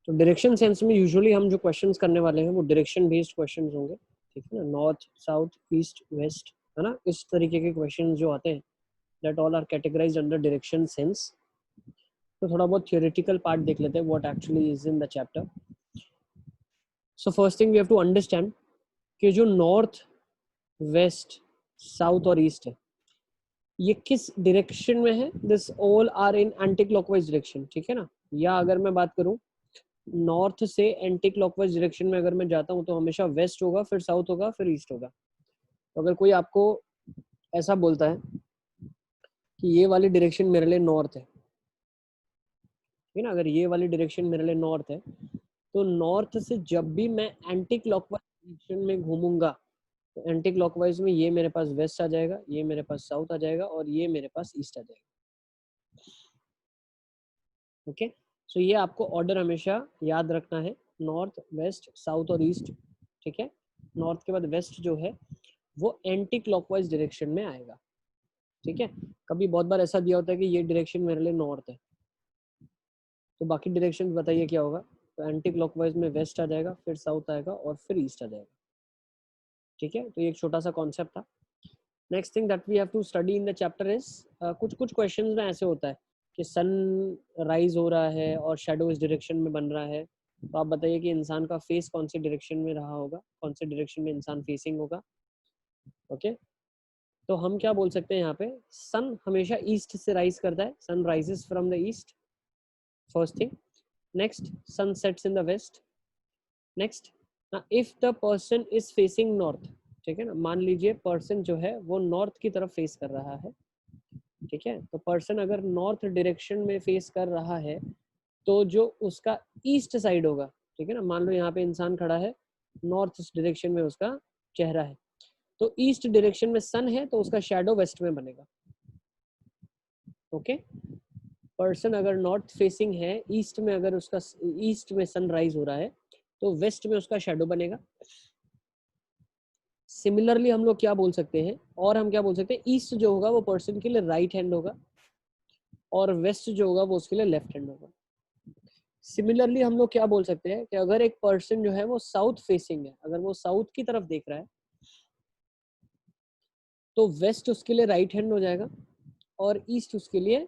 तो direction sense में usually हम जो क्वेश्चंस करने वाले हैं वो डायरेक्शन बेस्ड क्वेश्चंस होंगे, ठीक है ना, नॉर्थ साउथ ईस्ट वेस्ट, है ना, इस तरीके के क्वेश्चंस जो आते हैं that all are categorized under direction sense. तो थोड़ा बहुत थियोरेटिकल पार्ट देख लेते हैं what actually is in the chapter. So first thing we have to understand कि जो नॉर्थ वेस्ट साउथ और ईस्ट है ये किस डायरेक्शन में है, this all are in anti clockwise direction, ठीक है ना। या अगर मैं बात करूं नॉर्थ से एंटी क्लॉकवाइज डायरेक्शन में अगर मैं जाता हूं तो हमेशा वेस्ट होगा, फिर साउथ होगा, फिर ईस्ट होगा। तो अगर कोई आपको ऐसा बोलता है कि ये वाली डायरेक्शन मेरे लिए नॉर्थ है, ठीक है ना, अगर ये वाली डायरेक्शन मेरे लिए नॉर्थ है तो नॉर्थ से जब भी मैं एंटी क्लॉकवाइज डायरेक्शन में घूमूंगा तो एंटी क्लॉकवाइज में ये मेरे पास वेस्ट आ जाएगा, ये मेरे पास साउथ आ जाएगा और ये मेरे पास ईस्ट आ जाएगा। ओके, सो ये आपको ऑर्डर हमेशा याद रखना है, नॉर्थ वेस्ट साउथ और ईस्ट, ठीक है। नॉर्थ के बाद वेस्ट जो है वो एंटी क्लॉकवाइज डायरेक्शन में आएगा, ठीक है। कभी बहुत बार ऐसा दिया होता है कि ये डायरेक्शन मेरे लिए नॉर्थ है, तो बाकी डायरेक्शन बताइए क्या होगा। तो एंटी क्लॉकवाइज में वेस्ट आ जाएगा, फिर साउथ आएगा और फिर ईस्ट आ जाएगा, ठीक है। तो ये एक छोटा सा कॉन्सेप्ट था। Next thing that we have to study in the chapter is, कुछ कुछ क्वेश्चंस में ऐसे होता है कि सन राइज हो रहा है और शेडो इस डायरेक्शन में बन रहा है, तो आप बताइए कि इंसान का फेस कौन से डायरेक्शन में रहा होगा, कौन से डायरेक्शन में इंसान फेसिंग होगा। ओके, तो हम क्या बोल सकते हैं यहाँ पे, सन हमेशा ईस्ट से राइज करता है, sun rises from the east, first thing. Next, sun sets in the west. Next, if the person is facing north, ठीक है ना, मान लीजिए पर्सन जो है वो नॉर्थ की तरफ फेस कर रहा है, ठीक है। तो पर्सन अगर नॉर्थ डायरेक्शन में फेस कर रहा है तो जो उसका ईस्ट साइड होगा, ठीक है ना, मान लो यहाँ पे इंसान खड़ा है, नॉर्थ डायरेक्शन में उसका चेहरा है, तो ईस्ट डायरेक्शन में सन है तो उसका शैडो वेस्ट में बनेगा। ओके, पर्सन अगर नॉर्थ फेसिंग है, ईस्ट में अगर उसका ईस्ट में सनराइज हो रहा है तो वेस्ट में उसका शैडो बनेगा। सिमिलरली हम लोग क्या बोल सकते हैं, और हम क्या बोल सकते हैं, ईस्ट जो होगा वो पर्सन के लिए राइट हैंड होगा और वेस्ट जो होगा वो उसके लिए लेफ्ट हैंड होगा। सिमिलरली हम लोग क्या बोल सकते हैं कि अगर एक पर्सन जो है वो साउथ फेसिंग है, अगर वो साउथ की तरफ देख रहा है तो वेस्ट उसके लिए राइट हैंड हो जाएगा और ईस्ट उसके लिए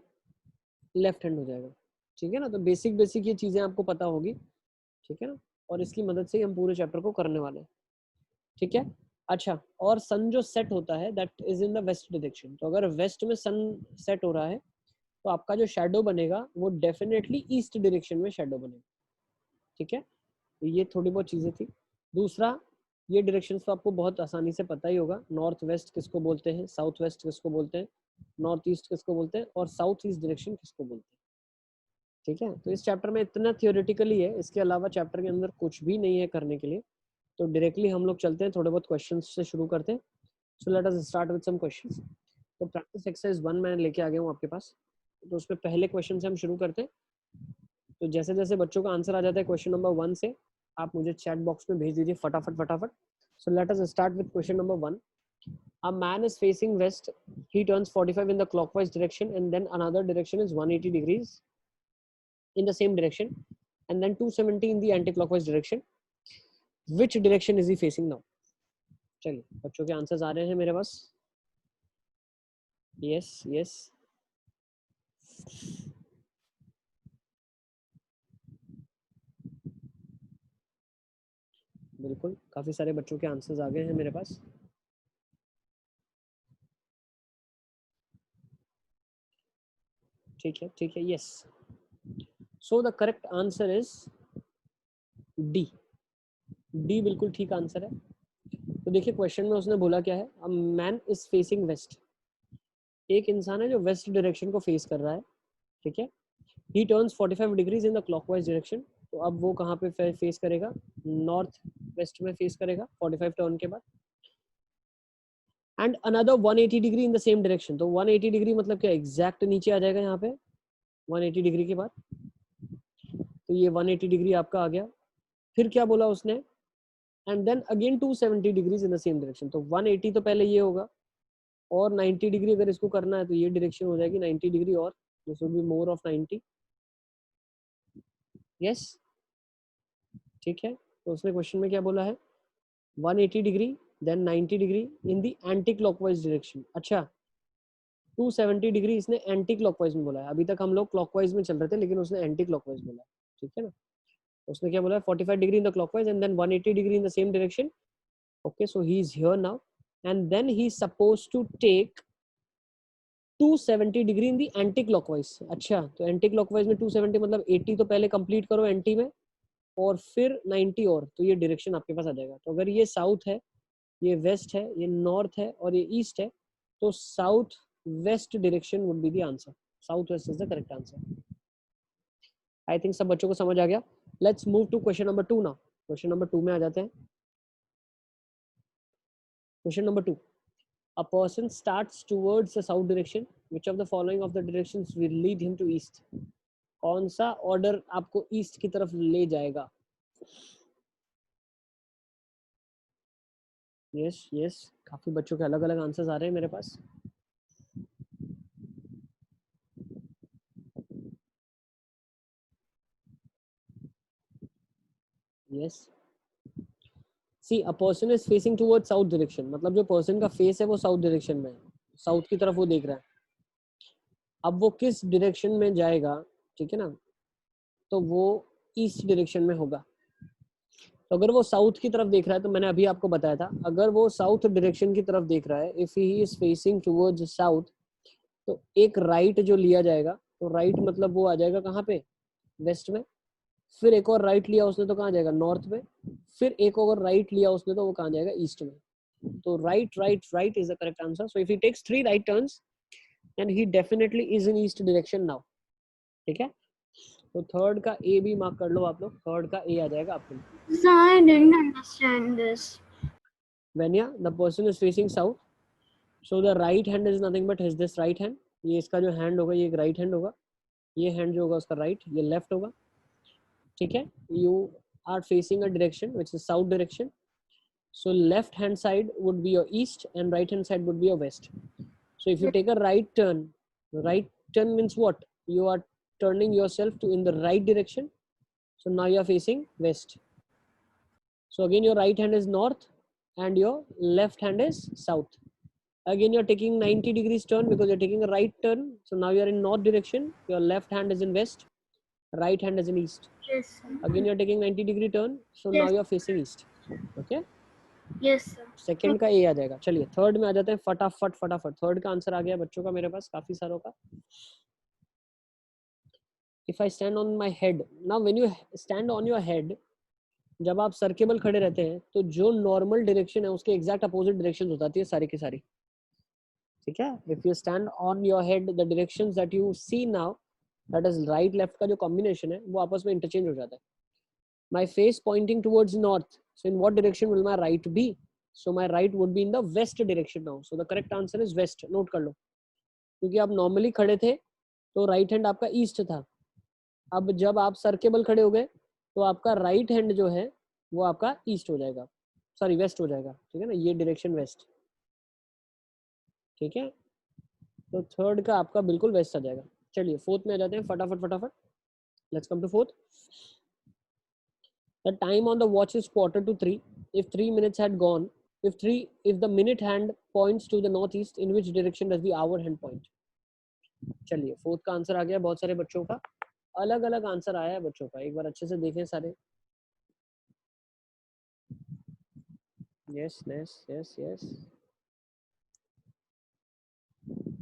लेफ्ट हैंड हो जाएगा, ठीक है ना। तो बेसिक बेसिक ये चीजें आपको पता होगी, ठीक है ना, और इसकी मदद से हम पूरे चैप्टर को करने वाले हैं, ठीक है। अच्छा, और सन जो सेट होता है that is in the west direction, तो अगर वेस्ट में सन सेट हो रहा है तो आपका जो शैडो बनेगा वो डेफिनेटली ईस्ट डायरेक्शन में शैडो बनेगा, ठीक है। तो ये थोड़ी बहुत चीजें थी। दूसरा, ये डायरेक्शंस तो आपको बहुत आसानी से पता ही होगा, नॉर्थ वेस्ट किसको बोलते हैं, साउथ वेस्ट किसको बोलते हैं, नॉर्थ ईस्ट किसको बोलते हैं और साउथ ईस्ट डायरेक्शन किसको बोलते हैं, ठीक है। तो इस चैप्टर में इतना थियोरेटिकली है, इसके अलावा चैप्टर के अंदर कुछ भी नहीं है करने के लिए। तो डायरेक्टली हम लोग चलते हैं, थोड़े बहुत क्वेश्चंस से शुरू करते हैं। So let us start with some questions. तो प्रैक्टिस एक्सरसाइज 1 मैं लेके आ गया हूँ आपके पास, तो उसमें पहले क्वेश्चन से हम शुरू करते हैं। तो जैसे जैसे बच्चों का आंसर आ जाता है क्वेश्चन नंबर 1 से, आप मुझे चैट बॉक्स में भेज दीजिए फटाफट फटाफट। सो let us start with question number 1। A man is facing west, he turns 45 in the clockwise direction and then another direction is 180 degrees in the same direction and then 270 in the anti-clockwise direction. Which direction is he facing now? चलिए बच्चों के answers आ रहे हैं मेरे पास। Yes yes, बिल्कुल, काफी सारे बच्चों के आंसर्स आ गए हैं मेरे पास। ठीक है ठीक है, yes. So the correct answer is D. D बिल्कुल ठीक आंसर है। तो देखिए क्वेश्चन में उसने बोला क्या है, अ मैन इज फेसिंग वेस्ट, एक इंसान है जो वेस्ट डायरेक्शन को फेस कर रहा है, ठीक है। He turns 45 degrees in the clockwise direction, तो अब वो कहाँ पे फेस करेगा, नॉर्थ वेस्ट में फेस करेगा 45 टर्न के बाद। And another 180 degree in the same direction, तो 180 डिग्री मतलब क्या, एग्जैक्ट नीचे आ जाएगा यहाँ पे 180 डिग्री के बाद, तो ये 180 डिग्री आपका आ गया। फिर क्या बोला उसने, and then again 270 degrees in the same direction, तो 180 तो पहले ये होगा और 90 डिग्री अगर इसको करना है तो ये डायरेक्शन हो जाएगी 90 डिग्री और this will be more of 90। Yes, ठीक है, तो उसने क्वेश्चन में क्या बोला है, 180 degree then 90 degree in the anti clockwise direction. अच्छा, 270 डिग्री इसने एंटी क्लॉकवाइज में बोला है। अभी तक हम लोग क्लॉकवाइज में चल रहे थे, लेकिन उसने एंटी क्लॉकवाइज बोला है, ठीक है ना। उसने क्या बोला है, 45 degree in the clockwise and then 180 degree in the same direction. Okay, so he is here now and then he is suppose to take 270 degree in the anti clockwise. अच्छा, तो एंटी क्लॉकवाइज में 270 मतलब 80 तो पहले complete करो anti में, और फिर 90 और, तो ये डायरेक्शन आपके पास आ जाएगा। तो अगर ये साउथ है, ये वेस्ट है, ये नॉर्थ है और ये ईस्ट है, तो south west direction would be the answer. South west is the correct answer. I think सब बच्चों को समझ आ गया। Let's move to question number 2 now. Question number 2 में आ जाते हैं। Question number 2, a person starts towards the south direction, which of the following of the directions will lead him to east? कौन सा ऑर्डर आपको ईस्ट की तरफ ले जाएगा? यस यस, काफी बच्चों के अलग अलग आंसर्स आ रहे हैं मेरे पास। Yes, see a person is facing towards south direction, मतलब जो पर्सन का फेस है वो साउथ डायरेक्शन में है, साउथ की तरफ वो देख रहा है। अब वो किस डायरेक्शन में जाएगा, ठीक है ना, तो वो ईस्ट डायरेक्शन में होगा। तो अगर वो साउथ की तरफ देख रहा है, तो मैंने अभी आपको बताया था, अगर वो साउथ डायरेक्शन की तरफ देख रहा है, if he is facing towards south, तो एक राइट जो लिया जाएगा, तो राइट मतलब वो आ जाएगा कहाँ पे, वेस्ट में। फिर एक और राइट लिया उसने तो कहाँ जाएगा, नॉर्थ में। फिर एक और राइट लिया उसने तो वो कहाँ जाएगा, ईस्ट में। तो right right right is the correct answer. So if he takes 3 right turns and he definitely is in east direction now, ठीक है। तो थर्ड का ए भी मार्क कर लो आप लोग, थर्ड का ए आ जाएगा आपके। So I didn't understand this. When yeah, the person is facing south, so the right hand is nothing but his this right hand, ये इसका जो hand होगा ये एक right hand होगा, ये hand जो होगा उसका right, ये left होगा, ठीक है। You are facing a direction which is south direction, so left hand side would be your east and right hand side would be your west. So if you take a right turn means what, you are turning yourself to in the right direction, so now you are facing west. So again your right hand is north and your left hand is south. Again you're taking 90 degrees turn because you're taking a right turn, so now you're in north direction, your left hand is in west, right hand is in east. Yes, sir. Again you're taking 90 degree turn, so now Yes. you're facing east. Okay, Yes, sir. Second का ए आ जाएगा। चलिए third में आ जाते हैं फटाफट फटाफट। Third का आंसर आ गया बच्चों का मेरे पास काफी सारों का। If I stand on my head, now when you stand on your head, जब आप सर केबल खड़े रहते हैं, तो जो नॉर्मल डायरेक्शन है उसके एग्जैक्ट अपोजिट डायरेक्शन हो जाती है सारी की सारी, ठीक है। If you stand on your head, the directions that you see now, that is right left का जो कॉम्बिनेशन है वो आपस में इंटरचेंज हो जाता है। My face pointing towards north, so in what direction will my right be? So my right would be in the west direction now, so the correct answer is west. Note कर लो, क्योंकि आप normally खड़े थे तो right hand आपका east था। अब जब आप सर के बल खड़े हो गए तो आपका राइट हैंड जो है वो आपका ईस्ट हो जाएगा, सॉरी वेस्ट हो जाएगा, ठीक है ना, ये डायरेक्शन वेस्ट, ठीक है। तो थर्ड का आपका बिल्कुल वेस्ट आ जाएगा। चलिए फोर्थ में आ जाते हैं फटाफट फटाफट। Let's come to fourth. The time on the watch is 2:45 if 3 minutes had gone, if the minute hand points to the northeast, in which direction does the hour hand point? चलिए fourth का answer आ गया बहुत सारे बच्चों का, अलग अलग answer आया है बच्चों का, एक बार अच्छे से देखें सारे। यस यस यस यस,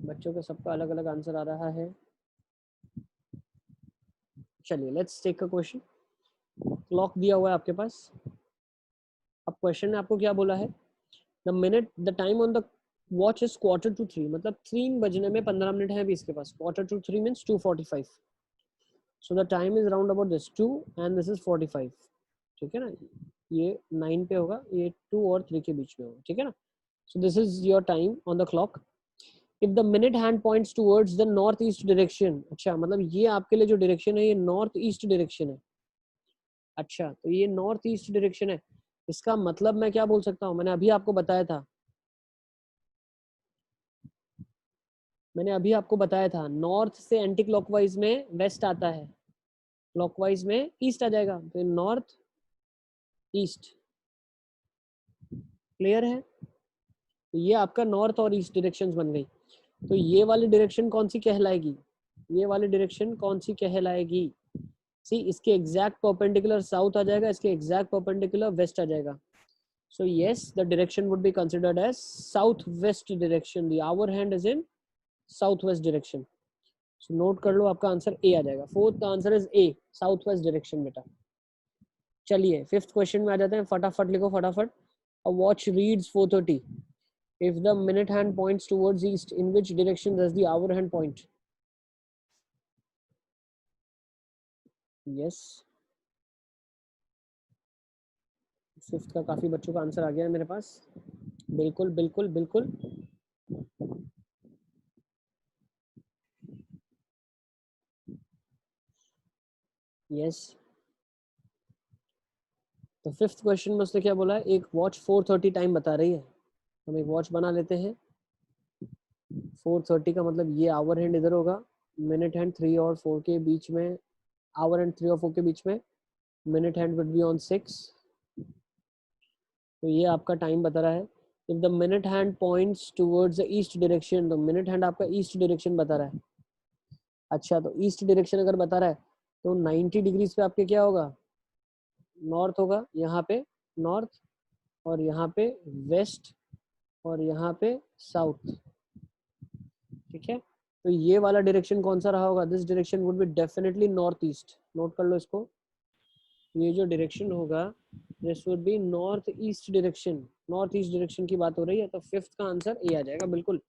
बच्चों का सबका अलग अलग आंसर आ रहा है। चलिए let's take a question. Clock दिया हुआ है आपके पास। अब क्वेश्चन ने आपको क्या बोला है, the time on the watch is 2:45, मतलब 3 बजने में 15 मिनट है अभी इसके पास। 2:45 means 2:45, so the time is round about this 2 and this is 45, ठीक है ना। ये 9 पे होगा, ये 2 और 3 के बीच में होगा, ठीक है ना। सो this is your time on the clock. If the minute hand points towards the north east direction, अच्छा मतलब ये आपके लिए जो डायरेक्शन है ये नॉर्थ ईस्ट डायरेक्शन है। अच्छा, तो ये नॉर्थ ईस्ट डायरेक्शन है, इसका मतलब मैं क्या बोल सकता हूँ, मैंने अभी आपको बताया था नॉर्थ से एंटी क्लॉकवाइज में वेस्ट आता है, क्लॉकवाइज में ईस्ट आ जाएगा, तो नॉर्थ ईस्ट। क्लियर है? तो ये आपका नॉर्थ और ईस्ट डायरेक्शंस बन गई। तो ये वाली डायरेक्शन कौन सी कहलाएगी? ये वाली डायरेक्शन कौन सी कहलाएगी? सी, इसके एग्जैक्ट परपेंडिकुलर साउथ आ जाएगा, इसके एग्जैक्ट परपेंडिकुलर वेस्ट आ जाएगा। So yes, the direction would be considered as southwest direction. The hour hand is in southwest direction. So note कर लो, आपका आंसर ए आ जाएगा। फोर्थ का answer is a, southwest direction बेटा। चलिए fifth question में आ जाते हैं, फटाफट लिखो फटाफट। A watch reads 4:30. If the minute hand points towards east, in which direction does the hour hand point? Yes. Fifth का काफी बच्चों का आंसर आ गया है मेरे पास। बिल्कुल बिल्कुल बिल्कुल। यस। तो फिफ्थ क्वेश्चन में उसने क्या बोला है, एक वॉच 4:30 टाइम बता रही है। हम एक वॉच बना लेते हैं। 4:30 का मतलब ये आवर हैंड इधर होगा, मिनट हैंड 3 और 4 के बीच में, आवर हैंड 3 और 4 के बीच में, minute hand would be on 6। तो ये आपका टाइम बता रहा है। If the minute hand points towards the east direction, तो मिनट हैंड आपका ईस्ट डायरेक्शन बता रहा है। अच्छा, तो ईस्ट डायरेक्शन अगर बता रहा है तो 90 डिग्रीज पे आपके क्या होगा, नॉर्थ होगा। यहाँ पे नॉर्थ, और यहाँ पे वेस्ट, और यहाँ पे साउथ। ठीक है, तो ये वाला डायरेक्शन कौन सा रहा होगा? This direction would be definitely north east. Note कर लो इसको, ये जो डायरेक्शन होगा this would be north east direction. North east direction की बात हो रही है, तो फिफ्थ का आंसर ए आ जाएगा बिल्कुल।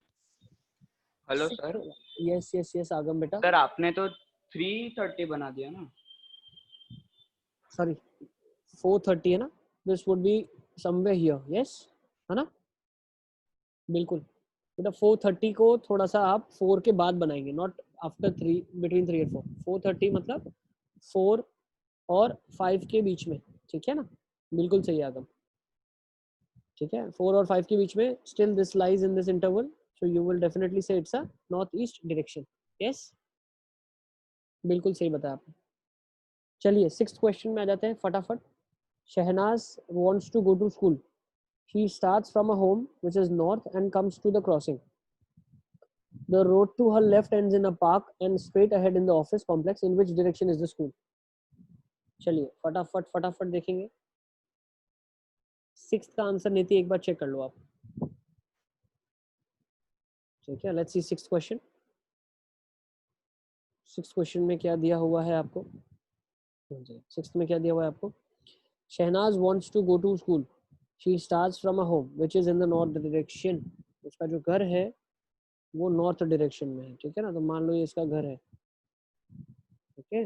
Hello sir. Yes yes yes आगम बेटा। सर आपने तो 3:30 बना दिया ना। सॉरी 4:30 है ना, this would be somewhere here. Yes है ना, बिल्कुल बेटा। 4:30 को थोड़ा सा आप 4 के बाद बनाएंगे, नॉट आफ्टर 3, बिटवीन 3 और 4। 4:30 मतलब 4 और 5 के बीच में। ठीक है ना, बिल्कुल सही आगम। ठीक है, 4 और 5 के बीच में, still this lies in this interval, so you will definitely say it's a north east direction. Yes, बिल्कुल सही बताया आपने। चलिए सिक्स्थ क्वेश्चन में आ जाते हैं फटाफट। Shahnaz wants to go to school. She starts from a home which is north and comes to the crossing. The road to her left ends in a park and straight ahead in the office complex. In which direction is the school? चलिए फटाफट फटाफट देखेंगे। Sixth का answer नीति एक बार check कर लो आप। ठीक है, let's see sixth question. Sixth question में क्या दिया हुआ है आपको? सिक्स्थ में क्या दिया हुआ है आपको? Shehnaaz wants to go to school. She starts from a home which is in the north direction. उसका जो घर है वो नॉर्थ डायरेक्शन में है। ठीक है ना, तो मान लो ये इसका घर है। ओके,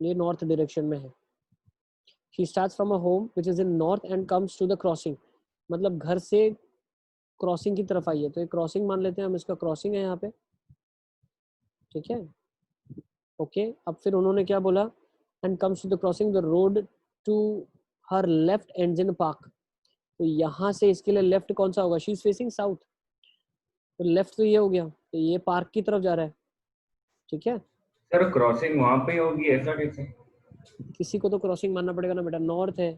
ये नॉर्थ डायरेक्शन में है। She starts from a home which is in north and comes to the crossing. मतलब घर से क्रॉसिंग की तरफ आई है, तो ये क्रॉसिंग मान लेते हैं हम, इसका क्रॉसिंग है यहाँ पे। ठीक है, ओके। अब फिर उन्होंने क्या बोला, and comes to the crossing, the road to her left ends in park. तो यहाँ से इसके लिए लेफ्ट कौन सा होगा? शी इज फेसिंग साउथ, तो लेफ्ट तो ये हो गया, तो ये पार्क की तरफ जा रहा है। ठीक है, सर क्रॉसिंग वहां पे होगी ऐसा कैसे? किसी को तो क्रॉसिंग मानना पड़ेगा ना बेटा, नॉर्थ है।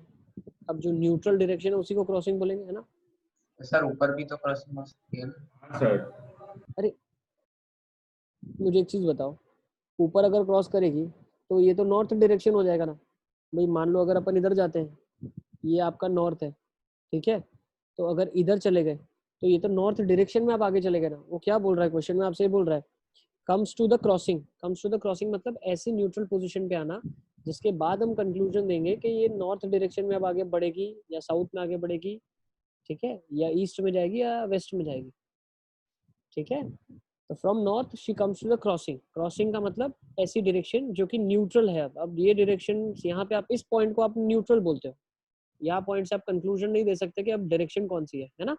अब जो न्यूट्रल डायरेक्शन है उसी को क्रॉसिंग बोलेंगे, है ना। सर ऊपर भी तो क्रॉसिंग हो सकती है ना? हाँ सर। अरे मुझे एक चीज बताओ, ऊपर अगर क्रॉस करेगी तो ये तो नॉर्थ डायरेक्शन हो जाएगा ना भाई। मान लो अगर अपन इधर जाते हैं, ये आपका नॉर्थ है। ठीक है, तो अगर इधर चले गए तो ये तो नॉर्थ डायरेक्शन में आप आगे चले गए ना। वो क्या बोल रहा है क्वेश्चन में आपसे, ये बोल रहा है comes to the crossing. Comes to the crossing मतलब ऐसी न्यूट्रल पोजीशन पे आना जिसके बाद हम कंक्लूजन देंगे कि ये नॉर्थ डायरेक्शन में अब आगे बढ़ेगी या साउथ में आगे बढ़ेगी। ठीक है, या ईस्ट में जाएगी या वेस्ट में जाएगी। ठीक है, तो from north she comes to the crossing. Crossing का मतलब ऐसी डायरेक्शन जो कि न्यूट्रल है। अब ये डायरेक्शन यहाँ पे आप इस पॉइंट को आप न्यूट्रल बोलते हो। यहाँ पॉइंट से आप कंक्लूजन नहीं दे सकते कि अब डायरेक्शन कौन सी है ना।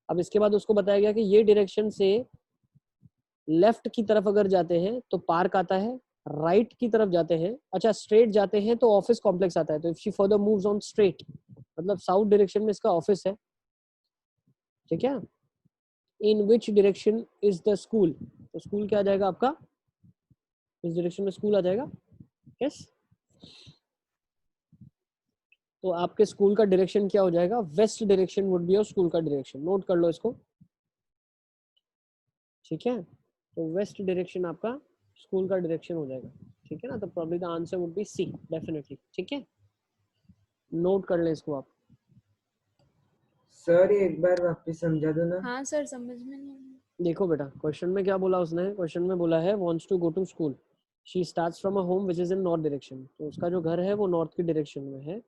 अब इसके बाद उसको बताया गया कि ये डायरेक्शन से लेफ्ट की तरफ अगर जाते हैं तो पार्क आता है, राइट की तरफ जाते हैं, अच्छा स्ट्रेट जाते हैं तो ऑफिस कॉम्प्लेक्स आता है। तो if she further moves on straight मतलब साउथ डायरेक्शन में इसका ऑफिस है। ठीक है, in which direction is the school, तो स्कूल क्या आ जाएगा आपका, इस डायरेक्शन में स्कूल आ जाएगा। यस, तो आपके स्कूल का डायरेक्शन क्या हो जाएगा, west direction would be your school का डायरेक्शन। नोट कर लो इसको, ठीक है। तो वेस्ट डायरेक्शन आपका स्कूल का डायरेक्शन हो जाएगा, ठीक है ना। तो probably the answer would be C, definitely, ठीक है। नोट कर ले इसको आप। सर एक बार वापस समझा दो ना। हाँ सर समझ में नहीं आया। देखो बेटा, क्वेश्चन में क्या बोला उसने, क्वेश्चन में बोला है wants to go to school, she starts from a home which is in north direction. तो उसका जो घर है वो नॉर्थ की डायरेक्शन में है।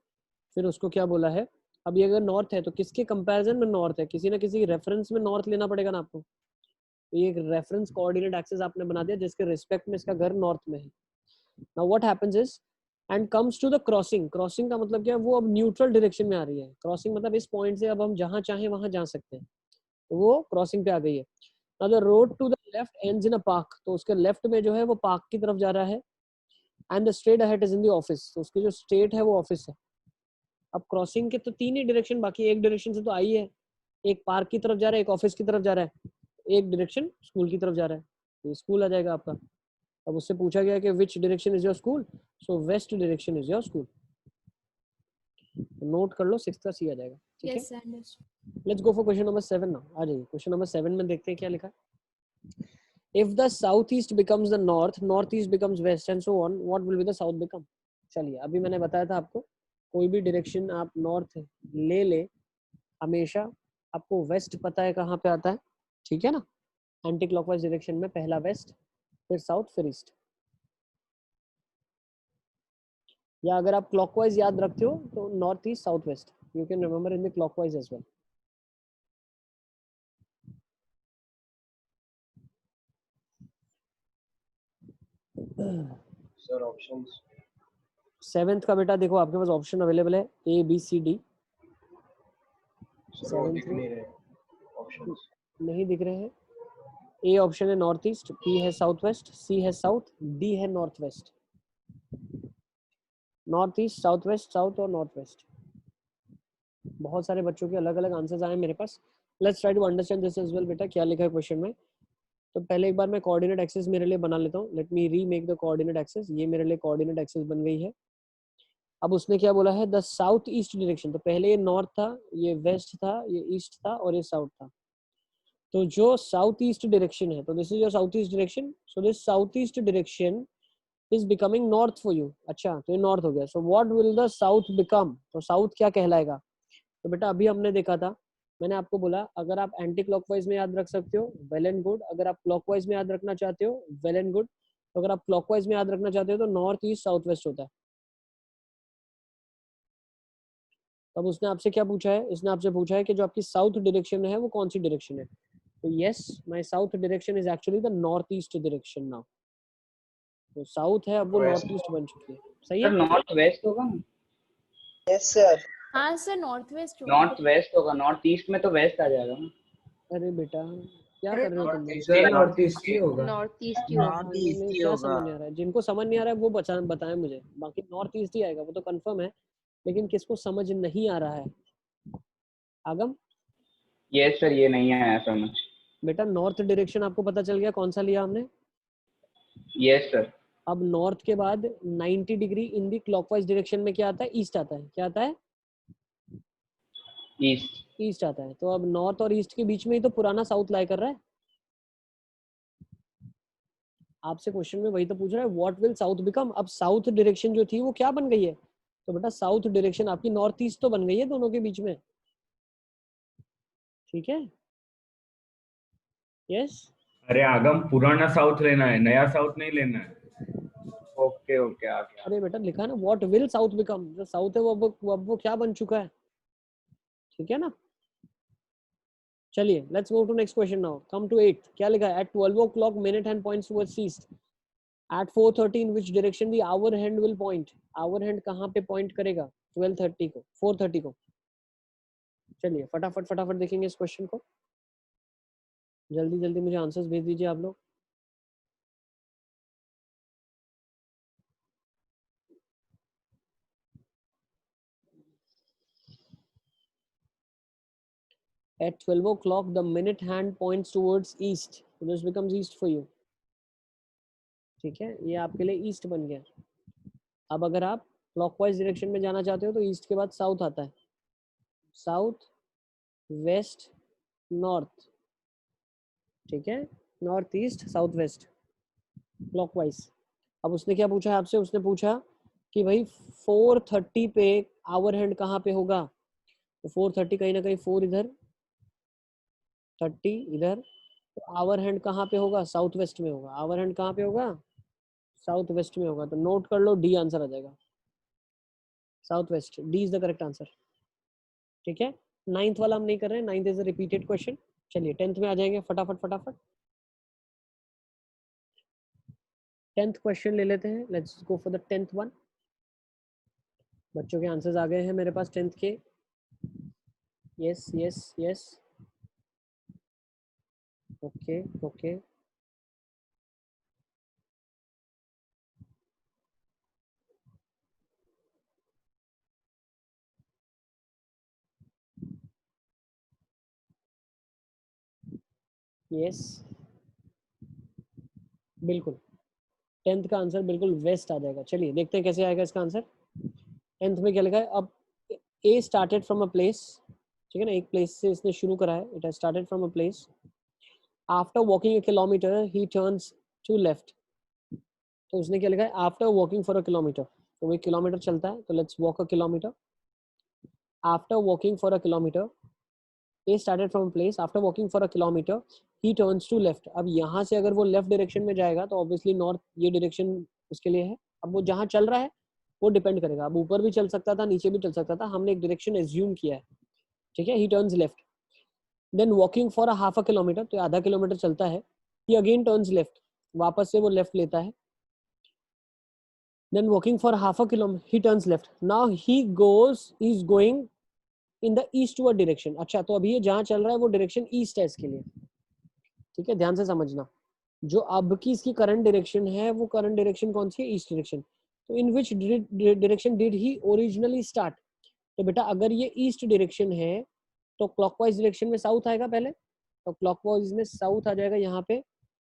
फिर उसको क्या बोला है, अब ये अगर नॉर्थ है तो किसके कंपैरिजन में नॉर्थ है, किसी ना किसी रेफरेंस में नॉर्थ लेना पड़ेगा ना आपको। तो ये एक रेफरेंस कोऑर्डिनेट एक्सिस आपने बना दिया जिसके रिस्पेक्ट में इसका घर नॉर्थ में है। Now what happens is and comes to the crossing. Crossing का मतलब क्या है, वो अब न्यूट्रल डायरेक्शन में आ रही है। क्रॉसिंग मतलब इस पॉइंट से अब हम जहां चाहें वहां जा सकते हैं, तो वो क्रॉसिंग पे आ गई है। Now the road to the left ends in a park. तो उसके लेफ्ट में जो है वो पार्क की तरफ जा रहा है। And the straight ahead is in the office. तो उसकी जो स्ट्रेट है वो ऑफिस है। अब क्रॉसिंग के तो तीन ही डायरेक्शन बाकी, एक डायरेक्शन से तो आई है, एक पार्क की तरफ जा रहा है, एक ऑफिस की तरफ जा रहा है, एक डायरेक्शन स्कूल की तरफ जा रहा है। ये स्कूल आ जाएगा आपका। अब उससे पूछा गया कि which direction is your school, so west direction is your school. Note कर लो, 6 का सी आ जाएगा, ठीक है। Yes sir understood. Let's go for question number 7 now. आ जाइए क्वेश्चन नंबर 7 में देखते हैं क्या लिखा है। If the south east becomes the north, north east becomes west and so on, what will be the south become. चलिए, अभी मैंने बताया था आपको, कोई भी डायरेक्शन आप नॉर्थ ले हमेशा आपको वेस्ट पता है कहाँ पे आता है, ठीक है ना। एंटी क्लॉकवाइज डायरेक्शन में पहला वेस्ट, फिर साउथ, फिर ईस्ट। या अगर आप क्लॉकवाइज याद रखते हो तो north east south west, you can remember in the clockwise as well. Sir options 7th का बेटा देखो, आपके पास ऑप्शन अवेलेबल है A B C D। Sir वो दिख नहीं रहे ऑप्शंस। नहीं दिख रहे हैं। ए ऑप्शन है नॉर्थ ईस्ट, बी है साउथ वेस्ट, सी है साउथ, डी है north west. North east, south west, south और नॉर्थ वेस्ट। बहुत सारे बच्चों के अलग अलग आंसर्स आए मेरे पास। Let's try to understand this as well. बेटा क्या लिखा है क्वेश्चन में, तो पहले एक बार मैं कोऑर्डिनेट एक्सिस मेरे लिए बना लेता हूँ। Let me remake the coordinate axis. ये मेरे लिए कोऑर्डिनेट एक्सिस बन गई है। अब उसने क्या बोला है, द साउथ ईस्ट डायरेक्शन। तो पहले ये नॉर्थ था, ये वेस्ट था, ये ईस्ट था और ये साउथ था। तो जो साउथ ईस्ट डायरेक्शन है, तो this is your south east direction, so this south east direction is becoming north for you. अच्छा, तो ये नॉर्थ हो गया। So what will the south become, तो साउथ क्या कहलाएगा। तो बेटा अभी हमने देखा था, मैंने आपको बोला अगर आप एंटी क्लॉकवाइज में याद रख सकते हो वेल एंड गुड, अगर आप क्लॉकवाइज में याद रखना चाहते हो वेल एंड गुड। तो अगर आप क्लॉकवाइज में याद रखना चाहते हो तो नॉर्थ ईस्ट साउथ वेस्ट होता है। तब उसने आपसे क्या पूछा है, इसने आपसे पूछा है कि जो आपकी साउथ डायरेक्शन है वो कौन सी डायरेक्शन है। तो yes, my south direction is actually the north east direction now. तो साउथ है, अब वो नॉर्थ ईस्ट बन चुकी है। सही सर है। नॉर्थ वेस्ट होगा ना, यस सर। हाँ सर नॉर्थ वेस्ट होगा। नॉर्थ वेस्ट होगा, नॉर्थ ईस्ट में तो वेस्ट आ जाएगा ना। अरे बेटा क्या कर रहे हो तुम लोग? सर नॉर्थ ईस्ट ही होगा। नॉर्थ ईस्ट ही होगा। नहीं, क्या समझ नहीं आ रहा है, जिनको समझ नहीं आ रहा है वो बताएं मुझे। बाकी नॉर्थ ईस्ट ही आएगा वो तो कंफर्म है, लेकिन किसको समझ नहीं आ रहा है। आगम यस सर, ये नहीं आया समझ। बेटा नॉर्थ डायरेक्शन आपको पता चल गया कौन सा लिया हमने। Yes sir. अब नॉर्थ के बाद 90 degree in the clockwise direction में क्या आता है, ईस्ट आता है। क्या आता है, ईस्ट। ईस्ट आता है। तो अब नॉर्थ और ईस्ट के बीच में ही तो पुराना साउथ लाई कर रहा है। आपसे क्वेश्चन में वही तो पूछ रहा है, व्हाट विल साउथ बिकम। अब साउथ डायरेक्शन जो थी वो क्या बन गई है, तो बेटा साउथ डायरेक्शन आपकी नॉर्थ ईस्ट तो बन गई है दोनों के बीच में, ठीक है। यस अरे आगम, पुराना साउथ लेना है, नया साउथ नहीं लेना है। ओके ओके, आ गया। अरे बेटा लिखा है ना व्हाट विल साउथ बिकम, जो साउथ है वो अब वो क्या बन चुका है, ठीक है ना। चलिए let's go to next question now. Come to 8। क्या लिखा है, at 12 o'clock minute hand points towards east, at 4:30 which direction the hour hand will point. Hour hand कहाँ पे पॉइंट करेगा, 12:30 को, 4:30 को। चलिए फटाफट देखेंगे इस क्वेश्चन को। जल्दी जल्दी मुझे आंसर्स भेज दीजिए आप लोग। At 12 o'clock the minute hand points towards east, so this becomes east for you, ठीक है। ये आपके लिए ईस्ट बन गया। अब अगर आप क्लॉकवाइज डायरेक्शन में जाना चाहते हो तो ईस्ट के बाद साउथ आता है, साउथ वेस्ट नॉर्थ, ठीक है, north east south waste clockwise. अब उसने क्या पूछा है आपसे, उसने पूछा कि भाई 4:30 पे आवर हैंड कहाँ पे होगा, तो 4:30 कहीं ना कहीं 4 इधर 30 इधर, तो आवर हैंड कहाँ पे होगा, साउथ वेस्ट में होगा। आवर हैंड कहाँ पे होगा, साउथ वेस्ट में होगा। तो नोट कर लो, डी आंसर आ जाएगा, south west, D is the correct answer. ठीक है, 9th वाला हम नहीं कर रहे हैं, 9th is a repeated question. चलिए 10th में आ जाएंगे फटाफट फटाफट। 10th क्वेश्चन ले लेते हैं, let's go for the 10th one. बच्चों के आंसर्स आ गए हैं मेरे पास 10th के। Yes yes yes, okay okay, yes बिल्कुल 10th का आंसर बिल्कुल वेस्ट आ जाएगा। चलिए देखते हैं कैसे आएगा इसका आंसर। 10th में क्या लिखा है, अब ए स्टार्टेड फ्रॉम अ प्लेस, ठीक है ना, एक प्लेस से इसने शुरू करा है, it has started from a place, after walking a kilometre he turns to left. तो उसने क्या लिखा है, after walking for a kilometre, तो वो 1 किलोमीटर चलता है, तो let's walk a kilometre. After walking for a kilometre, a started from place, after walking for a kilometre he turns to left. अब यहाँ से अगर वो लेफ्ट डायरेक्शन में जाएगा तो ऑब्वियसली नॉर्थ ये डायरेक्शन उसके लिए है। अब वो जहाँ चल रहा है वो डिपेंड करेगा, अब ऊपर भी चल सकता था नीचे भी चल सकता था, हमने एक डायरेक्शन एज्यूम किया है, ठीक है। He turns left, then walking for a half a kilometre, तो आधा किलोमीटर चलता है, ही अगेन टर्न्स लेफ्ट, वापस से वो लेफ्ट लेता है। Then walking for half a kilometer, he turns left. Now he's going in the eastward direction. अच्छा, तो अभी ये जहाँ चल रहा है वो डायरेक्शन ईस्ट है इसके लिए, ठीक है, ध्यान से समझना। जो अब की इसकी करंट डायरेक्शन है वो करंट डायरेक्शन कौन सी है, ईस्ट डायरेक्शन। तो in which direction did he originally start, तो बेटा अगर ये ईस्ट डायरेक्शन है तो क्लॉकवाइज डायरेक्शन में साउथ आएगा पहले, तो क्लॉकवाइज में साउथ आ जाएगा यहाँ पे,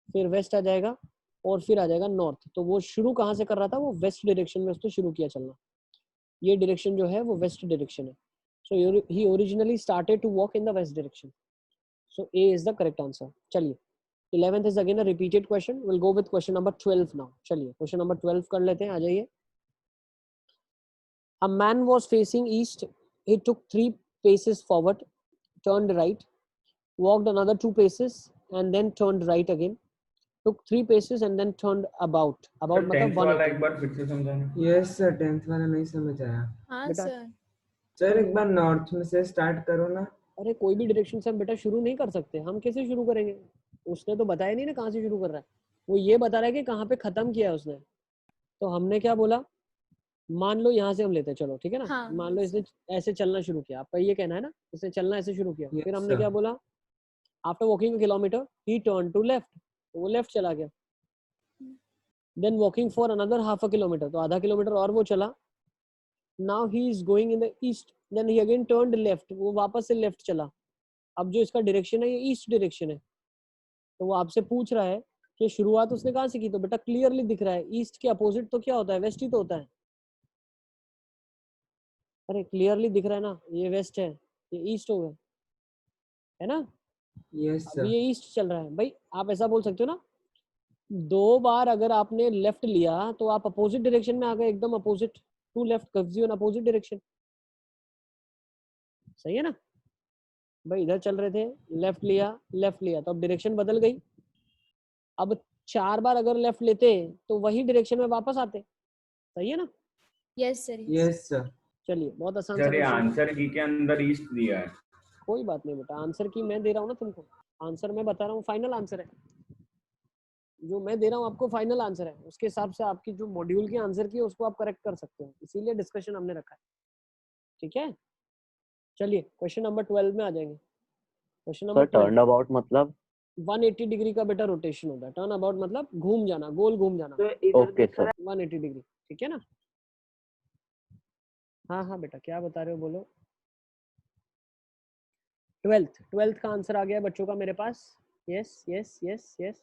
फिर वेस्ट आ जाएगा और फिर आ जाएगा नॉर्थ। तो वो शुरू कहाँ से कर रहा था, वो वेस्ट डायरेक्शन में उसने शुरू किया चलना, ये डायरेक्शन जो है वो वेस्ट डायरेक्शन है। So he originally started to walk in the west direction, so A is the correct answer. चलिए 11th is again a repeated question, we'll go with question number 12 now। चलिए question number 12 कर लेते हैं, आ जाइए। A man was facing east, he took 3 paces forward, turned right, walked another 2 paces and then turned right again, took 3 paces and then turned about sir मतलब 10th वाला 180। एक बार फिर से समझाना। यस सर, 10th वाला नहीं समझ आया। हाँ बेटा सर। सर एक बार नॉर्थ में से स्टार्ट करो ना। अरे कोई भी डायरेक्शन से हम बेटा शुरू नहीं कर सकते, हम कैसे शुरू करेंगे, उसने तो बताया नहीं ना कहाँ से शुरू कर रहा है, वो ये बता रहा है कि कहाँ पे खत्म किया है उसने। तो हमने क्या बोला, मान लो यहाँ से हम लेते हैं, चलो ठीक है ना, हाँ मान लो yes, इसने ऐसे चलना शुरू किया, आपका ये कहना है ना, इसने चलना ऐसे शुरू किया, फिर यस हमने क्या सर। बोला, after walking kilometre he turn to left, तो वो लेफ्ट चला गया। Then walking for another half a kilometre, तो आधा किलोमीटर और वो चला, now he is going in the east, then he again turned left, वो वापस से लेफ्ट चला। अब जो इसका डायरेक्शन है ये ईस्ट डायरेक्शन है, तो वो आपसे पूछ रहा है कि शुरुआत उसने कहाँ से की, तो बेटा क्लियरली दिख रहा है ईस्ट के अपोजिट तो क्या होता है, वेस्ट ही तो होता है। अरे क्लियरली दिख रहा है ना, ये वेस्ट है ये ईस्ट हो गया, है ना। यस अब सर। ये ईस्ट चल रहा है भाई, आप ऐसा बोल सकते हो ना, 2 बार अगर आपने लेफ्ट लिया तो आप अपोजिट डायरेक्शन में आ गए, एकदम opposite, to left gives you an opposite direction, सही है ना भाई। इधर चल रहे थे, लेफ्ट लिया तो अब डायरेक्शन बदल गई। अब 4 बार अगर लेफ्ट लेते तो वही डायरेक्शन में वापस आते, सही है ना। yes sir, yes। Yes sir. चलिए बहुत आसान सा सर ये क्वेश्चन है, आंसर की के अंदर ईस्ट दिया है। कोई बात नहीं बेटा, आंसर की मैं दे रहा हूँ ना तुमको, आंसर मैं बता रहा हूँ, फाइनल आंसर है जो मैं दे रहा हूँ आपको, फाइनल आंसर है, उसके हिसाब से आपकी जो मॉड्यूल की आंसर की है उसको आप करेक्ट कर सकते हो, इसीलिए डिस्कशन हमने रखा है, ठीक है। चलिए क्वेश्चन नंबर 12 में आ जाएंगे। Question sir number 12, turn about मतलब 180 डिग्री का बेटा रोटेशन होता है, टर्न अबाउट मतलब घूम जाना, गोल घूम जाना, ओके सर 180 डिग्री, ठीक है ना। हाँ हाँ बेटा क्या बता रहे हो बोलो। 12th का आंसर आ गया बच्चों का मेरे पास, यस यस यस यस।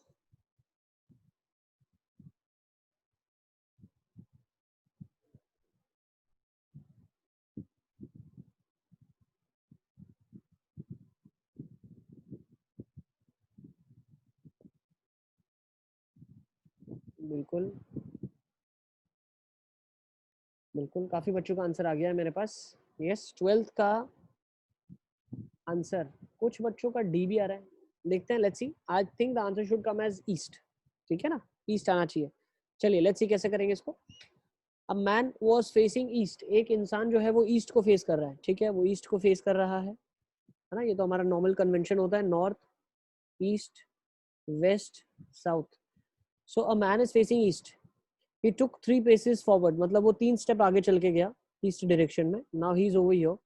बिल्कुल बिल्कुल, काफी बच्चों का आंसर आ गया है मेरे पास। यस, 12th का आंसर, कुछ बच्चों का डी भी आ रहा है, देखते हैं, let's see. I think the answer should come as east, ठीक है ना, ईस्ट आना चाहिए। चलिए लेट्स सी कैसे करेंगे इसको। A man was facing east, एक इंसान जो है वो ईस्ट को फेस कर रहा है, ठीक है, वो ईस्ट को फेस कर रहा है ना, ये तो हमारा नॉर्मल कन्वेंशन होता है, north, east, west, south. So a man is facing east, he took 3 paces forward, मतलब वो 3 स्टेप आगे चल के गया ईस्ट डायरेक्शन में। Now he is over here,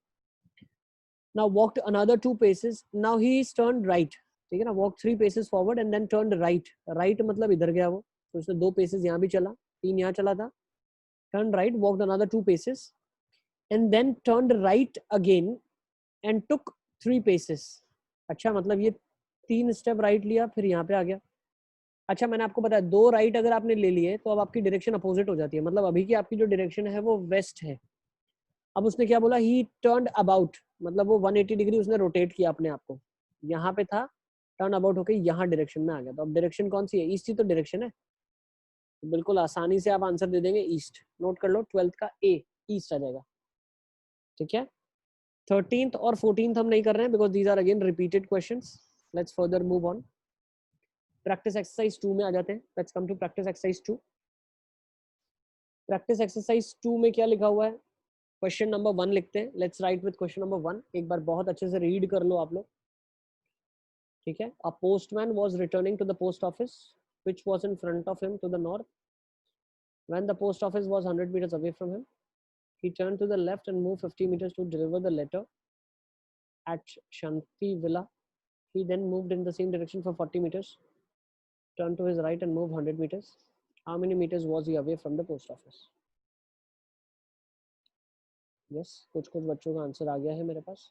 now walked another 2 paces, now he is turned right, ठीक है ना, walked 3 paces forward and then turned right, right मतलब इधर गया वो, तो उसने 2 paces यहाँ भी चला, 3 यहाँ चला था, turned right, walked another 2 paces and then turned right again and took 3 paces। अच्छा, मतलब ये 3 स्टेप राइट लिया, फिर यहाँ पे आ गया। अच्छा, मैंने आपको बताया 2 राइट अगर आपने ले लिए तो अब आपकी डायरेक्शन अपोजिट हो जाती है, मतलब अभी की आपकी जो डायरेक्शन है वो वेस्ट है। अब उसने क्या बोला, ही टर्न्ड अबाउट, मतलब वो 180 डिग्री उसने रोटेट किया अपने आप को, यहाँ पे था, टर्न अबाउट होकर यहाँ डायरेक्शन में आ गया। तो अब डायरेक्शन कौन सी है, ईस्ट ही तो डायरेक्शन है, तो बिल्कुल आसानी से आप आंसर दे देंगे ईस्ट। नोट कर लो, 12th का ए ईस्ट आ जाएगा, ठीक है। 13th और 14th हम नहीं कर रहे हैं because these are again repeated questions. Let's further move on, practice exercise 2 में आ जाते हैं। Let's come to practice exercise 2। Practice exercise 2 में क्या लिखा हुआ है, क्वेश्चन नंबर 1 लिखते हैं। Let's write with question number 1, एक बार बहुत अच्छे से रीड कर लो आप लोग, ठीक है। A postman was returning to the post office which was in front of him to the north, when the post office was 100 meters away from him, he turned to the left and moved 50 meters to deliver the letter at Shanti Villa. He then moved in the same direction for 40 meters, turned to his right and moved 100 meters. How many meters was he away from the post office? Yes, कुछ बच्चों का answer आ गया है मेरे पास।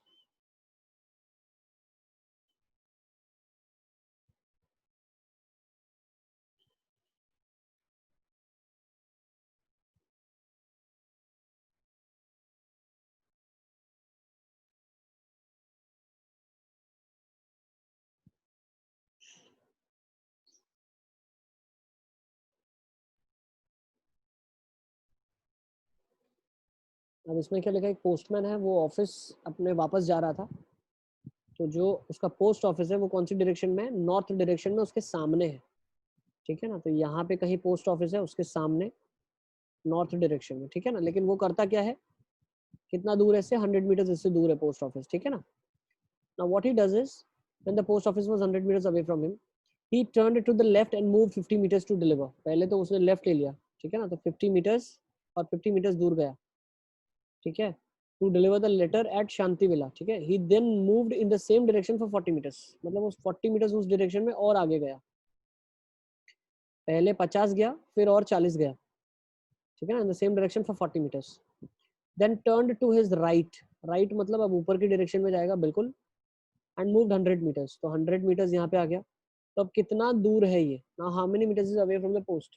अब इसमें क्या लिखा है, एक पोस्टमैन है, वो ऑफिस अपने वापस जा रहा था, तो जो उसका पोस्ट ऑफिस है वो कौन सी डायरेक्शन में है, नॉर्थ डायरेक्शन में, उसके सामने है, ठीक है ना। तो यहाँ पे कहीं पोस्ट ऑफिस है उसके सामने नॉर्थ डायरेक्शन में, ठीक है ना। लेकिन वो करता क्या है, कितना दूर है इससे, 100 meters इससे दूर है पोस्ट ऑफिस, ठीक है ना। Now what he does is, when the post office was 100 meters away from him, he turned to the left and moved 50 meters to deliver। पहले तो उसने लेफ्ट ले लिया, ठीक है ना, तो 50 meters और 50 meters दूर गया, ठीक है, to deliver the letter at Shanti Villa, ठीक है। he then moved in the same direction for 40 meters, मतलब उस 40 meters उस डायरेक्शन में और आगे गया, पहले 50 गया फिर और 40 गया, ठीक है ना, in the same direction for 40 meters, then turned to his right, right मतलब अब ऊपर की डायरेक्शन में जाएगा बिल्कुल, and moved 100 meters, तो 100 meters यहाँ पे आ गया। तो अब कितना दूर है ये, now how many meters is away from the post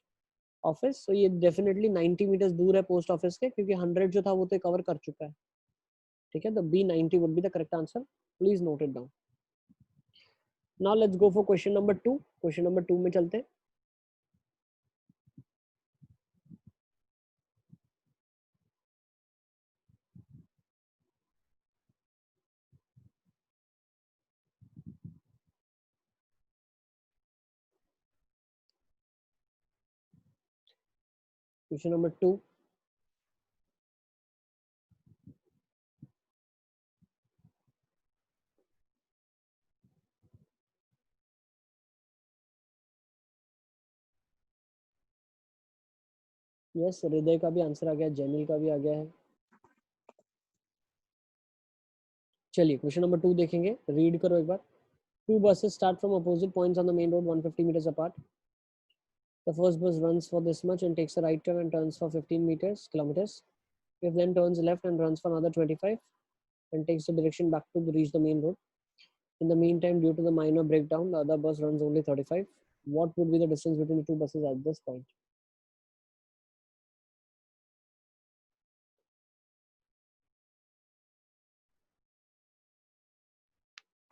office, so ये definitely 90 meters दूर है पोस्ट ऑफिस के, क्योंकि 100 जो था वो तो कवर कर चुका है, ठीक है। तो B 90 would be the correct answer, please note it down। now let's go for question number 2। question number 2 में चलते हैं। क्वेश्चन नंबर 2, यस हृदय का भी आंसर आ गया, जैमिल का भी आ गया है। चलिए क्वेश्चन नंबर 2 देखेंगे, रीड करो एक बार। Two buses start from opposite points on the main road 150 meters apart. The first bus runs for this much and takes a right turn and turns for 15 kilometers. It then turns left and runs for another 25 and takes the direction back to reach the main road. In the meantime, due to the minor breakdown, the other bus runs only 35. What would be the distance between the two buses at this point?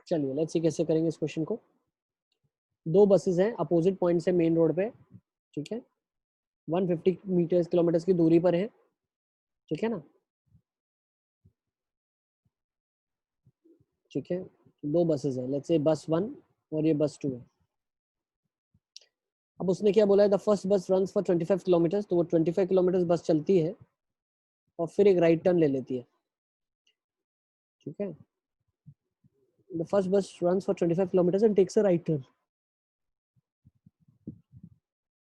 चलिए let's see कैसे करेंगे इस question को। दो buses हैं opposite point से main road पे, ठीक है। 150 मीटर्स किलोमीटर्स की दूरी पर है, ठीक है ना। ठीक है, दो बसेस है, लेट्स से बस 1 और ये बस 2 है। अब उसने क्या बोला है, the first bus runs for 25 kilometres, तो वो 25 किलोमीटर्स बस चलती है और फिर एक राइट टर्न ले लेती है, ठीक है। The first bus runs for 25 kilometres and takes a right turn,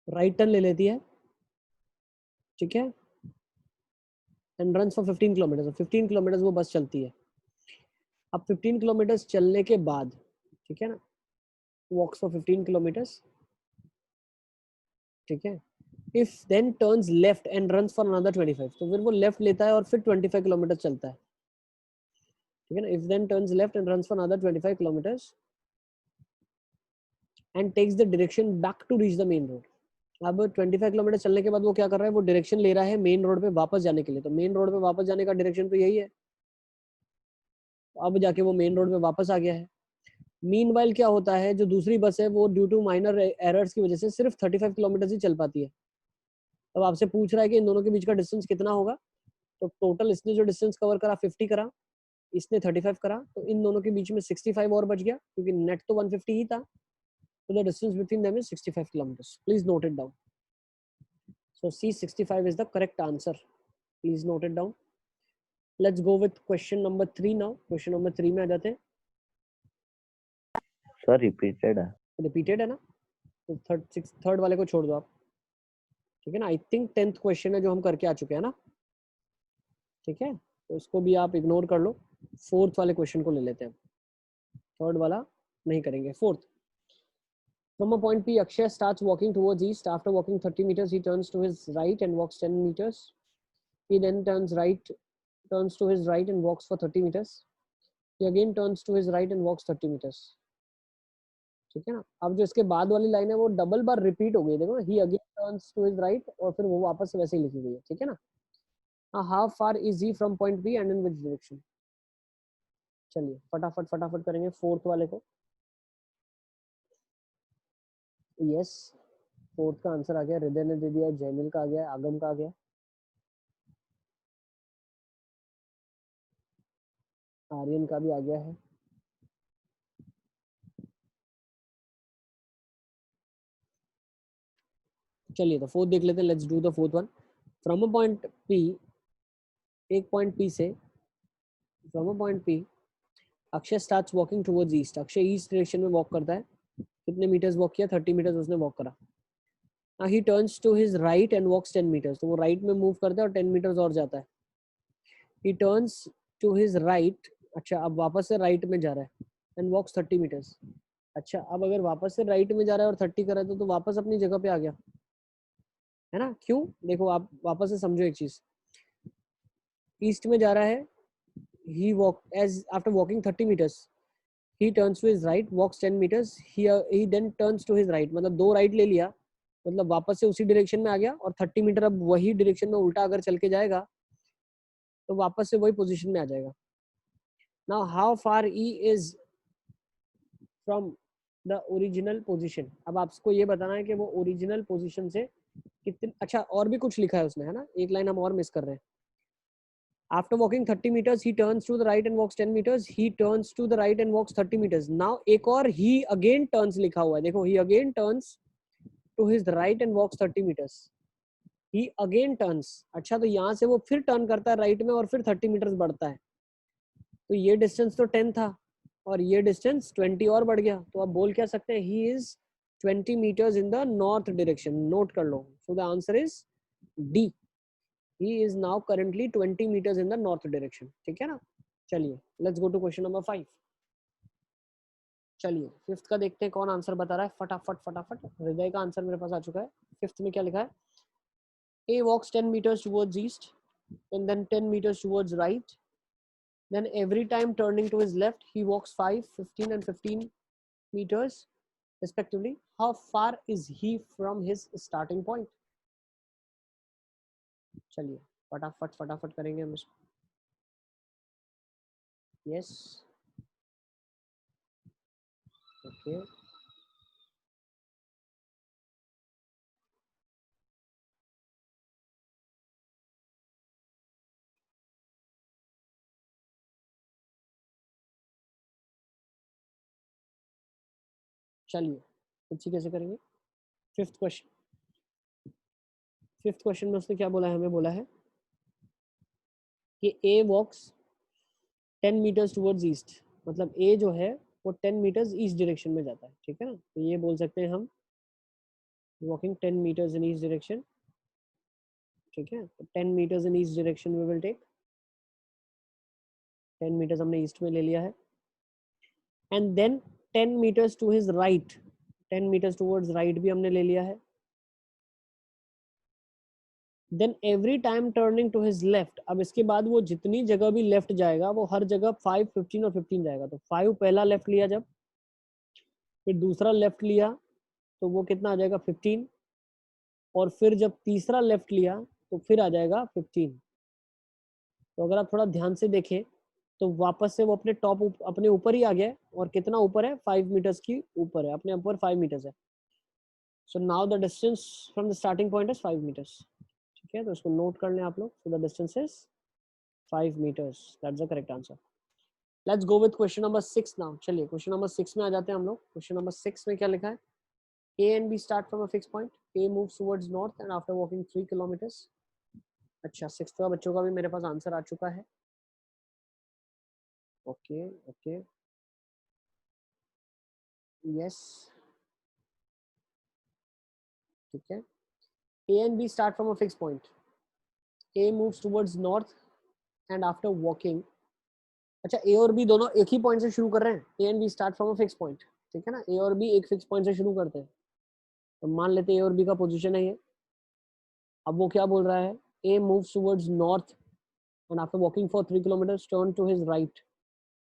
right turn ले लेती है, ठीक है, and runs for 15 kilometres, 15 kilometres वो बस चलती है। अब 15 किलोमीटर्स चलने के बाद, ठीक है ना, वॉक्स फॉर 15 किलोमीटर्स, ठीक है, if then turns left and runs for another 25, तो फिर वो लेफ्ट लेता है और फिर 25 किलोमीटर चलता है, ठीक है ना। If then turns left and runs for another 25 kilometres and takes the direction back to reach the main road. अब 25 किलोमीटर चलने के बाद वो क्या कर रहा है, वो डायरेक्शन ले रहा है मेन रोड पे वापस जाने के लिए, तो मेन रोड पे वापस जाने का डायरेक्शन तो यही है। अब जाके वो मेन रोड पे वापस आ गया है। मीनवाइल क्या होता है, जो दूसरी बस है वो ड्यू टू माइनर एरर्स की वजह से सिर्फ 35 किलोमीटर ही चल पाती है। अब आपसे पूछ रहा है कि इन दोनों के बीच का डिस्टेंस कितना होगा, तो टोटल इसने जो डिस्टेंस कवर करा 50 करा, इसने 35 करा, तो इन दोनों के बीच में 65 और बच गया, क्योंकि नेट तो 150 ही था, तो the distance between them is 65 kilometres. Please note it down. So C 65 is the correct answer. Please note it down. Let's go with question number 3 now. Question number 3 में आ जाते हैं। सर रिपीटेड है। Repeated है ना, तो third वाले को छोड़ दो आप, ठीक है ना। आई थिंक 10th क्वेश्चन है जो हम करके आ चुके हैं ना, ठीक है, तो इसको भी आप इग्नोर कर लो। 4th वाले क्वेश्चन को ले लेते हैं, थर्ड वाला नहीं करेंगे, 4th। From a point P, Akshay starts walking towards east. After walking 30 meters, he turns to his right and walks 10 meters. He then turns to his right and walks for 30 meters. He again turns to his right and walks 30 meters. ठीक है ना। अब जो इसके बाद वाली line है वो डबल बार रिपीट हो गई, देखो, he again turns to his right, और फिर वो वापस से वैसे ही लिखी गई है, ठीक है ना। How far is he from point B and in which direction. चलिए फटाफट फटाफट करेंगे 4th वाले को। यस, 4th का आंसर आ गया, हृदय ने दे दिया, जयमिल का आ गया, आगम का आ गया, आर्यन का भी आ गया है। चलिए तो 4th देख लेते हैं, let's do the 4th one. From a point P, एक पॉइंट पी से, from a point P Akshay starts walking towards east. Akshay east direction में वॉक करता है, कितने मीटर्स वॉक किया, 30 मीटर्स उसने वॉक करा। He turns to his right and walks 10 metres, तो वो राइट में मूव करता है और 10 मीटर्स और जाता है। He turns to his right, अच्छा अब वापस से राइट में जा रहा है, एंड वॉक्स 30 मीटर्स। अच्छा अब अगर वापस से राइट में जा रहा है और 30 कर रहा है तो वापस अपनी जगह पे आ गया, है ना। क्यों, देखो आप वापस से समझो एक चीज, ईस्ट में जा रहा है, he walk as after walking 30 meters he turns to his right, walks 10 meters, he then turns to his right, मतलब दो राइट ले लिया, मतलब वापस से उसी डायरेक्शन में आ गया, और 30 मीटर अब वही डायरेक्शन में उल्टा अगर चल के जाएगा तो वापस से वही पोजीशन में आ जाएगा। Now how far he is from the original position, अब आपको ये बताना है कि वो ओरिजिनल पोजीशन से कितने, अच्छा और भी कुछ लिखा है उसमें, है ना, एक लाइन हम और मिस कर रहे हैं। After walking 30 meters, he turns to the right and walks 10 meters. He turns to the right and walks 30 meters. Now एक और he again turns लिखा हुआ है, देखो, he again turns to his right and walks 30 meters. He again turns, अच्छा तो यहाँ से वो फिर टर्न करता है राइट में और फिर 30 मीटर्स बढ़ता है, तो ये डिस्टेंस तो 10 था और ये डिस्टेंस 20 और बढ़ गया, तो आप बोल क्या सकते हैं, he is 20 meters in the north direction। Note कर लो, so the answer is D. He is now currently 20 meters in the north direction, ठीक है ना। चलिए let's go to question number 5। चलिए 5th का देखते हैं कौन आंसर बता रहा है, फटाफट फटाफट। हृदय का आंसर मेरे पास आ चुका है। 5th में क्या लिखा है, A walks 10 meters towards east and then 10 meters towards right, then every time turning to his left he walks 5, 15 and 15 meters respectively. How far is he from his starting point? चलिए फटाफट फटाफट करेंगे हम इसको। यस, ओके, चलिए अच्छी कैसे करेंगे। फिफ्थ क्वेश्चन में उसने क्या बोला है, हमें बोला है कि ए वॉक्स 10 मीटर्स टुवर्ड्स ईस्ट, मतलब ए जो है वो 10 मीटर्स ईस्ट डायरेक्शन में जाता है, ठीक है ना। तो ये बोल सकते हैं हम walking 10 metres in east direction, ठीक है। तो 10 metres in east direction we will take, 10 metres हमने ईस्ट में ले लिया है। And then 10 metres to his right, 10 metres towards right भी हमने ले लिया है। Then every time turning to his left, अब इसके बाद वो जितनी जगह भी लेफ्ट जाएगा वो हर जगह 5, 15 और 15 जाएगा। तो 5 पहला लेफ्ट लिया, जब फिर दूसरा लेफ्ट लिया तो वो कितना आ जाएगा 15, और फिर जब तीसरा लेफ्ट लिया तो फिर आ जाएगा 15। तो अगर आप थोड़ा ध्यान से देखें तो वापस से वो अपने अपने ऊपर ही आ गया है, और कितना ऊपर है 5 मीटर्स की ऊपर है, अपने ऊपर 5 मीटर्स है। So now the distance from the starting point is 5 metres, ठीक है। तो इसको नोट कर लें आप लोग। So the distance is 5 meters, that's the correct answer. Let's go with question number 6 now. चलिए क्वेश्चन नंबर 6 में आ जाते हैं हम लोग। क्वेश्चन नंबर 6 में क्या लिखा है, A and B start from a fixed point. A moves towards north and after walking 3 kilometers. अच्छा, 6th का बच्चों का भी मेरे पास आंसर आ चुका है। ओके ओके, यस, ठीक है। A and B start from a fixed point. A moves towards north and after walking, अच्छा ए और बी दोनों एक ही पॉइंट से शुरू कर रहे हैं। A and B start from a fix point, ठीक है ना। ए और बी एक फिक्स पॉइंट से शुरू करते हैं, तो मान लेते हैं ए और बी का पोजीशन है ये। अब वो क्या बोल रहा है, A moves towards north and after walking for 3 kilometres turn to his right.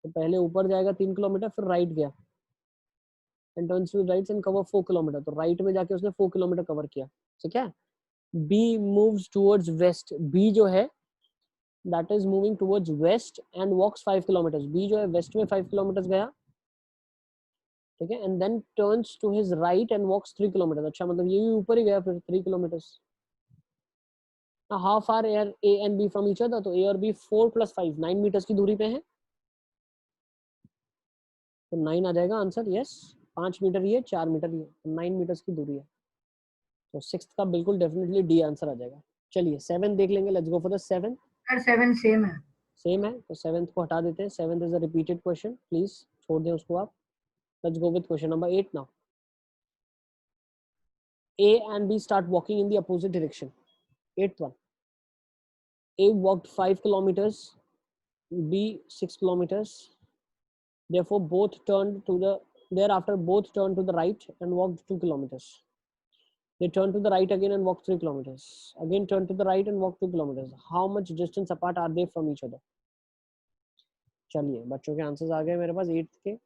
तो पहले ऊपर जाएगा 3 किलोमीटर, फिर राइट गया and turns to right and cover 4 kilometre. तो राइट में जाके उसने 4 किलोमीटर कवर किया, ठीक है। B moves towards west, B जो है that is moving towards west and walks 5 kilometers. B जो है वेस्ट में 5 किलोमीटर गया, ठीक है, and then turns to his right and walks 3 kilometers. अच्छा, मतलब ये भी ऊपर ही गया फिर 3 kilometers. Now how far are A and B from each other? तो A और B 4 plus 5 9 मीटर्स की दूरी पे है, तो 9 आ जाएगा आंसर। यस, 5 मीटर ये, 4 मीटर ये, तो 9 मीटर्स की दूरी है। तो 6th का बिल्कुल डेफिनेटली डी आंसर आ जाएगा। चलिए 7 देख लेंगे। Let's go for the 7। Sir 7 same है। सेम है, तो 7th को हटा देते हैं। 7th is a repeated question, please छोड़ दें उसको आप। Let's go with question number 8 now. A and B start walking in the opposite direction. 8th one. A walked 5 kilometers, B 6 kilometers. Therefore, thereafter both turned to the right and walked 2 kilometers. They turned to the right again and walked 3 kilometers. Again turned to the right and walked 2 kilometers. How much distance apart are they from each other? चलिए बच्चों के answers आ गए मेरे पास 8th के।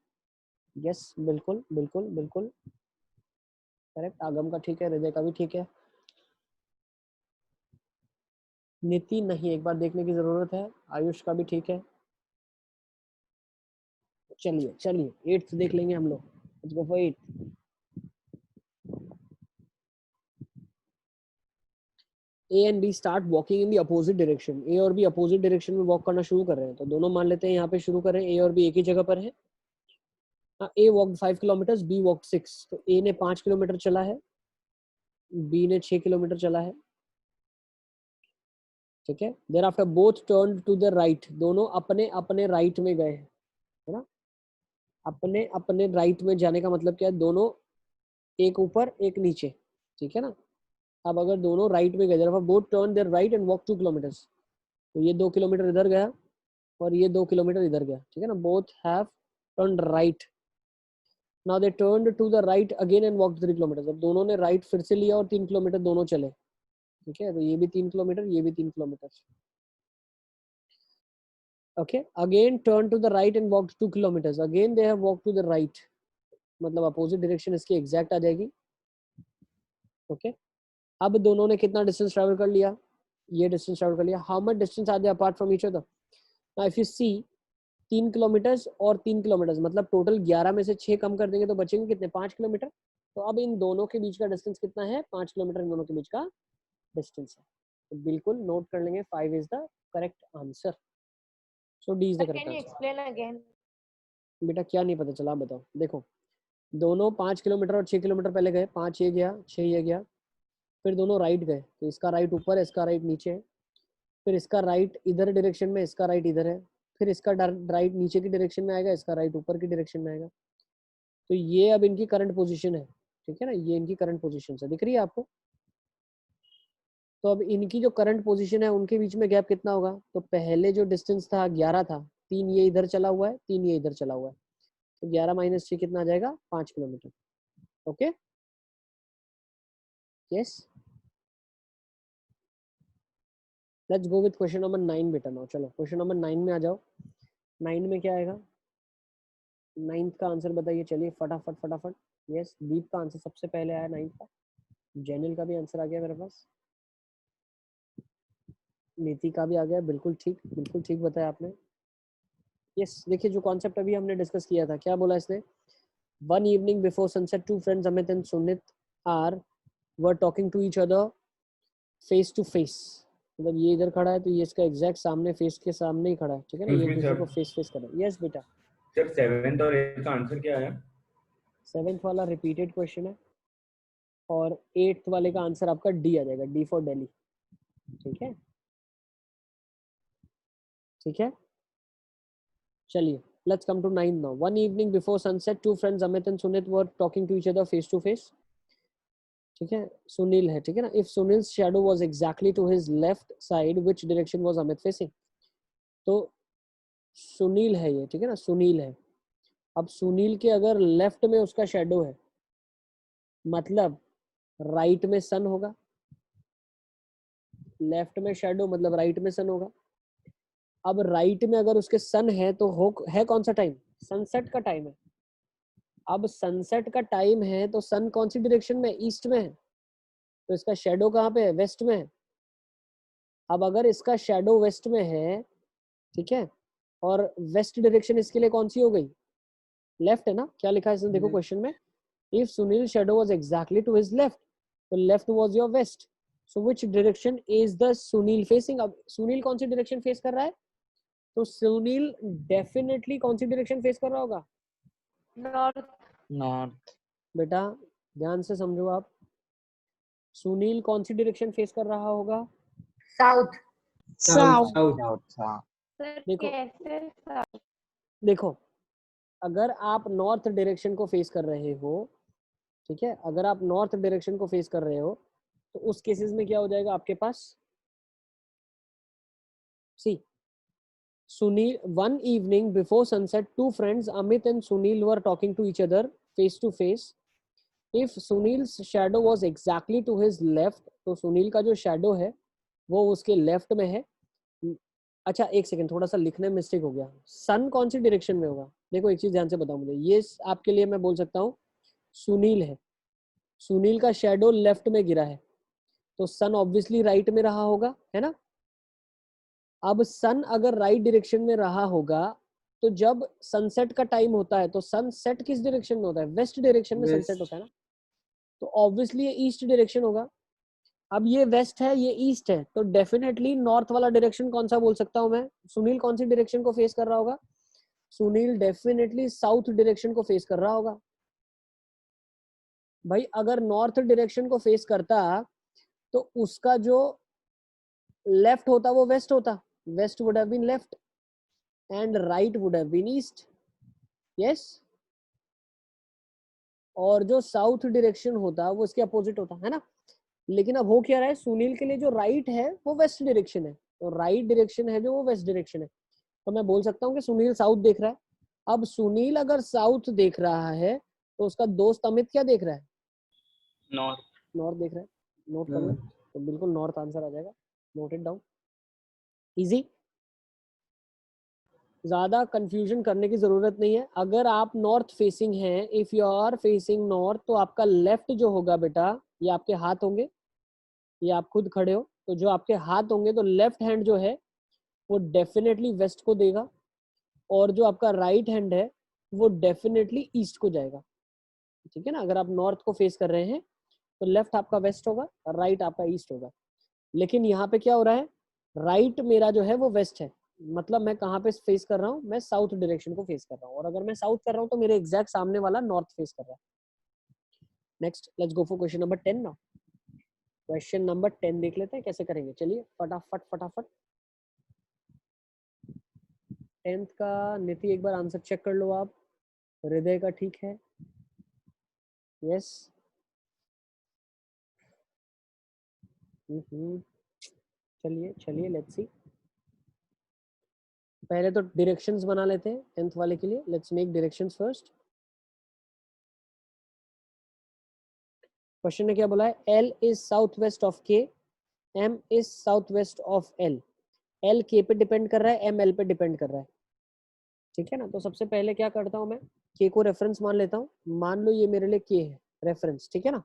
Yes, बिल्कुल बिल्कुल बिल्कुल correct. आगम का ठीक है, हृदय का भी ठीक है, नीति नहीं, एक बार देखने की जरूरत है। आयुष का भी ठीक है। चलिए चलिए 8th देख लेंगे हम लोग। Let's go for 8th। A and B start walking in the opposite direction. A और B opposite direction में walk करना शुरू कर रहे हैं, तो दोनों मान लेते हैं यहाँ पे शुरू कर रहे हैं। A और B एक ही जगह पर है। A walked 5 kilometers, B walked 6। तो A ने 5 किलोमीटर चला है, B ने 6 किलोमीटर चला है, ठीक है। Thereafter both turned to the right, दोनों अपने अपने राइट में गए हैं, है ना। अपने अपने राइट में जाने का मतलब क्या है, दोनों एक ऊपर एक नीचे, ठीक है ना। अब अगर दोनों राइट में गए, both turn their right and walk 2 kilometres, तो ये 2 किलोमीटर इधर गया और ये 2 किलोमीटर इधर गया, ठीक है ना। Both have turned right. Now they turned to the right again and walk 3 kilometres. अब दोनों ने राइट फिर से लिया और 3 किलोमीटर दोनों चले, ठीक है। तो ये भी 3 किलोमीटर, ये भी 3 kilometre, okay. Again turn to the right and walk 2 kilometres. Again they have walk to the right, मतलब अपोजिट डायरेक्शन इसकी एग्जैक्ट आ जाएगी, ओके। अब दोनों ने कितना डिस्टेंस ट्रैवल कर लिया, ये डिस्टेंस ट्रैवल कर लिया। How much distance are they apart from each other? Now if you see 3 kilometres और 3 किलोमीटर्स, मतलब टोटल 11 में से 6 कम कर देंगे तो बचेंगे कितने, 5 किलोमीटर। तो अब इन दोनों के बीच का डिस्टेंस कितना है, 5 किलोमीटर इन दोनों के बीच का डिस्टेंस है। तो बिल्कुल नोट कर लेंगे, 5 is the correct answer. So D is the correct answer. Explain again. बेटा क्या नहीं पता चला, बताओ। देखो दोनों 5 किलोमीटर और 6 किलोमीटर पहले गए, 5 ये गया 6 ये गया, फिर दोनों राइट गए, तो इसका राइट ऊपर है, इसका राइट नीचे है, फिर इसका राइट इधर डायरेक्शन में, इसका राइट इधर है, फिर इसका राइट नीचे की डायरेक्शन में आएगा, इसका राइट ऊपर की डायरेक्शन में आएगा। तो ये अब इनकी करंट पोजीशन है, ठीक है ना, ये इनकी करंट पोजीशन है, दिख रही है आपको। तो अब इनकी जो करंट पोजीशन है उनके बीच में गैप कितना होगा, तो पहले जो डिस्टेंस था 11 था, 3 ये इधर चला हुआ है, 3 ये इधर चला हुआ है, तो 11 माइनस 6 कितना आ जाएगा, 5 kilometre. Okay, yes, let's go with question number 9 बेटा। नाउ चलो क्वेश्चन नंबर 9 में आ जाओ। 9 में क्या आएगा, 9th का आंसर बताइए, चलिए फटाफट फटाफट। यस, दीप का आंसर सबसे पहले आया 9th का, जैनिल का भी आंसर आ गया मेरे पास, नीति का भी आ गया, बिल्कुल ठीक बताया आपने। यस, देखिए जो कॉन्सेप्ट अभी हमने डिस्कस किया था, क्या बोला इसने, one evening before sunset two friends Amit and Sunit were talking to each other face to face. मतलब ये इधर खड़ा है तो ये इसका एग्जैक्ट सामने, फेस के सामने ही खड़ा है, ठीक है ना, ये एक दूसरे को फेस कर रहा है। यस बेटा। सर 7th और 8th का आंसर क्या है? 7th वाला रिपीटेड क्वेश्चन है और 8th वाले का आंसर आपका डी आ जाएगा, डी फॉर दिल्ली, ठीक है, ठीक है। चलिए let's come to 9 now. One evening before sunset two friends Amit and Sunit were talking to each other face to face, ठीक है, सुनील है, ठीक है ना। If Sunil shadow was exactly to his left side which direction was Amit facing, तो सुनील है ये, ठीक है ना, सुनील है। अब सुनील के अगर लेफ्ट में उसका शैडो है, मतलब राइट में सन होगा, लेफ्ट में शैडो मतलब राइट में सन होगा। अब राइट में अगर उसके सन है तो है कौन सा टाइम, सनसेट का टाइम है। अब सनसेट का टाइम है तो सन कौन सी डायरेक्शन में, ईस्ट में है, तो इसका शैडो कहाँ पे है, वेस्ट में है। अब अगर इसका शैडो वेस्ट में है, ठीक है, और वेस्ट डायरेक्शन इसके लिए कौन सी हो गई, लेफ्ट है ना। क्या लिखा है इसने, देखो क्वेश्चन में, if Sunil shadow was exactly to his left, तो left was your west, so which direction is the Sunil facing. अब सुनील कौन सी डायरेक्शन फेस कर रहा है, तो सुनील डेफिनेटली कौन सी डायरेक्शन फेस कर रहा होगा, नॉर्थ। बेटा ध्यान से समझो आप, सुनील कौन सी डायरेक्शन फेस कर रहा होगा, साउथ। देखो अगर आप नॉर्थ डायरेक्शन को फेस कर रहे हो, ठीक है, अगर आप नॉर्थ डायरेक्शन को फेस कर रहे हो तो उस केसेस में क्या हो जाएगा आपके पास, see Sunil, one evening before sunset two friends Amit and Sunil were talking to each other face to face, if Sunil's shadow was exactly to his left, तो सुनील का जो शैडो है वो उसके लेफ्ट में है। अच्छा एक सेकंड, थोड़ा सा लिखने में मिस्टेक हो गया, सन कौन सी डायरेक्शन में होगा, देखो एक चीज ध्यान से बताओ मुझे, ये आपके लिए मैं बोल सकता हूँ, सुनील है, सुनील का शैडो लेफ्ट में गिरा है, तो सन ऑब्वियसली राइट में रहा होगा, है ना। अब सन अगर राइट डायरेक्शन में रहा होगा तो जब सनसेट का टाइम होता है तो सनसेट किस डायरेक्शन में होता है, वेस्ट डायरेक्शन में सनसेट होता है ना, तो ऑब्वियसली ये ईस्ट डायरेक्शन होगा। अब ये वेस्ट है, ये ईस्ट है, तो डेफिनेटली नॉर्थ वाला डायरेक्शन कौन सा बोल सकता हूं मैं, सुनील कौन सी डायरेक्शन को फेस कर रहा होगा, सुनील डेफिनेटली साउथ डायरेक्शन को फेस कर रहा होगा। भाई अगर नॉर्थ डायरेक्शन को फेस करता तो उसका जो लेफ्ट होता वो वेस्ट होता, west would have been left and right would have been east, yes. और जो साउथ डायरेक्शन होता वो इसके अपोजिट होता है ना। लेकिन अब हो क्या रहा है, सुनील के लिए जो राइट है वो वेस्ट डायरेक्शन है, तो राइट डायरेक्शन है जो वो वेस्ट डायरेक्शन है, तो मैं बोल सकता हूँ कि सुनील साउथ देख रहा है। अब सुनील अगर साउथ देख रहा है तो उसका दोस्त अमित क्या देख रहा है, नॉर्थ। नॉर्थ देख रहा है, नोट कर लो, तो बिल्कुल नॉर्थ आंसर आ जाएगा, नोट इट डाउन, इजी, ज्यादा कंफ्यूजन करने की जरूरत नहीं है। अगर आप नॉर्थ फेसिंग हैं, if you are facing north, तो आपका लेफ्ट जो होगा बेटा, ये आपके हाथ होंगे, ये आप खुद खड़े हो, तो जो आपके हाथ होंगे तो लेफ्ट हैंड जो है वो डेफिनेटली वेस्ट को देगा, और जो आपका राइट हैंड है वो डेफिनेटली ईस्ट को जाएगा, ठीक है ना। अगर आप नॉर्थ को फेस कर रहे हैं तो लेफ्ट आपका वेस्ट होगा, राइट आपका ईस्ट होगा। लेकिन यहाँ पे क्या हो रहा है, राइट मेरा जो है वो वेस्ट है, मतलब मैं कहाँ पे फेस कर रहा हूँ, मैं साउथ डायरेक्शन को फेस कर रहा हूँ, और अगर मैं साउथ कर रहा हूँ तो मेरे एग्जैक्ट सामने वाला नॉर्थ फेस कर रहा है। Next let's go for question number 10 now. Question number 10 देख लेते हैं कैसे करेंगे, चलिए फटाफट फटाफट। 10th का नीति एक बार आंसर चेक कर लो आप। हृदय का ठीक है, यस। चलिए चलिए लेट्स सी। पहले तो डायरेक्शंस बना लेते हैं 10th वाले के लिए। Let's make directions first. Question ने क्या बोला है, L is south west of K, M is south west of L। L K पे डिपेंड कर रहा है, M L पे डिपेंड कर रहा है, ठीक है ना। तो सबसे पहले क्या करता हूँ मैं, K को रेफरेंस मान लेता हूँ। मान लो ये मेरे लिए K है रेफरेंस, ठीक है ना।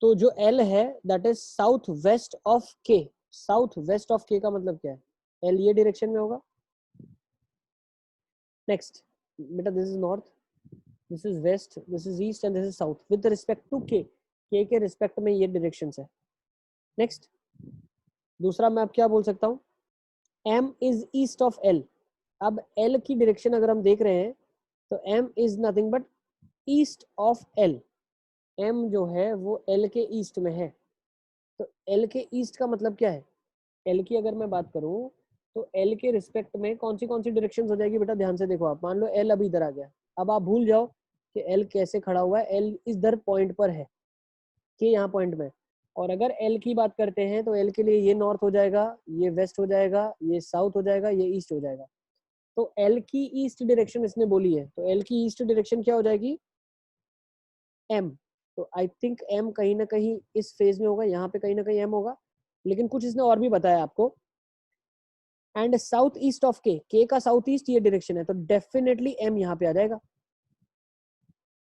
तो जो L है that is south west of K। South west of K का मतलब क्या है, L ये डायरेक्शन में होगा। नेक्स्ट बेटा, this is north, this is west, this is east and this is south with respect to K। K के respect में ये डायरेक्शंस है। नेक्स्ट दूसरा मैं अब क्या बोल सकता हूँ, M is east of L। अब L की डायरेक्शन अगर हम देख रहे हैं तो M is nothing but east of L। M जो है वो L के ईस्ट में है। तो L के ईस्ट का मतलब क्या है, L की अगर मैं बात करूं तो L के रिस्पेक्ट में कौन सी डायरेक्शंस हो जाएगी बेटा, ध्यान से देखो आप। मान लो L अब इधर आ गया, अब आप भूल जाओ कि L कैसे खड़ा हुआ है, L इधर पॉइंट पर है, K यहाँ पॉइंट में। और अगर L की बात करते हैं तो L के लिए ये नॉर्थ हो जाएगा, ये वेस्ट हो जाएगा, ये साउथ हो जाएगा, ये ईस्ट हो जाएगा। तो L की ईस्ट डायरेक्शन इसने बोली है, तो L की ईस्ट डायरेक्शन क्या हो जाएगी, M। तो आई थिंक M कहीं ना कहीं इस फेज में होगा, यहाँ पे कहीं ना कहीं M होगा, लेकिन कुछ इसने और भी बताया आपको। And south east of K का साउथ ईस्ट ये डायरेक्शन है, तो डेफिनेटली M यहाँ पे आ जाएगा।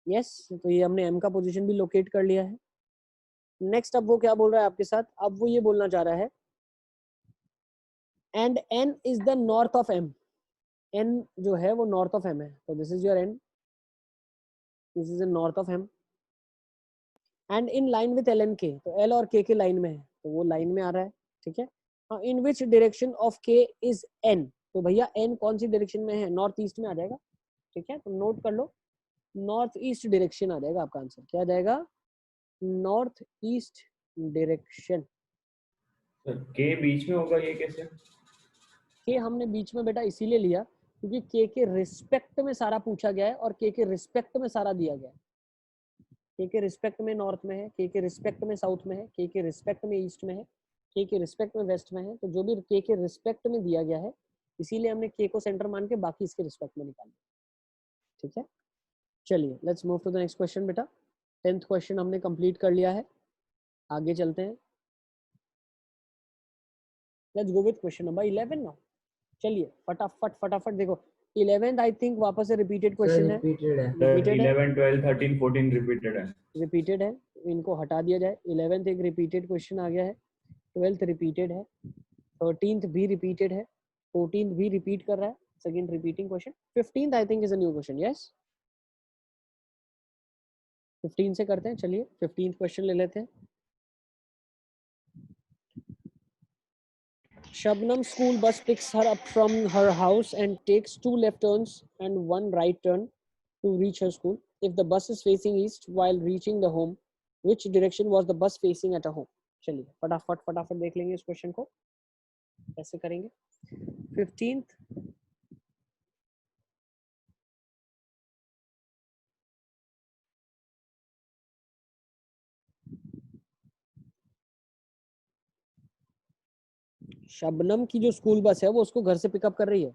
यस तो ये हमने M का पोजीशन भी लोकेट कर लिया है। नेक्स्ट अब वो क्या बोल रहा है आपके साथ, अब वो ये बोलना चाह रहा है and N is the north of M। N जो है वो नॉर्थ ऑफ M है, तो this is your N, this is the north of M। And in line with L and K, तो L और K के लाइन में है, तो वो लाइन में आ रहा है, ठीक है। In which direction of K is N, तो भैया N कौन सी डायरेक्शन में है, नॉर्थ ईस्ट में आ जाएगा, ठीक है। तो नोट कर लो, नॉर्थ ईस्ट डायरेक्शन आ जाएगा आपका आंसर। क्या आ जाएगा, नॉर्थ ईस्ट डायरेक्शन। के बीच में होगा ये कैसे? K हमने बीच में बेटा इसीलिए लिया क्योंकि K के रिस्पेक्ट में सारा पूछा गया है और K के रिस्पेक्ट में सारा दिया गया है। K के रिस्पेक्ट में नॉर्थ में है, K के रिस्पेक्ट में साउथ में है, K के रिस्पेक्ट में ईस्ट में है, K के रिस्पेक्ट में वेस्ट में है। तो जो भी K के रिस्पेक्ट में दिया गया है इसीलिए हमने K को सेंटर मान के बाकी इसके रिस्पेक्ट में निकाल दिया, ठीक है। चलिए let's move to the next question बेटा। 10th क्वेश्चन हमने कंप्लीट कर लिया है, आगे चलते हैं। Let's go with question number 11 now. चलिए फटाफट फटाफट देखो, 11th आई थिंक वापस से रिपीटेड क्वेश्चन है, रिपीटेड है। रिपीटेड है, 11, 12, 13, 14 रिपीटेड है। रिपीटेड है, इनको हटा दिया जाए। 11th एक रिपीटेड क्वेश्चन आ गया है, 12th रिपीटेड है, 13th भी रिपीटेड है, 14th भी रिपीट कर रहा है, second repeating question. 15th I think is a new question, yes 15 से करते हैं। चलिए 15th क्वेश्चन ले लेते हैं। Shabnam school bus picks her up from her house and takes 2 left turns and 1 right turn to reach her school. If the bus is facing east while reaching the home, which direction was the bus facing at her home? चलिए फटाफट फटाफट देख लेंगे इस question को कैसे करेंगे। 15th Shabnam की जो स्कूल बस है वो उसको घर से पिकअप कर रही है,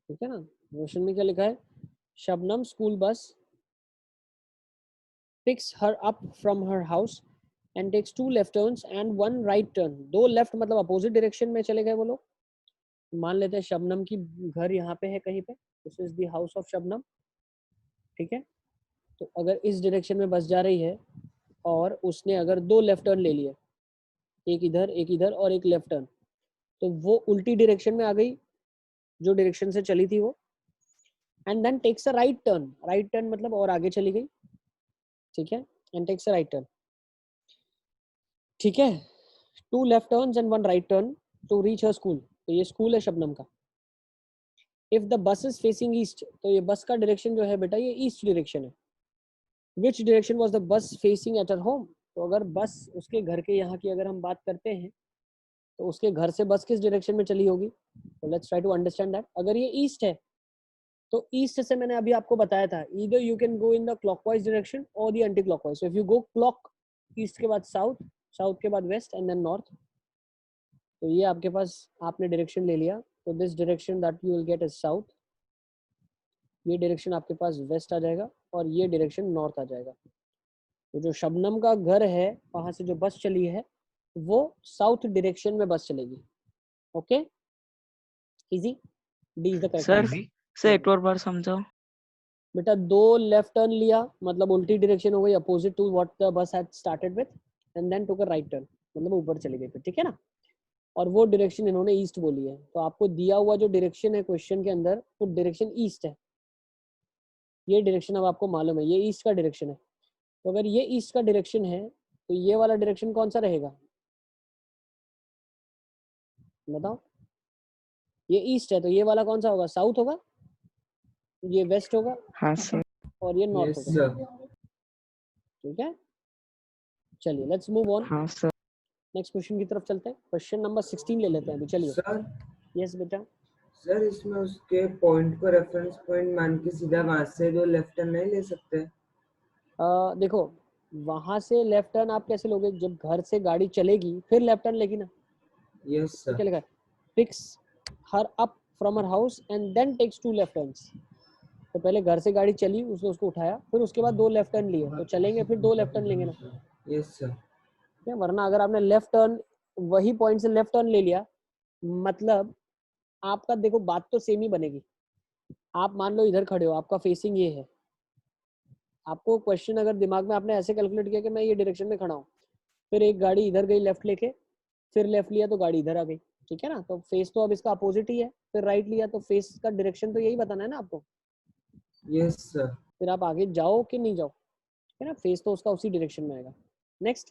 ठीक है ना। क्वेश्चन में क्या लिखा है, Shabnam school bus picks her up from her house and takes 2 left turns and 1 right turn. 2 left मतलब अपोजिट डायरेक्शन में चले गए वो लोग। मान लेते हैं शबनम की घर यहाँ पे है कहीं पे, this is the house of Shabnam, ठीक है। तो अगर इस डायरेक्शन में बस जा रही है और उसने अगर 2 लेफ्ट टर्न ले लिए, एक इधर और एक लेफ्ट टर्न, तो वो उल्टी डायरेक्शन में आ गई जो डायरेक्शन से चली थी वो। And then takes a right turn, right turn मतलब और आगे चली गई, ठीक है। And takes a right turn, ठीक है। 2 left turns and 1 right turn to reach her school. तो ये स्कूल है शबनम का. If the bus is facing east, तो ये बस का डायरेक्शन जो है बेटा ये ईस्ट डायरेक्शन है. Which direction was the bus facing at her home? तो अगर बस उसके घर के यहाँ की अगर हम बात करते हैं तो उसके घर से बस किस डायरेक्शन में चली होगी? तो let's try to understand that. अगर ये ईस्ट है तो ईस्ट से मैंने अभी आपको बताया था either you can go in the clockwise direction और the anti clockwise. So if you go clock, east के बाद साउथ, साउथ के बाद वेस्ट एंड देन नॉर्थ, तो ये आपके पास आपने डायरेक्शन ले लिया. तो this direction that you will get is south, ये डायरेक्शन आपके पास वेस्ट आ जाएगा और ये डायरेक्शन नॉर्थ आ जाएगा. तो जो शबनम का घर है वहां से जो बस चली है वो साउथ डायरेक्शन में बस चलेगी. Okay, easy. D is the correct sir answer. Sir एक और बार समझाओ. बेटा 2 लेफ्ट टर्न लिया मतलब उल्टी डायरेक्शन हो गई, opposite to what the bus had started with, and then took a right turn मतलब ऊपर चली गई फिर. ठीक है ना. और वो डायरेक्शन इन्होंने ईस्ट बोली है. तो आपको दिया हुआ जो डायरेक्शन है क्वेश्चन के अंदर वो डायरेक्शन ईस्ट है. ये डायरेक्शन अब आपको मालूम है, ये ईस्ट का डायरेक्शन है. तो अगर ये ईस्ट का डायरेक्शन है तो ये वाला डायरेक्शन कौन सा रहेगा बताओ? ये ईस्ट है तो ये वाला कौन सा होगा? साउथ होगा, ये वेस्ट होगा हाँ सर. और ये नॉर्थ यस होगा. सर. ठीक है, चलिए लेट्स मूव ऑन. हाँ सर. नेक्स्ट क्वेश्चन की तरफ चलते हैं. क्वेश्चन नंबर 16 ले लेते हैं अभी. चलिए. सर यस बेटा. सर इसमें उसके पॉइंट को रेफरेंस पॉइंट मान के सीधा वहां से जो लेफ्ट टर्न नहीं ले सकते? देखो वहां से लेफ्ट टर्न आप कैसे लोगे? जब घर से गाड़ी चलेगी फिर लेफ्ट टर्न लेगी ना. यस क्या सर. लिखा है? Picks her up from her house and then takes 2 left turns. तो पहले घर से गाड़ी चली, उसने उसको उठाया, फिर उसके बाद 2 लेफ्ट टर्न लिए, तो चलेंगे फिर 2 लेफ्ट टर्न लेंगे ना. Yes sir. क्या, वरना अगर आपने लेफ्ट टर्न वही पॉइंट से लेफ्ट टर्न ले लिया मतलब आपका देखो बात तो सेम ही बनेगी. आप मान लो इधर खड़े हो, आपका फेसिंग ये है, आपको क्वेश्चन अगर दिमाग में आपने ऐसे कैलकुलेट किया कि मैं ये डायरेक्शन में खड़ा हूँ, फिर एक गाड़ी इधर गई लेफ्ट लेके, फिर लेफ्ट लिया तो गाड़ी इधर आ गई. ठीक है ना. तो फेस तो अब इसका अपोजिट ही है. फिर राइट लिया तो फेस का डायरेक्शन तो यही बताना है ना आपको. Yes sir. फिर आप आगे जाओ कि नहीं जाओ. ठीक है ना. फेस तो उसका उसी डायरेक्शन में आएगा. नेक्स्ट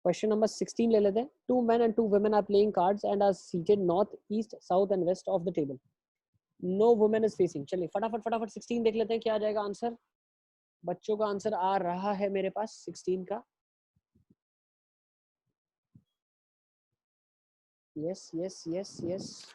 क्वेश्चन नंबर 16 ले लेते हैं. 2 men and 2 women are playing cards and are seated north, east, south and west of the table. No woman is facing. चलिए फटाफट फटाफट 16 देख लेते हैं क्या आ जाएगा आंसर. बच्चों का आंसर आ रहा है मेरे पास 16 का. Yes yes yes yes.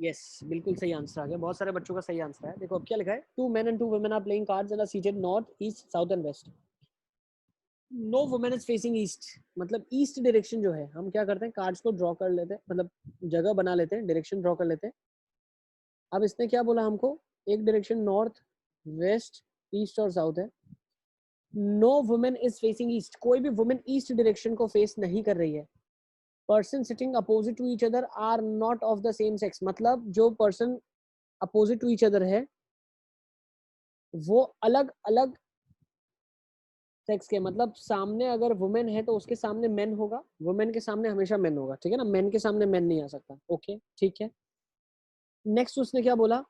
Yes बिल्कुल सही आंसर आ गया. बहुत सारे बच्चों का सही आंसर है. देखो अब क्या लिखा है. 2 men and 2 women are playing cards and are seated north, east, south and west. No woman is facing east. मतलब ईस्ट डायरेक्शन जो है हम क्या करते हैं, कार्ड्स को ड्रॉ कर लेते हैं, मतलब जगह बना लेते हैं, डायरेक्शन ड्रॉ कर लेते हैं. अब इसने क्या बोला हमको, एक डायरेक्शन नॉर्थ, वेस्ट, ईस्ट और साउथ है. No women is facing east. कोई भी वुमेन ईस्ट डायरेक्शन को फेस नहीं कर रही है. Person sitting opposite to each other are not of the same sex. मतलब जो person opposite to each other है वो अलग अलग सेक्स के. मतलब सामने अगर वुमेन है तो उसके सामने मेन होगा, वुमेन के सामने हमेशा मेन होगा. ठीक है ना. मेन के सामने मेन नहीं आ सकता. ओके ठीक है. नेक्स्ट उसने क्या बोला,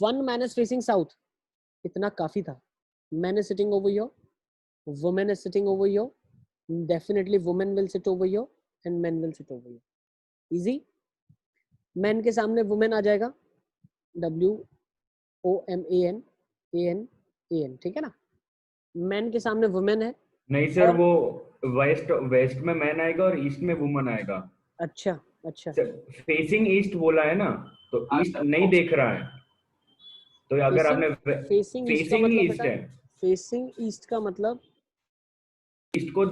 1 man is facing south. इतना काफी था. Man is sitting over here, woman is sitting over here, definitely woman will sit over here and men will sit over here. Easy. men के सामने woman आ जाएगा, WOMAN AN. ठीक है ना. men के सामने woman है. नहीं सर, और- वो वेस्ट में मैन आएगा और ईस्ट में वुमन आएगा. अच्छा अच्छा. फेसिंग ईस्ट बोला है ना, तो ईस्ट नहीं देख रहा है. तो अगर आपने फेसिंग ईस्ट का फेसिंग मतलब ईस्ट बेटा, है, फेसिंग ईस्ट का मतलब ईस्ट को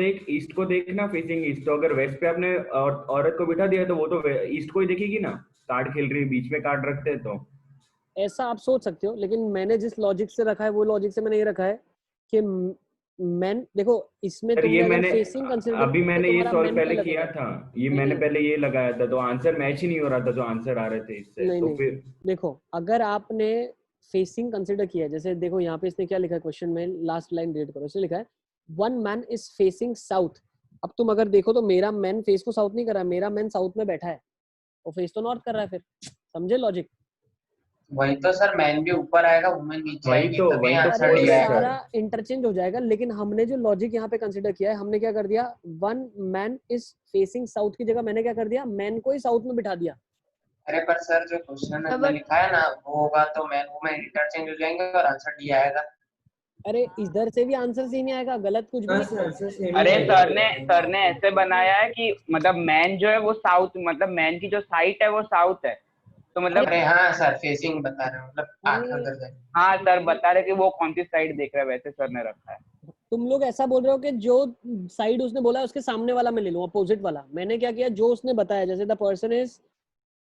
देखना फेसिंग ईस्ट. तो अगर वेस्ट पे आपने औरत को बिठा दिया तो वो तो ईस्ट को ही देखेगी ना. कार्ड खेल रही है, बीच में कार्ड रखते हैं. तो ऐसा आप सोच सकते हो, लेकिन मैंने जिस लॉजिक से रखा है वो लॉजिक से मैंने ये रखा है कि मैन, देखो इसमें सर तुमने ये अगर मैंने फेसिंग कंसीडर अभी मैंने ये तुम्हारा सॉल्व men पे पहले लगेगा. किया था. ये नहीं, मैंने नहीं. पहले ये लगाया था, तो आंसर मैच ही नहीं हो रहा था जो आंसर आ रहे थे इससे. नहीं तो नहीं फिर देखो अगर आपने फेसिंग कंसीडर किया है, जैसे देखो यहाँ पे इसने क्या लिखा है क्वेश्चन में, लास्ट लाइन रीड करो. इसने लिखा है 1 man is facing south. अब तुम अगर देखो तो मेरा मैन फेस को साउथ नहीं कर रहा है, मेरा मैन साउथ में बैठा है. वो फेस तो नॉर्थ कर रहा है, फिर समझे लॉजिक? वही तो सर, मैन भी ऊपर आएगा, वुमेन नीचे वही आएगी, तो तभी आंसर अरे डी correct, आएगा। सारा इंटरचेंज हो जाएगा, लेकिन हमने जो लॉजिक यहाँ पे कंसिडर किया है, हमने क्या कर दिया, one man is facing south की जगह मैंने क्या कर दिया, मैन को ही साउथ में बिठा दिया। अरे पर सर जो क्वेश्चन में but लिखा है ना, वो होगा तो मैन वुमेन इंटरचेंज हो जाएंगे और आंसर डी आएगा। अरे इधर से भी आंसर सही नहीं आएगा, गलत कुछ भी हाँ नहीं सर, है। आंसर सेम ही अरे आएगा। सर ने ऐसे बनाया है कि मतलब मैन जो है वो साउथ, मतलब मैन की जो साइट है वो साउथ है, तो मतलब अरे हाँ सर, फेसिंग बता रहे हैं, मतलब आंखें अरे उधर जाएंगी। हाँ सर बता रहे कि वो कौन सी साइड देख रहा है, वैसे सर ने रखा है। तुम लोग ऐसा बोल रहे हो कि जो साइड उसने बोला है उसके सामने वाला मैं ले लूं, अपोजिट वाला। मैंने क्या किया, जो उसने बताया, जैसे द पर्सन इज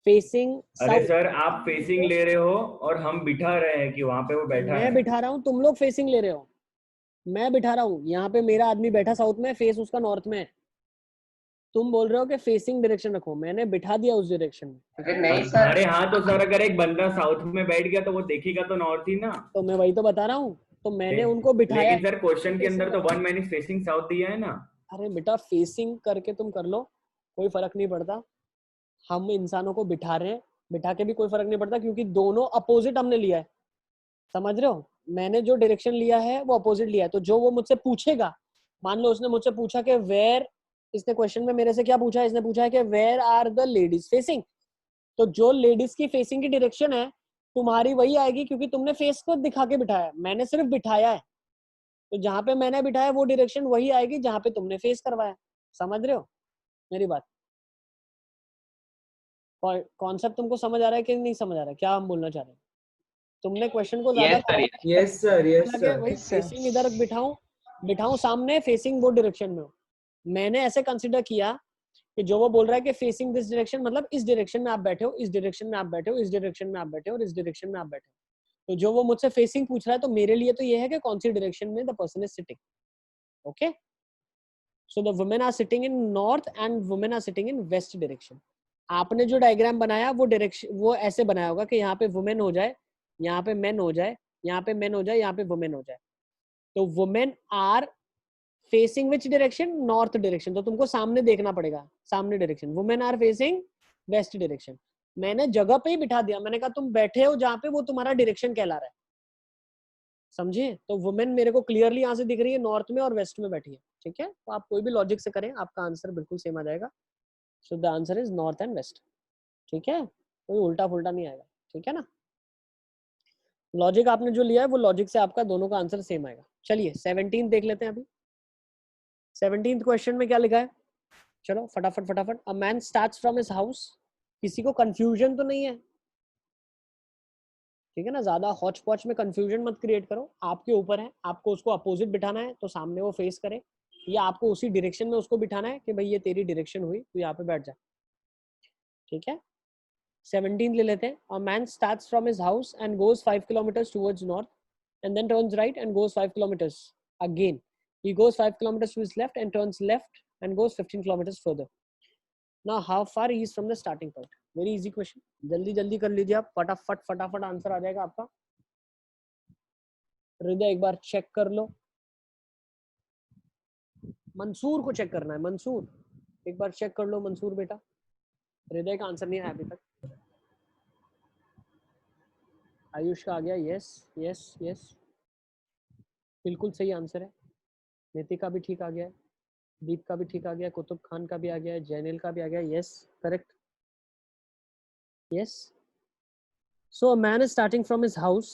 फेसिंग अरे साउथ, सर आप फेसिंग ले रहे हो और हम बिठा रहे हैं कि वहां पे वो बैठा मैं है। बिठा रहा हूँ, तुम लोग फेसिंग ले रहे हो, मैं बिठा रहा हूँ। यहाँ पे मेरा आदमी बैठा साउथ में, फेस उसका नॉर्थ में है। तुम बोल रहे हो कि फेसिंग डायरेक्शन रखो, मैंने बिठा दिया उस डायरेक्शन में। अरे नहीं सर, अरे हाँ, तो सर अगर एक बंदा साउथ में बैठ गया तो वो देखेगा तो नॉर्थ ही ना। तो मैं वही तो बता रहा हूँ, तो मैंने उनको बिठाया लेकिन है। सर क्वेश्चन के अंदर तो one man is facing south दिया है ना। अरे बेटा फेसिंग करके तुम कर लो, कोई फर्क नहीं पड़ता। हम इंसानों को बिठा रहे हैं, बिठा के भी कोई फर्क नहीं पड़ता, क्योंकि दोनों अपोजिट हमने लिया है, समझ रहे हो? मैंने जो डायरेक्शन लिया है वो अपोजिट लिया है, तो जो वो मुझसे पूछेगा, मान लो उसने मुझसे पूछा कि वेयर, इसने क्वेश्चन में मेरे से क्या पूछा है, इसने पूछा है कि where are the ladies facing, तो जो लेडीज की फेसिंग की डायरेक्शन है तुम्हारी वही आएगी, क्योंकि तुमने फेस को दिखा के बिठाया, मैंने सिर्फ बिठाया है। तो जहां पे मैंने बिठाया वो डायरेक्शन वही आएगी जहां पे तुमने फेस करवाया। समझ रहे हो मेरी बात? कॉन्सेप्ट तुमको समझ आ रहा है कि नहीं समझ आ रहा है, क्या हम बोलना चाह रहे हैं? तुमने क्वेश्चन को ज्यादा yes sir, yes sir, yes बोला कि सर। भाई फेसिंग इधर बिठाऊं सामने, फेसिंग वो डायरेक्शन में हो। मैंने ऐसे कंसिडर किया कि जो वो बोल रहा है कि फेसिंग दिस डायरेक्शन, मतलब इस डायरेक्शन में आप बैठे हो, इस डायरेक्शन में आप बैठे हो, इस डायरेक्शन में आप बैठे हो और इस डायरेक्शन में आप बैठे हो। तो जो वो मुझसे फेसिंग पूछ रहा है, तो मेरे लिए तो ये है कि कौन सी डायरेक्शन में the person is sitting. Okay, so the women are sitting in north and women are sitting in west direction. आपने जो डायग्राम बनाया वो डायरेक्शन वो ऐसे बनाया होगा कि यहाँ पे वुमेन हो जाए, यहाँ पे मेन हो जाए, यहाँ पे मेन हो जाए, यहाँ पे वुमेन हो जाए। तो women are facing which direction, north direction, तो तुमको सामने देखना पड़ेगा, सामने direction. Women are facing west direction. मैंने जगह पे ही बिठा दिया, मैंने कहा तुम बैठे हो जहाँ पे वो तुम्हारा डायरेक्शन कहला रहा है, समझे? तो वुमेन मेरे को क्लियरली यहाँ से दिख रही है, नॉर्थ में और वेस्ट में बैठी है। ठीक है, तो आप कोई भी लॉजिक से करें, आपका आंसर बिल्कुल सेम आ जाएगा। So the answer is north and west. ठीक है, कोई उल्टा फुल्टा नहीं आएगा। ठीक है ना? लॉजिक आपने जो लिया है वो लॉजिक से आपका दोनों का आंसर सेम आएगा। चलिए 17 देख लेते हैं अभी। 17th क्वेश्चन में क्या लिखा है, चलो फटाफट फटाफट। A man starts from his house, किसी को कंफ्यूजन तो नहीं है? ठीक है ना, ज्यादा हॉच पॉच में कंफ्यूजन मत क्रिएट करो, आपके ऊपर है, आपको उसको अपोजिट बिठाना है तो सामने वो फेस करे, या आपको उसी डायरेक्शन में उसको बिठाना है कि भाई ये तेरी डायरेक्शन हुई, तो यहाँ पे बैठ जा। ठीक है, 17 ले लेते हैं। A man starts from his house and goes 5 kilometres towards north and then turns right and goes 5 kilometers again. He goes 5 kilometers to his left and turns left and goes 15 kilometers further. Now how far he is from the starting point? Very easy question. जल्दी जल्दी कर लीजिए आप, फटाफट फटाफट answer आ जाएगा आपका। हृदय एक बार चेक कर लो, मंसूर को चेक करना है, मंसूर एक बार चेक कर लो, मंसूर बेटा। हृदय का आंसर नहीं आया अभी तक। आयुष का आ गया, यस यस यस, बिल्कुल सही आंसर है। नितिका भी ठीक आ गया है, दीप का भी ठीक आ गया, कुतुब खान का भी आ गया है, जैनिल का भी आ गया, yes correct, yes. So a man is starting from his house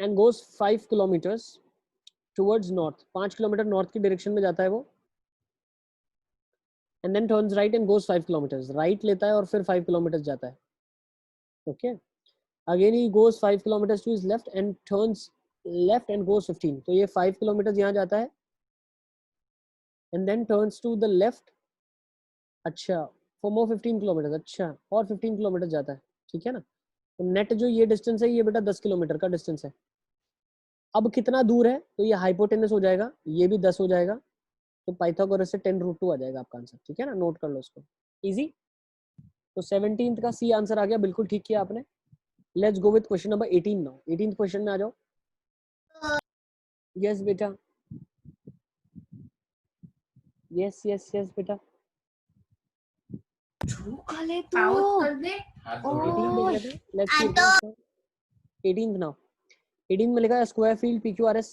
and goes 5 kilometres towards north, 5 kilometre north की डायरेक्शन में जाता है वो, and then turns right and goes 5 kilometres, right लेता है और फिर 5 किलोमीटर्स जाता है। Okay, again he goes 5 kilometres to his left and turns left and goes 15, तो ये 5 किलोमीटर्स यहाँ जाता है and then turns to the left, अच्छा फॉर मोर 15 किलोमीटर, अच्छा और 15 किलोमीटर जाता है। ठीक है ना, तो नेट जो ये डिस्टेंस है ये बेटा 10 किलोमीटर का डिस्टेंस है। अब कितना दूर है, तो ये हाइपोटेनस हो जाएगा, ये भी 10 हो जाएगा, तो पाइथागोरस से 10√2 आ जाएगा आपका आंसर। ठीक है ना, नोट कर लो इसको, इजी। तो 17th का सी आंसर आ गया, बिल्कुल ठीक किया आपने। Let's go with question number 18 now. 18th question में आ जाओ। यस बेटा, यस यस यस बेटा, झोंका ले तो Pause कर दे. हाथ ओ, जोड़ो। 18th देख लेते हैं, let's C 18th now. 18th में लिखा है स्क्वायर फील्ड PQRS।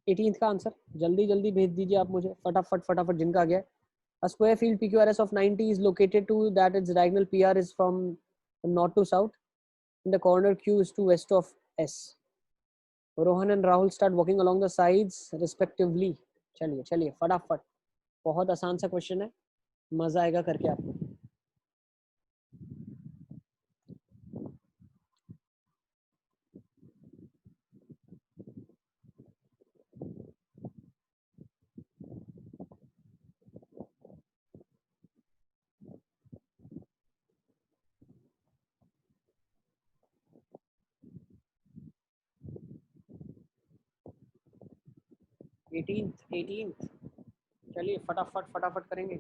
18th का आंसर जल्दी जल्दी भेज दीजिए आप मुझे, फटाफट फटाफट जिनका आ गया। A square field PQRS of 90 is located to that its diagonal PR is from north to south and the corner Q is to west of S. Rohan and Rahul start walking along the sides respectively. चलिए चलिए फटाफट, बहुत आसान सा question है, मजा आएगा करके आपको। एटीनथ चलिए फटाफट फटाफट करेंगे।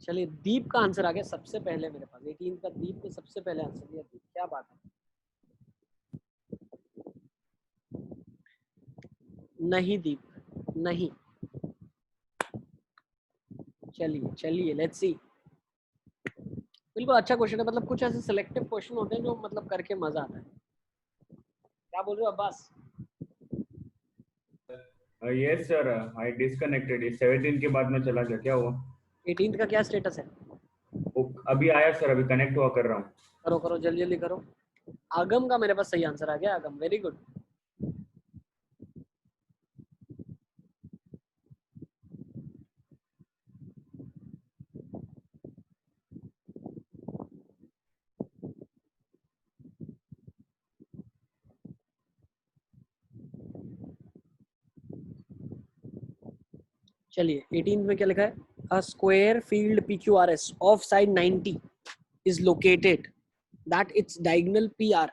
चलिए दीप का आंसर आ गया सबसे पहले मेरे पास। 18 का दीप ने सबसे पहले आंसर दिया। दीप, क्या बात है। नहीं दीप, नहीं। चलिए चलिए लेट्स सी। बिल्कुल अच्छा क्वेश्चन है, मतलब कुछ ऐसे सिलेक्टिव क्वेश्चन होते हैं जो मतलब करके मजा आता है। क्या बोल रहे हो अब्बास? यस सर, आई डिस्कनेक्टेड। 17 के बाद मैं चला गया, क्या हुआ? 18 का क्या स्टेटस है? अभी आया सर, अभी कनेक्ट हुआ कर रहा हूँ। करो करो जल्दी जल्दी करो। आगम का मेरे पास सही आंसर आ गया। आगम वेरी गुड। चलिए 18 में क्या लिखा है? A square field PQRS of side 90 is located that its diagonal PR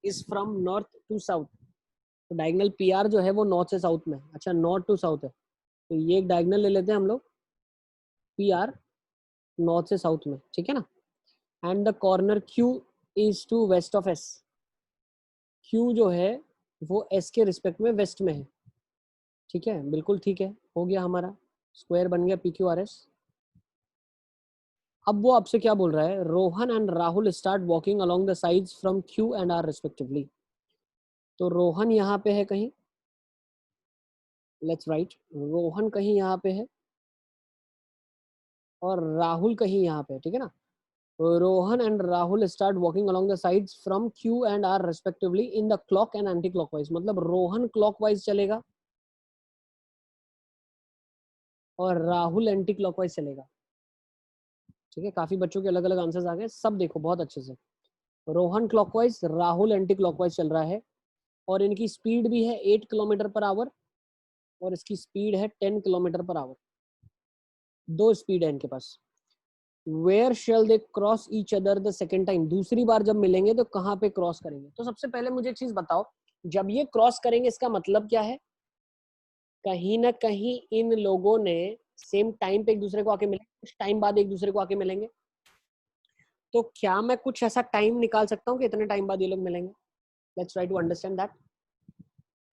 is from north to south। तो डायगोनल PR जो है वो नॉर्थ से साउथ में। अच्छा नॉर्थ टू साउथ है, तो ये एक डायगोनल ले लेते हैं हम लोग, PR नॉर्थ से साउथ में, ठीक है ना। And the corner Q is to west of S। Q जो है वो S के रिस्पेक्ट में वेस्ट में है, ठीक है, बिल्कुल ठीक है। हो गया हमारा, स्क्वायर बन गया PQRS। अब वो आपसे क्या बोल रहा है? Rohan and Rahul start walking along the sides from Q and R respectively. तो रोहन यहाँ पे है कहीं, लेट्स राइट, रोहन कहीं यहाँ पे है और राहुल कहीं यहाँ पे, ठीक है ना। Rohan and Rahul start walking along the sides from Q and R respectively in the clock and anti clockwise. मतलब रोहन क्लॉकवाइज चलेगा और राहुल एंटी क्लॉकवाइज चलेगा, ठीक है। काफी बच्चों के अलग अलग आंसर्स आ गए, सब देखो बहुत अच्छे से। Rohan clockwise, Rahul anti clockwise चल रहा है और इनकी स्पीड भी है 8 किलोमीटर पर आवर और इसकी स्पीड है 10 किलोमीटर पर आवर। दो स्पीड है इनके पास। Where shall they cross each other the second time. दूसरी बार जब मिलेंगे तो कहाँ पे क्रॉस करेंगे? तो सबसे पहले मुझे एक चीज बताओ, जब ये क्रॉस करेंगे इसका मतलब क्या है? कहीं ना कहीं इन लोगों ने सेम टाइम पे एक दूसरे को आके मिले, कुछ टाइम बाद एक दूसरे को आके मिलेंगे। तो क्या मैं कुछ ऐसा टाइम निकाल सकता हूँ कि इतने टाइम बाद ये लोग मिलेंगे? Let's try to understand that.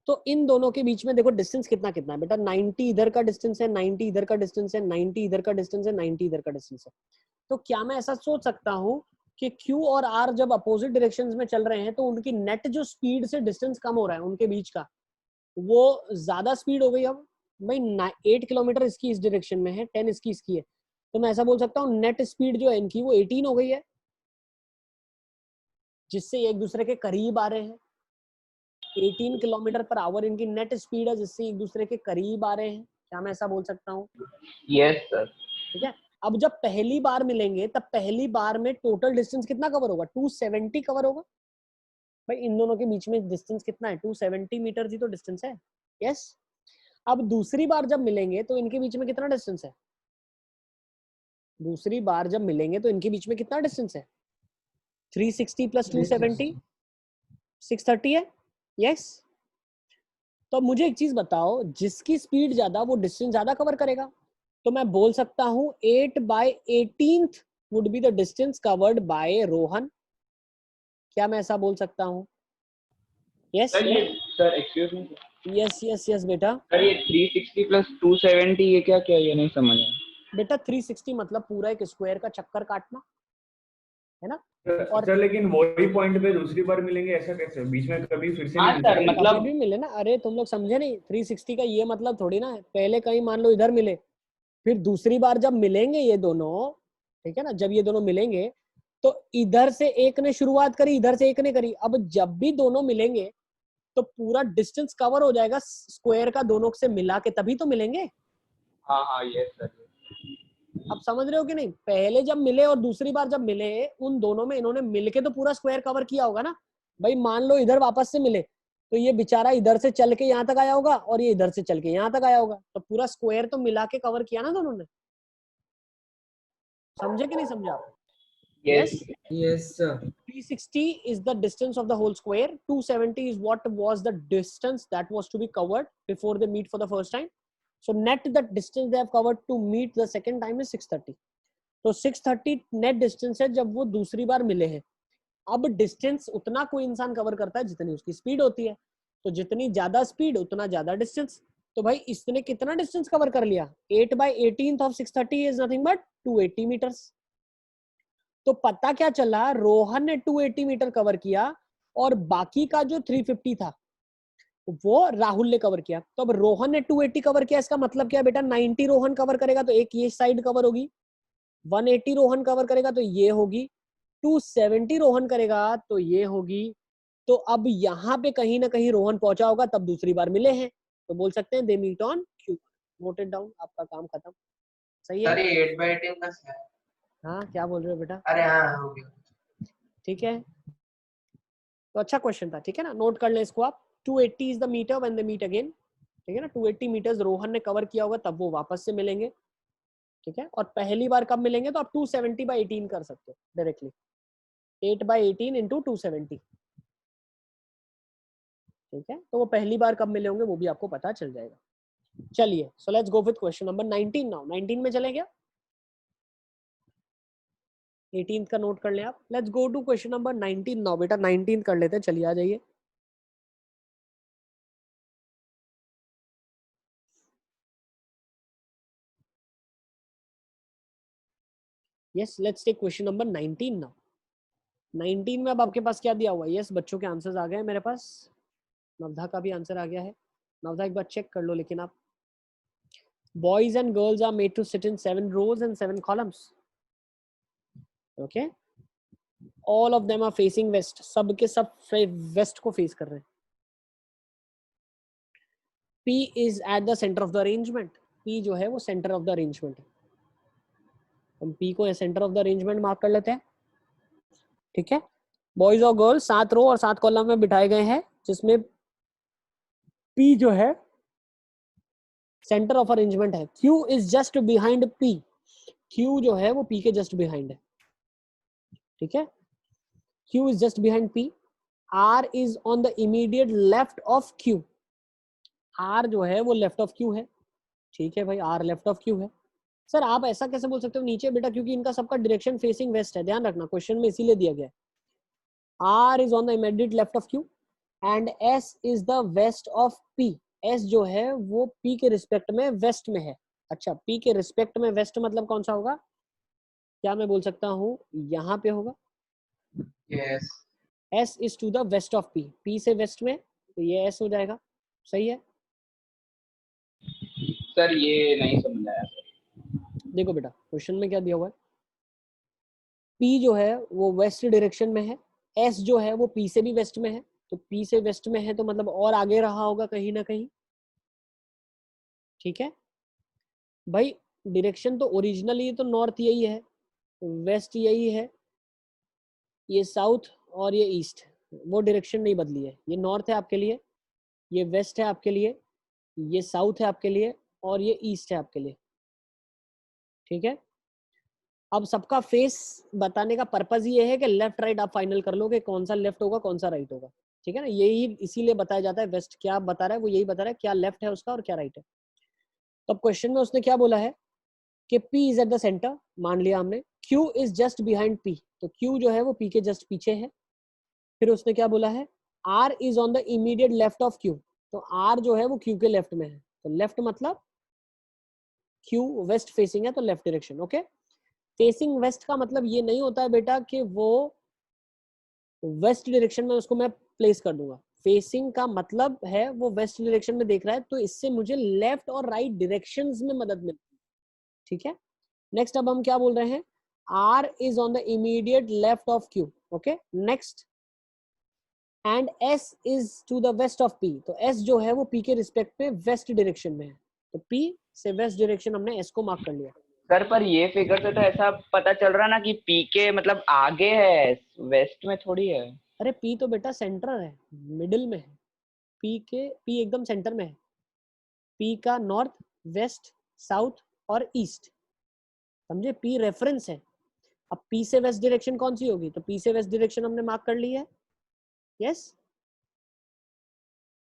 तो इन दोनों के बीच में देखो डिस्टेंस कितना कितना है बेटा। 90 इधर का डिस्टेंस है, 90 इधर का डिस्टेंस है, 90 इधर का डिस्टेंस है, 90 इधर का डिस्टेंस है। तो क्या मैं ऐसा सोच सकता हूँ कि Q और R जब अपोजिट डायरेक्शंस में चल रहे हैं तो उनकी नेट जो स्पीड से डिस्टेंस कम हो रहा है उनके बीच का, वो ज्यादा स्पीड हो गई। अब भाई 8 किलोमीटर इसकी इस डायरेक्शन में है, 10 इसकी है, तो मैं ऐसा बोल सकता हूँ नेट स्पीड जो है इनकी वो 18 हो गई है, जिससे एक दूसरे के करीब आ रहे हैं। 18 किलोमीटर पर आवर इनकी नेट स्पीड है, जिससे एक दूसरे के करीब आ रहे हैं। क्या मैं ऐसा बोल सकता हूँ? Yes sir. ठीक है। अब जब पहली बार मिलेंगे तब पहली बार में टोटल डिस्टेंस कितना कवर होगा? 270 कवर होगा। भाई इन दोनों के बीच में डिस्टेंस कितना है? 270 मीटर ही तो डिस्टेंस है। यस। अब दूसरी बार जब मिलेंगे तो इनके बीच में कितना डिस्टेंस है? दूसरी बार जब मिलेंगे तो इनके बीच में कितना डिस्टेंस है? 360 प्लस 270 630 है। यस। तो मुझे एक चीज बताओ, जिसकी स्पीड ज्यादा वो डिस्टेंस ज्यादा कवर करेगा। तो मैं बोल सकता हूँ 8/18 would be the distance covered by Rohan. क्या मैं ऐसा बोल सकता हूँ? Yes sir excuse me yes yes yes बेटा। सर, ये 360 प्लस 270 ये क्या क्या, ये नहीं समझ आया बेटा 360 मतलब पूरा एक स्क्वायर का चक्कर काटना, है ना? और सर लेकिन वही पॉइंट पे दूसरी बार मिलेंगे ऐसा कैसे? बीच में कभी फिर से हाँ नहीं सर, मिल सकते? मतलब कभी भी मिले ना। अरे तुम लोग समझे नहीं, 360 का ये मतलब थोड़ी ना है पहले कहीं मान लो इधर मिले, फिर दूसरी बार जब मिलेंगे ये दोनों, ठीक है ना, जब ये दोनों मिलेंगे तो इधर से एक ने शुरुआत करी, इधर से एक ने करी। अब जब भी दोनों मिलेंगे तो पूरा डिस्टेंस कवर हो जाएगा स्क्वायर का, दोनों से मिला के तभी तो मिलेंगे। हाँ हाँ यस सर। अब समझ रहे हो कि नहीं? पहले जब मिले और दूसरी बार जब मिले, उन दोनों में इन्होंने मिलके तो पूरा स्क्वायर कवर किया होगा ना। भाई मान लो इधर वापस से मिले तो ये बेचारा इधर से चल के यहाँ तक आया होगा और ये इधर से चल के यहाँ तक आया होगा, तो पूरा स्क्वायर तो मिला के कवर किया ना दोनों ने। समझे कि नहीं समझा आप? Yes Yes, sir. 360 is the distance of the whole square. 270 is what was the distance that was to be covered before they meet for the first time. So net the distance they have covered to meet the second time is 630. तो 630 net distance है जब वो दूसरी बार मिले हैं। अब distance उतना कोई इंसान कवर करता है जितनी उसकी स्पीड होती है, तो जितनी ज्यादा स्पीड उतना ज्यादा डिस्टेंस। तो भाई इसने कितना डिस्टेंस कवर कर लिया? 8/18 of 630 is nothing but 280 metres. तो पता क्या चला, रोहन ने 280 मीटर कवर किया और बाकी का जो 350 था वो राहुल ने कवर किया। तो अब रोहन ने 280 कवर किया, इसका मतलब क्या बेटा? 90 रोहन कवर करेगा तो एक ये साइड कवर होगी, 180 रोहन कवर करेगा तो ये होगी, 270 रोहन करेगा तो ये होगी। तो अब यहाँ पे कहीं ना कहीं रोहन पहुंचा होगा, तब दूसरी बार मिले हैं, तो बोल सकते हैं they meet on Q. Note it down, आपका काम खत्म। सही सर है? ये 8/18 का है। हाँ क्या बोल रहे हो बेटा? अरे हाँ हो गया। ठीक है, तो अच्छा क्वेश्चन था, ठीक है ना, नोट कर ले इसको आप। 280 is the metre when they meet again, ठीक है ना। 280 मीटर्स रोहन ने कवर किया होगा तब वो वापस से मिलेंगे, ठीक है। और पहली बार कब मिलेंगे तो आप 270/18 कर सकते हो डायरेक्टली, 8/18 इंटू 270, ठीक है। तो वो पहली बार कब मिले होंगे वो भी आपको पता चल जाएगा। चलिए, so let's go with question number 19 now. 19 में चले क्या? 18 का नोट कर लें आप। Let's go to question number 19 now बेटा। 19 कर लेते हैं, चलिए आ जाइए। Yes, let's take question number 19 now. 19 में अब आपके पास क्या दिया हुआ है? यस, बच्चों के आंसर्स आ गए मेरे पास, नवधा का भी आंसर आ गया है। नवधा एक बार चेक कर लो लेकिन आप। Boys and girls are made to sit in 7 rows and 7 columns. Okay. All of them are facing west. सब के सब west को face कर रहे हैं। P is at the center of the arrangement. P जो है वो center of the arrangement है। हम P को center of the arrangement mark कर लेते हैं, ठीक है। बॉयज और गर्ल्स 7 रो और 7 कॉलम में बिठाए गए हैं, जिसमें P जो है सेंटर ऑफ अरेंजमेंट है। Q is just behind P। Q जो है वो P के जस्ट बिहाइंड है, ठीक है। Q is just behind P। R is on the immediate left of Q। R जो है वो लेफ्ट ऑफ Q है, ठीक है भाई, R लेफ्ट ऑफ Q है। सर आप ऐसा कैसे बोल सकते हो नीचे बेटा? क्योंकि इनका सबका डायरेक्शन फेसिंग वेस्ट है, ध्यान रखना, क्वेश्चन में इसीलिए दिया गया है। R is on the immediate left of Q and S is the west of P। S जो है वो P के रिस्पेक्ट में वेस्ट में है। अच्छा, P के रिस्पेक्ट में वेस्ट मतलब कौन सा होगा? क्या मैं बोल सकता हूँ यहाँ पे होगा? Yes S is to the west of P। P से वेस्ट में, तो ये S हो जाएगा। सही है? सर ये नहीं समझ आया। देखो बेटा क्वेश्चन में क्या दिया हुआ है, P जो है वो वेस्ट डायरेक्शन में है, S जो है वो P से भी वेस्ट में है, तो P से वेस्ट में है तो मतलब और आगे रहा होगा कहीं ना कहीं, ठीक है भाई। डायरेक्शन तो ओरिजिनली तो नॉर्थ यही है, वेस्ट यही है, ये साउथ और ये ईस्ट, वो डायरेक्शन नहीं बदली है। ये नॉर्थ है आपके लिए, ये वेस्ट है आपके लिए, ये साउथ है आपके लिए और ये ईस्ट है आपके लिए, ठीक है। अब सबका फेस बताने का पर्पज ये है कि लेफ्ट राइट आप फाइनल कर लोगे कौन सा लेफ्ट होगा कौन सा राइट होगा, ठीक है ना। यही इसीलिए बताया जाता है, वेस्ट क्या बता रहा है वो यही बता रहा है, क्या लेफ्ट है उसका और क्या राइट है। तो अब क्वेश्चन में उसने क्या बोला है कि P is at the centre, मान लिया हमने, Q is just behind P, तो Q जो है वो P के जस्ट पीछे है। फिर उसने क्या बोला है, R is on the immediate left of Q, तो R जो है वो Q के लेफ्ट में है, तो लेफ्ट मतलब Q वेस्ट फेसिंग है तो left direction. Okay, facing west का मतलब ये नहीं होता है बेटा कि वो वेस्ट डायरेक्शन में उसको मैं प्लेस कर दूंगा। फेसिंग का मतलब है वो वेस्ट डायरेक्शन में देख रहा है, तो इससे मुझे लेफ्ट और राइट डायरेक्शंस में मदद मिलती है। ठीक है, नेक्स्ट अब हम क्या बोल रहे हैं, R is on the immediate left of Q. Okay, next, and S is to the west of P. तो S जो है वो P के रिस्पेक्ट में वेस्ट डायरेक्शन में है, तो P से वेस्ट डायरेक्शन हमने S को मार्क कर लिया। सर पर ये फिगर से तो ऐसा पता चल रहा ना कि P के मतलब आगे है, वेस्ट में थोड़ी है। अरे P तो बेटा सेंटर है, मिडिल में है, P एकदम सेंटर में है। P का नॉर्थ, वेस्ट, साउथ और ईस्ट, समझे, P रेफरेंस है। अब P से वेस्ट डायरेक्शन कौन सी होगी, तो P से वेस्ट डायरेक्शन हमने मार्क कर ली है। यस,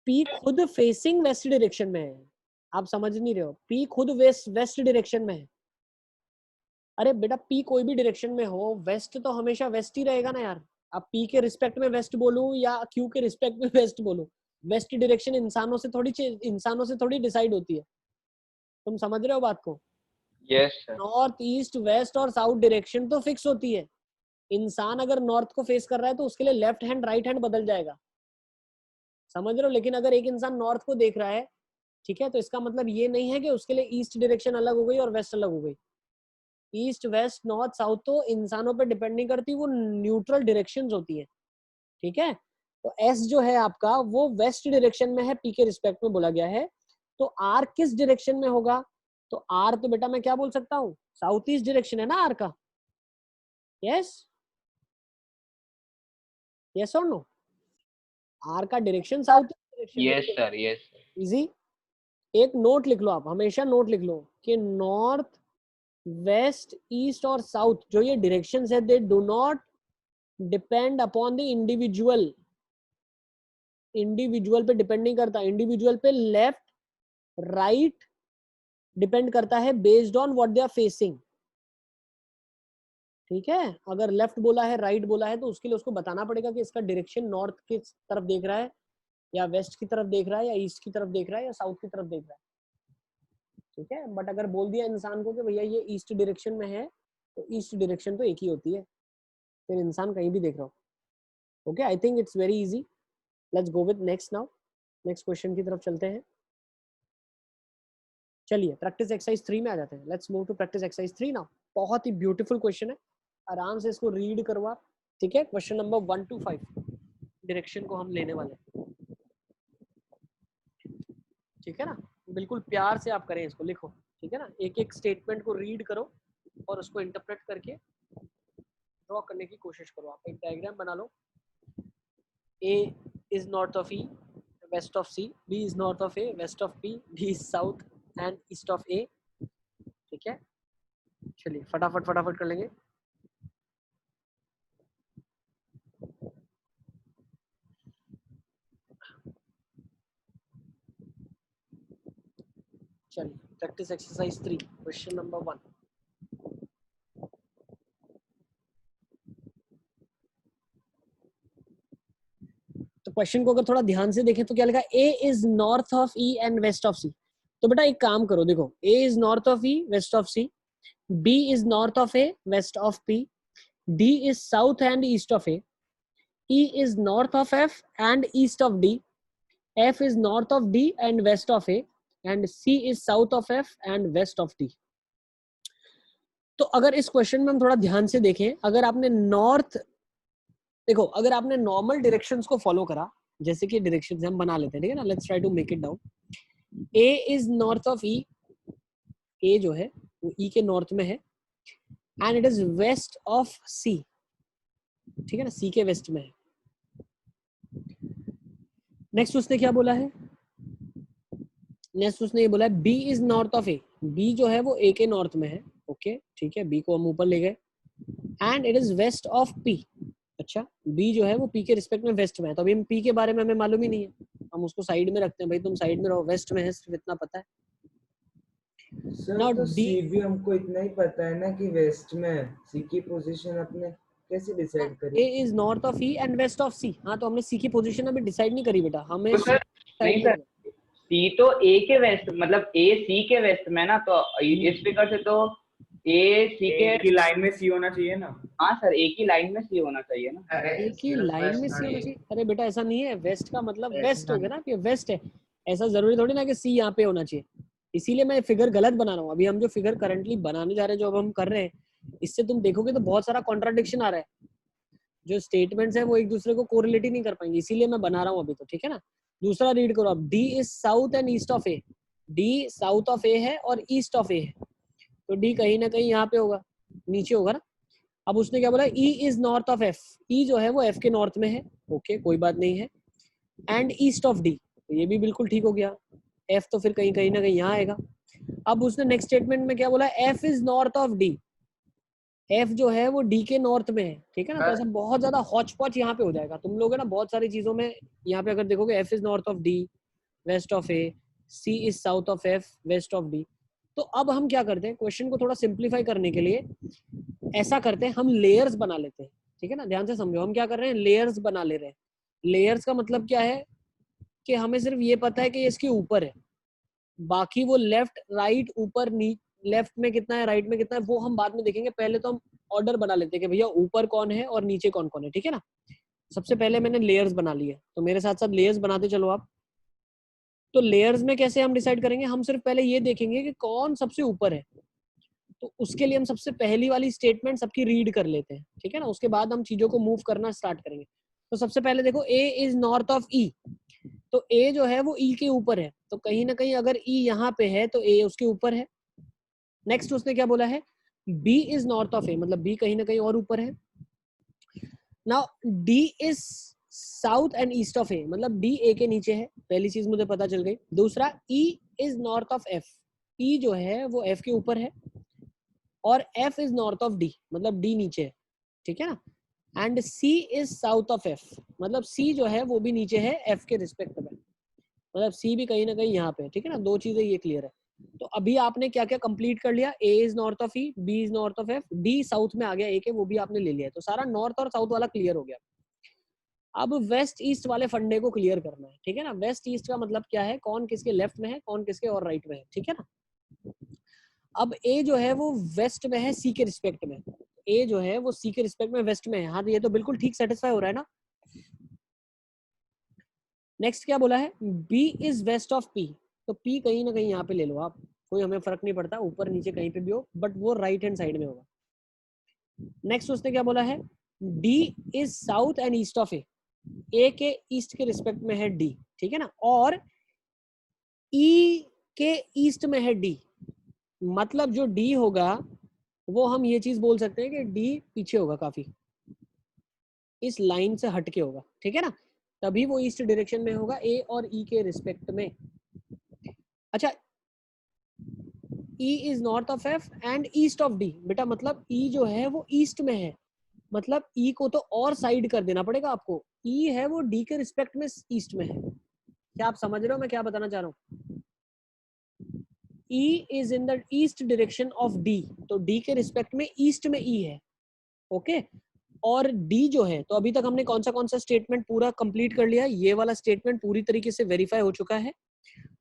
P खुद फेसिंग वेस्ट डायरेक्शन में है, आप समझ नहीं रहे हो, P खुद वेस्ट डायरेक्शन में है। अरे बेटा P कोई भी डायरेक्शन में हो, वेस्ट तो हमेशा वेस्ट ही रहेगा ना यार। अब P के रिस्पेक्ट में वेस्ट बोलूं या Q के रिस्पेक्ट में वेस्ट बोलूं, वेस्ट डायरेक्शन इंसानों से थोड़ी डिसाइड होती है, तुम समझ रहे हो बात को। Yes sir. North, east, west और साउथ डायरेक्शन तो फिक्स होती है। इंसान अगर नॉर्थ को फेस कर रहा है तो उसके लिए लेफ्ट हैंड राइट हैंड बदल जाएगा, समझ रहे हो। लेकिन अगर एक इंसान नॉर्थ को देख रहा है, ठीक है, तो इसका मतलब ये नहीं है कि उसके लिए ईस्ट डायरेक्शन अलग हो गई और वेस्ट अलग हो गई। ईस्ट, वेस्ट, नॉर्थ, साउथ तो इंसानों पे डिपेंड नहीं करती, वो न्यूट्रल डायरेक्शंस होती है। ठीक है, तो एस जो है आपका वो वेस्ट डायरेक्शन में है, P के रिस्पेक्ट में बोला गया है। तो आर किस डायरेक्शन में होगा, तो आर तो बेटा मैं क्या बोल सकता हूँ, साउथ ईस्ट डायरेक्शन है ना आर का। यस, यस और नो, आर का direction south direction. Yes sir, yes. Easy, एक नोट लिख लो, आप हमेशा नोट लिख लो कि नॉर्थ, वेस्ट, ईस्ट और साउथ जो ये डायरेक्शंस है, they do not depend upon the individual पे डिपेंड नहीं करता, इंडिविजुअल पे लेफ्ट राइट डिपेंड करता है based on what they are facing. ठीक है, अगर लेफ्ट बोला है, राइट बोला है, तो उसके लिए उसको बताना पड़ेगा कि इसका डायरेक्शन नॉर्थ की तरफ देख रहा है या वेस्ट की तरफ देख रहा है या ईस्ट की तरफ देख रहा है या साउथ की तरफ देख रहा है। ठीक है, बट अगर बोल दिया इंसान को कि भैया ये ईस्ट डायरेक्शन में है, तो ईस्ट डायरेक्शन तो एक ही होती है, फिर इंसान कहीं भी देख रहा हो। Okay, I think it's very easy. Let's go with next now, next question की तरफ चलते हैं। चलिए प्रैक्टिस एक्सरसाइज 3 में आ जाते हैं। Let's move to practice exercise 3 now. बहुत ही ब्यूटीफुल क्वेश्चन है, आराम से इसको रीड करो आप। ठीक है, क्वेश्चन नंबर 1 to 5 डायरेक्शन को हम लेने वाले हैं। ठीक है ना, बिल्कुल प्यार से आप करें इसको, लिखो। ठीक है ना, एक एक स्टेटमेंट को रीड करो और उसको इंटरप्रेट करके ड्रॉ करने की कोशिश करो। आप एक डायग्राम बना लो। A is north of E, west of C. B is north of A, west of B. D is south and east of A. ठीक है, चलिए फटाफट कर लेंगे। चलिए प्रैक्टिस एक्सरसाइज 3 क्वेश्चन नंबर 1। तो क्वेश्चन को अगर थोड़ा ध्यान से देखें तो क्या लिखा, A is north of E and west of C। तो बेटा एक काम करो, देखो A is north of E, west of C, B is north of A, west of P, D is south and east of A, E is north of F and east of D, F is north of D and west of A, and C is south of F and west of D। तो अगर इस question में हम थोड़ा ध्यान से देखें, अगर आपने नॉर्थ, देखो अगर आपने नॉर्मल डायरेक्शंस को फॉलो करा, जैसे कि डायरेक्शंस हम बना लेते हैं, ठीक है ना, let's try to make it down. A is north of E, A जो है वो E के नॉर्थ में है, and it is west of C, ठीक है ना, C के वेस्ट में है। नेक्स्ट उसने क्या बोला है, नेक्स्ट उसने ये बोला है B is north of A, B जो है वो A के नॉर्थ में है। ओके ठीक है, B को हम ऊपर ले गए, and it is west of P। अच्छा, B जो है वो P के रिस्पेक्ट में वेस्ट में है, तो अभी हम P के बारे में हमें मालूम ही नहीं है, हम उसको साइड में रखते हैं, भाई तुम साइड में रहो, वेस्ट में है, सिर्फ इतना पता है। सर Now तो D सी भी हमको इतना ही पता है ना कि वेस्ट में है, सी की पोजीशन अपने कैसे डिसाइड A करी? is north of E and west of C. हाँ, तो हमने C की पोजीशन अभी डिसाइड नहीं करी बेटा, हमें तो C सर डिसाइड नहीं सर, करना। सी तो ए के वेस्ट मतलब ए सी के वेस्ट में ना, तो इस फिगर से तो ए सी के एक ही लाइन में सी होना चाहिए ना। हाँ सर, एक ही लाइन में सी होना चाहिए ना। अरे एक ही लाइन में सी होना चाहिए। अरे बेटा ऐसा नहीं है, वेस्ट का मतलब वेस्ट हो गया ना, कि वेस्ट है, ऐसा जरूरी थोड़ी ना कि सी यहाँ पे होना चाहिए। इसीलिए मैं फिगर गलत बना रहा हूँ। अभी हम जो फिगर करंटली बनाने जा रहे हैं, जो अब हम कर रहे हैं, इससे तुम देखोगे तो बहुत सारा कॉन्ट्राडिक्शन आ रहा है। जो स्टेटमेंट्स है वो एक दूसरे को कोरिलेट ही नहीं कर पाएंगे, इसीलिए मैं बना रहा हूँ अभी तो, ठीक है ना। दूसरा रीड करो आप, D is south and east of A. D south of A है और ईस्ट ऑफ ए है, तो डी कहीं ना कहीं यहाँ पे होगा, नीचे होगा ना। अब उसने क्या बोला, E is north of F. E जो है वो एफ के नॉर्थ में है, ओके कोई बात नहीं है। एंड ईस्ट ऑफ डी, तो ये भी बिल्कुल ठीक हो गया। एफ तो फिर कहीं कहीं ना कहीं यहाँ आएगा। अब उसने नेक्स्ट स्टेटमेंट में क्या बोला, F is north of D. F जो है वो डी के नॉर्थ में है, ठीक है ना। तो ऐसा बहुत ज्यादा हॉच पॉच यहाँ पे हो जाएगा, तुम लोग है ना बहुत सारी चीजों में यहाँ पे अगर देखोगे, F is north of D, west of A, C is south of F, west of D. तो अब हम क्या करते हैं, क्वेश्चन को थोड़ा सिंप्लीफाई करने के लिए ऐसा करते हैं, हम लेयर्स बना लेते हैं, ठीक है ना। ध्यान से समझो, हम क्या कर रहे हैं, लेयर्स बना ले रहे हैं। लेयर्स का मतलब क्या है कि हमें सिर्फ ये पता है कि इसके ऊपर है, बाकी वो लेफ्ट राइट ऊपर लेफ्ट में कितना है, राइट में कितना है, वो हम बाद में देखेंगे। पहले तो हम ऑर्डर बना लेते हैं कि भैया ऊपर कौन है और नीचे कौन कौन है, ठीक है ना। सबसे पहले मैंने लेयर्स बना लिए, तो मेरे साथ साथ लेयर्स बनाते चलो आप। तो लेयर्स में कैसे हम डिसाइड करेंगे, हम सिर्फ पहले ये देखेंगे कि कौन सबसे ऊपर है। तो उसके लिए हम सबसे पहली वाली स्टेटमेंट सबकी रीड कर लेते हैं, ठीक है ना। उसके बाद हम चीजों को मूव करना स्टार्ट करेंगे। तो सबसे पहले देखो, ए इज नॉर्थ ऑफ ई। तो ए जो है वो ई के ऊपर है, तो कहीं ना कहीं अगर ई यहाँ पे है तो ए उसके ऊपर है। नेक्स्ट उसने क्या बोला है, B is north of A, मतलब बी कहीं ना कहीं और ऊपर है। Now D is south and east of A, मतलब डी ए के नीचे है, पहली चीज मुझे पता चल गई। दूसरा, E is north of F. E जो है वो एफ के ऊपर है, और F is north of D, मतलब डी नीचे है, ठीक है ना। And C is south of F, मतलब सी जो है वो भी नीचे है एफ के रिस्पेक्ट में, मतलब सी भी कहीं ना कहीं यहाँ पे, ठीक है ना। दो चीजें ये क्लियर है। तो अभी आपने क्या क्या कंप्लीट कर लिया, A is north of E, B is north of F, D south में आ गया ए के, वो भी आपने ले लिया। तो सारा नॉर्थ और साउथ वाला क्लियर हो गया। अब वेस्ट ईस्ट वाले फंडे को क्लियर करना है, ठीक है ना। वेस्ट ईस्ट का मतलब क्या है, कौन किसके लेफ्ट में है, कौन किसके और राइट में है, ठीक है ना। अब ए जो है वो वेस्ट में है सी के रिस्पेक्ट में, ए जो है वो सी के रिस्पेक्ट में वेस्ट में है। हाँ, तो ये तो बिल्कुल ठीक सेटिस्फाई हो रहा है ना। नेक्स्ट क्या बोला है, B is west of P. तो पी कहीं ना कहीं यहाँ पे ले लो आप, कोई हमें फर्क नहीं पड़ता, ऊपर नीचे कहीं पे भी हो, बट वो राइट हैंड साइड में होगा। नेक्स्ट उसने क्या बोला है, D is south and east of A. A के ईस्ट के रिस्पेक्ट में है डी, ठीक है ना। और ई के ईस्ट में है डी, मतलब जो डी होगा वो हम ये चीज बोल सकते हैं कि डी पीछे होगा काफी, इस लाइन से हटके होगा, ठीक है ना। तभी वो ईस्ट डायरेक्शन में होगा, ए और ई के रिस्पेक्ट में। अच्छा, ई is north of F and east of D, बेटा मतलब ई जो है वो ईस्ट में है, मतलब ई को तो और साइड कर देना पड़ेगा आपको। ई है वो डी के रिस्पेक्ट में ईस्ट में है। क्या आप समझ रहे हो मैं क्या बताना चाह रहा हूँ। ई is in the east direction of D, तो डी के रिस्पेक्ट में ईस्ट में ई है, ओके। और डी जो है, तो अभी तक हमने कौन सा स्टेटमेंट पूरा कंप्लीट कर लिया है, ये वाला स्टेटमेंट पूरी तरीके से वेरीफाई हो चुका है।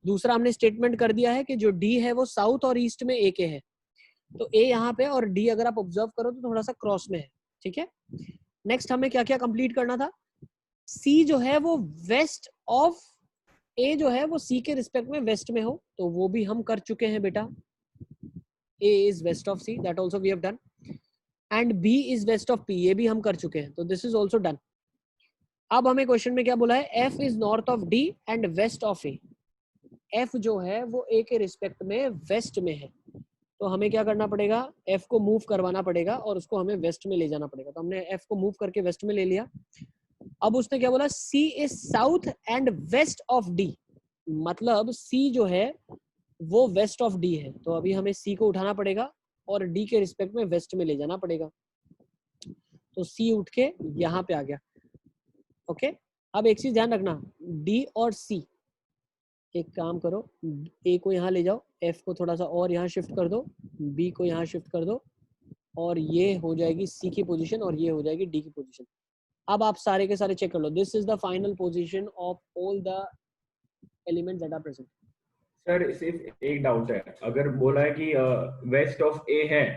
दूसरा हमने स्टेटमेंट कर दिया है कि जो डी है वो साउथ और ईस्ट में ए के है, तो ए यहाँ पे और डी अगर आप ऑब्जर्व करो तो थोड़ा सा क्रॉस में है, ठीक है। नेक्स्ट हमें क्या क्या कंप्लीट करना था, सी जो है वो वेस्ट ऑफ ए जो है वो सी के रिस्पेक्ट में वेस्ट में हो, तो वो भी हम कर चुके हैं बेटा। A is west of C, that also we have done. And B is west of P, ये भी हम कर चुके हैं, तो दिस इज ऑल्सो डन। अब हमें क्वेश्चन में क्या बोला है, F is north of D and west of A. F जो है वो ए के रिस्पेक्ट में वेस्ट में है, तो हमें क्या करना पड़ेगा, एफ को मूव करवाना पड़ेगा और उसको हमें वेस्ट में ले जाना पड़ेगा। तो हमने एफ को मूव करके वेस्ट में ले लिया। अब उसने क्या बोला, C is south and west of D, मतलब सी जो है वो वेस्ट ऑफ डी है, तो अभी हमें सी को उठाना पड़ेगा और डी के रिस्पेक्ट में वेस्ट में ले जाना पड़ेगा। तो सी उठ के यहाँ पे आ गया, ओके। अब एक चीज ध्यान रखना, डी और सी एक काम करो, ए को यहाँ ले जाओ, एफ को थोड़ा सा और यहाँ शिफ्ट कर दो, बी को यहाँ शिफ्ट कर दो, और ये हो जाएगी सी की पोजीशन और ये हो जाएगी डी की पोजीशन। अब आप सारे के सारे चेक कर लो, this is the final position of all the elements that are present. Sir सिर्फ एक डाउट है, अगर बोला है कि वेस्ट ऑफ ए है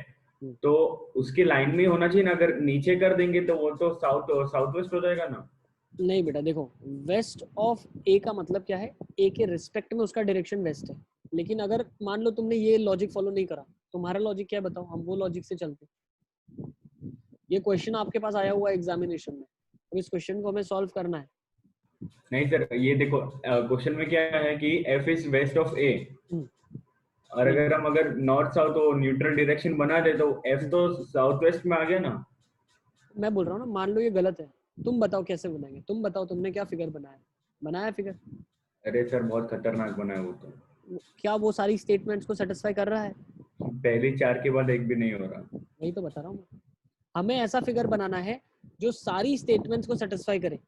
तो उसकी लाइन में होना चाहिए ना, अगर नीचे कर देंगे तो वो तो साउथ वेस्ट हो जाएगा ना। नहीं बेटा देखो, वेस्ट ऑफ ए का मतलब क्या है, ए के रिस्पेक्ट में उसका डायरेक्शन वेस्ट है, लेकिन अगर मान लो तुमने ये लॉजिक फॉलो नहीं करा, तुम्हारा लॉजिक क्या है बताओ, हम वो लॉजिक से चलते। ये क्वेश्चन आपके पास आया हुआ है एग्जामिनेशन में, अब इस क्वेश्चन को हमें सॉल्व करना है। नहीं सर, ये देखो क्वेश्चन में क्या है कि एफ इज वेस्ट ऑफ ए, और अगर नॉर्थ साउथ तो न्यूट्रल डायरेक्शन बना दे तो एफ तो साउथ वेस्ट में आ गया ना। मैं बोल रहा हूँ ना, मान लो ये गलत है, तुम बताओ कैसे बनाएंगे, तुम बताओ तुमने क्या फिगर बनाया फिगर। अरे सर बहुत खतरनाक बना है वो तो। क्या वो सारी स्टेटमेंट्स को सेटिस्फाई कर रहा है? पहले 4 के बाद एक भी नहीं हो रहा। वही तो बता रहा हूँ, हमें ऐसा फिगर बनाना है जो सारी स्टेटमेंट्स को सेटिस्फाई करे,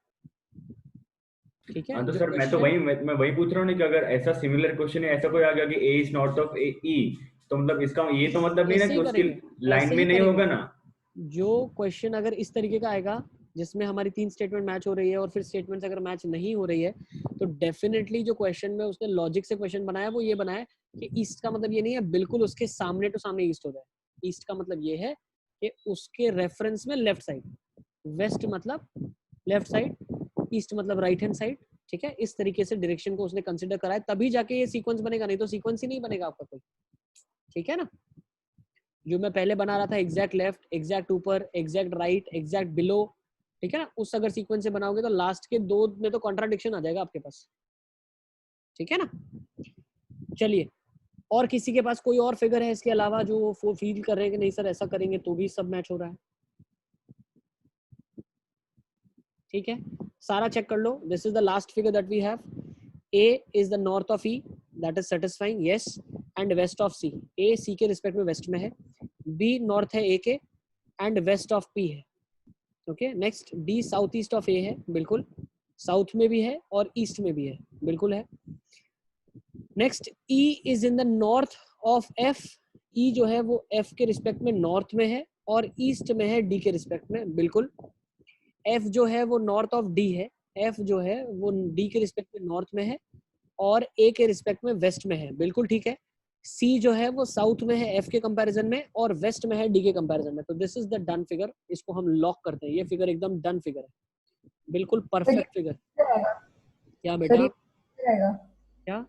ठीक है। हाँ तो सर मैं वही पूछ रहा हूँ कि अगर ऐसा सिमिलर क्वेश्चन है, ऐसा कोई आ गया कि ए इज नॉर्थ ऑफ ए ई, तो मतलब इसका ये तो मतलब नहीं ना कि उसकी लाइन में नहीं होगा ना। जो क्वेश्चन अगर इस तरीके का आएगा जिसमें हमारी 3 स्टेटमेंट मैच हो रही है और फिर स्टेटमेंट्स अगर मैच नहीं हो रही है, तो डेफिनेटली जो क्वेश्चन में उसने लॉजिक से क्वेश्चन बनाया वो ये बनाया कि ईस्ट का मतलब ये नहीं है बिल्कुल उसके सामने टू सामने ईस्ट हो जाए। ईस्ट का मतलब ये है कि उसके रेफरेंस में लेफ्ट साइड, वेस्ट मतलब लेफ्ट साइड, ईस्ट मतलब राइट हैंड साइड, ठीक है। इस तरीके से डायरेक्शन को उसने कंसीडर करा है, तभी जाके ये सीक्वेंस बनेगा, नहीं तो सीक्वेंस ही नहीं बनेगा आपका कोई, ठीक है ना। जो मैं पहले बना रहा था एग्जैक्ट लेफ्ट, एग्जैक्ट ऊपर, एग्जैक्ट राइट, एग्जैक्ट बिलो, ठीक है ना, उस अगर सीक्वेंस से बनाओगे तो लास्ट के 2 में तो कॉन्ट्राडिक्शन आ जाएगा आपके पास, ठीक है ना। चलिए, और किसी के पास कोई और फिगर है इसके अलावा जो वो फील कर रहे हैं कि नहीं सर ऐसा करेंगे तो भी सब मैच हो रहा है? ठीक है, सारा चेक कर लो। This is the last figure that we have. A is the north of E, that is satisfying, yes, and west of C, A C के रिस्पेक्ट में वेस्ट में है, बी नॉर्थ है ए के एंड वेस्ट ऑफ पी है, okay. Next D south east of A है, बिल्कुल south में भी है और ईस्ट में भी है, बिल्कुल है। Next E is in the north of F, E जो है वो एफ के रिस्पेक्ट में नॉर्थ में है और ईस्ट में है डी के रिस्पेक्ट में, बिल्कुल। एफ जो है वो नॉर्थ ऑफ डी है, एफ जो है वो डी के रिस्पेक्ट में नॉर्थ में है और ए के रिस्पेक्ट में वेस्ट में है, बिल्कुल ठीक है। सी जो है वो साउथ में है एफ के कंपैरिजन में और वेस्ट में है डी के कंपैरिजन में, तो this is the done figure. इसको हम लॉक करते हैं, ये फिगर एकदम डन फिगर है, बिल्कुल परफेक्ट फिगर। क्या बेटा? क्या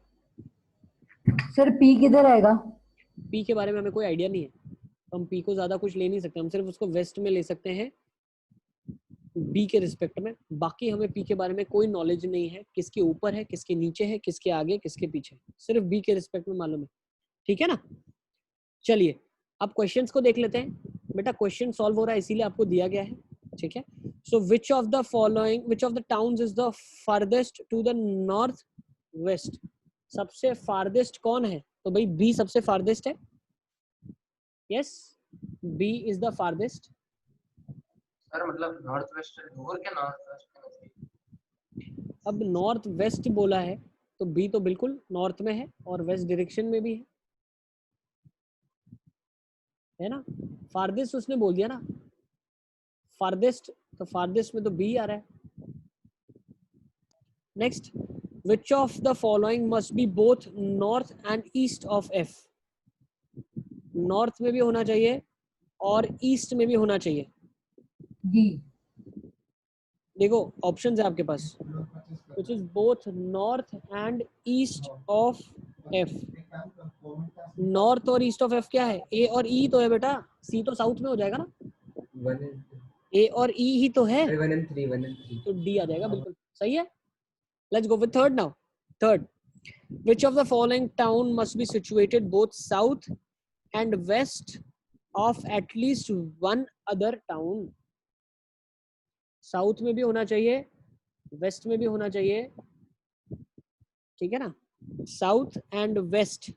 सर पी किधर आएगा? पी के बारे में हमें कोई आइडिया नहीं है, तो हम पी को ज्यादा कुछ ले नहीं सकते, हम सिर्फ उसको वेस्ट में ले सकते हैं बी के रिस्पेक्ट में। बाकी हमें पी के बारे में कोई नॉलेज नहीं है, किसके ऊपर है, किसके नीचे है, किसके आगे, किसके पीछे, सिर्फ बी के रिस्पेक्ट में मालूम है, ठीक है ना। चलिए अब क्वेश्चंस को देख लेते हैं। बेटा क्वेश्चन सॉल्व हो रहा है इसीलिए आपको दिया गया है, ठीक है। So which of the following, which of the towns is the farthest to the north west, सबसे फारदेस्ट कौन है? तो भाई बी सबसे फारदेस्ट है, yes, B is the farthest. Sir मतलब नॉर्थ वेस्ट दूर के नॉर्थ वेस्ट। अब नॉर्थ वेस्ट बोला है तो बी तो बिल्कुल नॉर्थ में है और वेस्ट डायरेक्शन में भी है ना। फारदेस्ट उसने बोल दिया ना, फारदेस्ट, तो फारदेस्ट में तो बी आ रहा है। Next, which of the following must be both north and east of F? North में भी होना चाहिए और ईस्ट में भी होना चाहिए। डी। देखो ऑप्शंस है आपके पास, which is both north and east of F। North और ईस्ट ऑफ एफ क्या है? ए और ई तो है बेटा, सी तो साउथ में हो जाएगा ना, 1 and 2, ए और ई ही तो है, 1 and 3, तो डी आ जाएगा, बिल्कुल सही है। Let's go with third now. Third, which of the following town must be situated both south and west of at least one other town? South में भी होना चाहिए, वेस्ट में भी होना चाहिए, ठीक है ना, south and west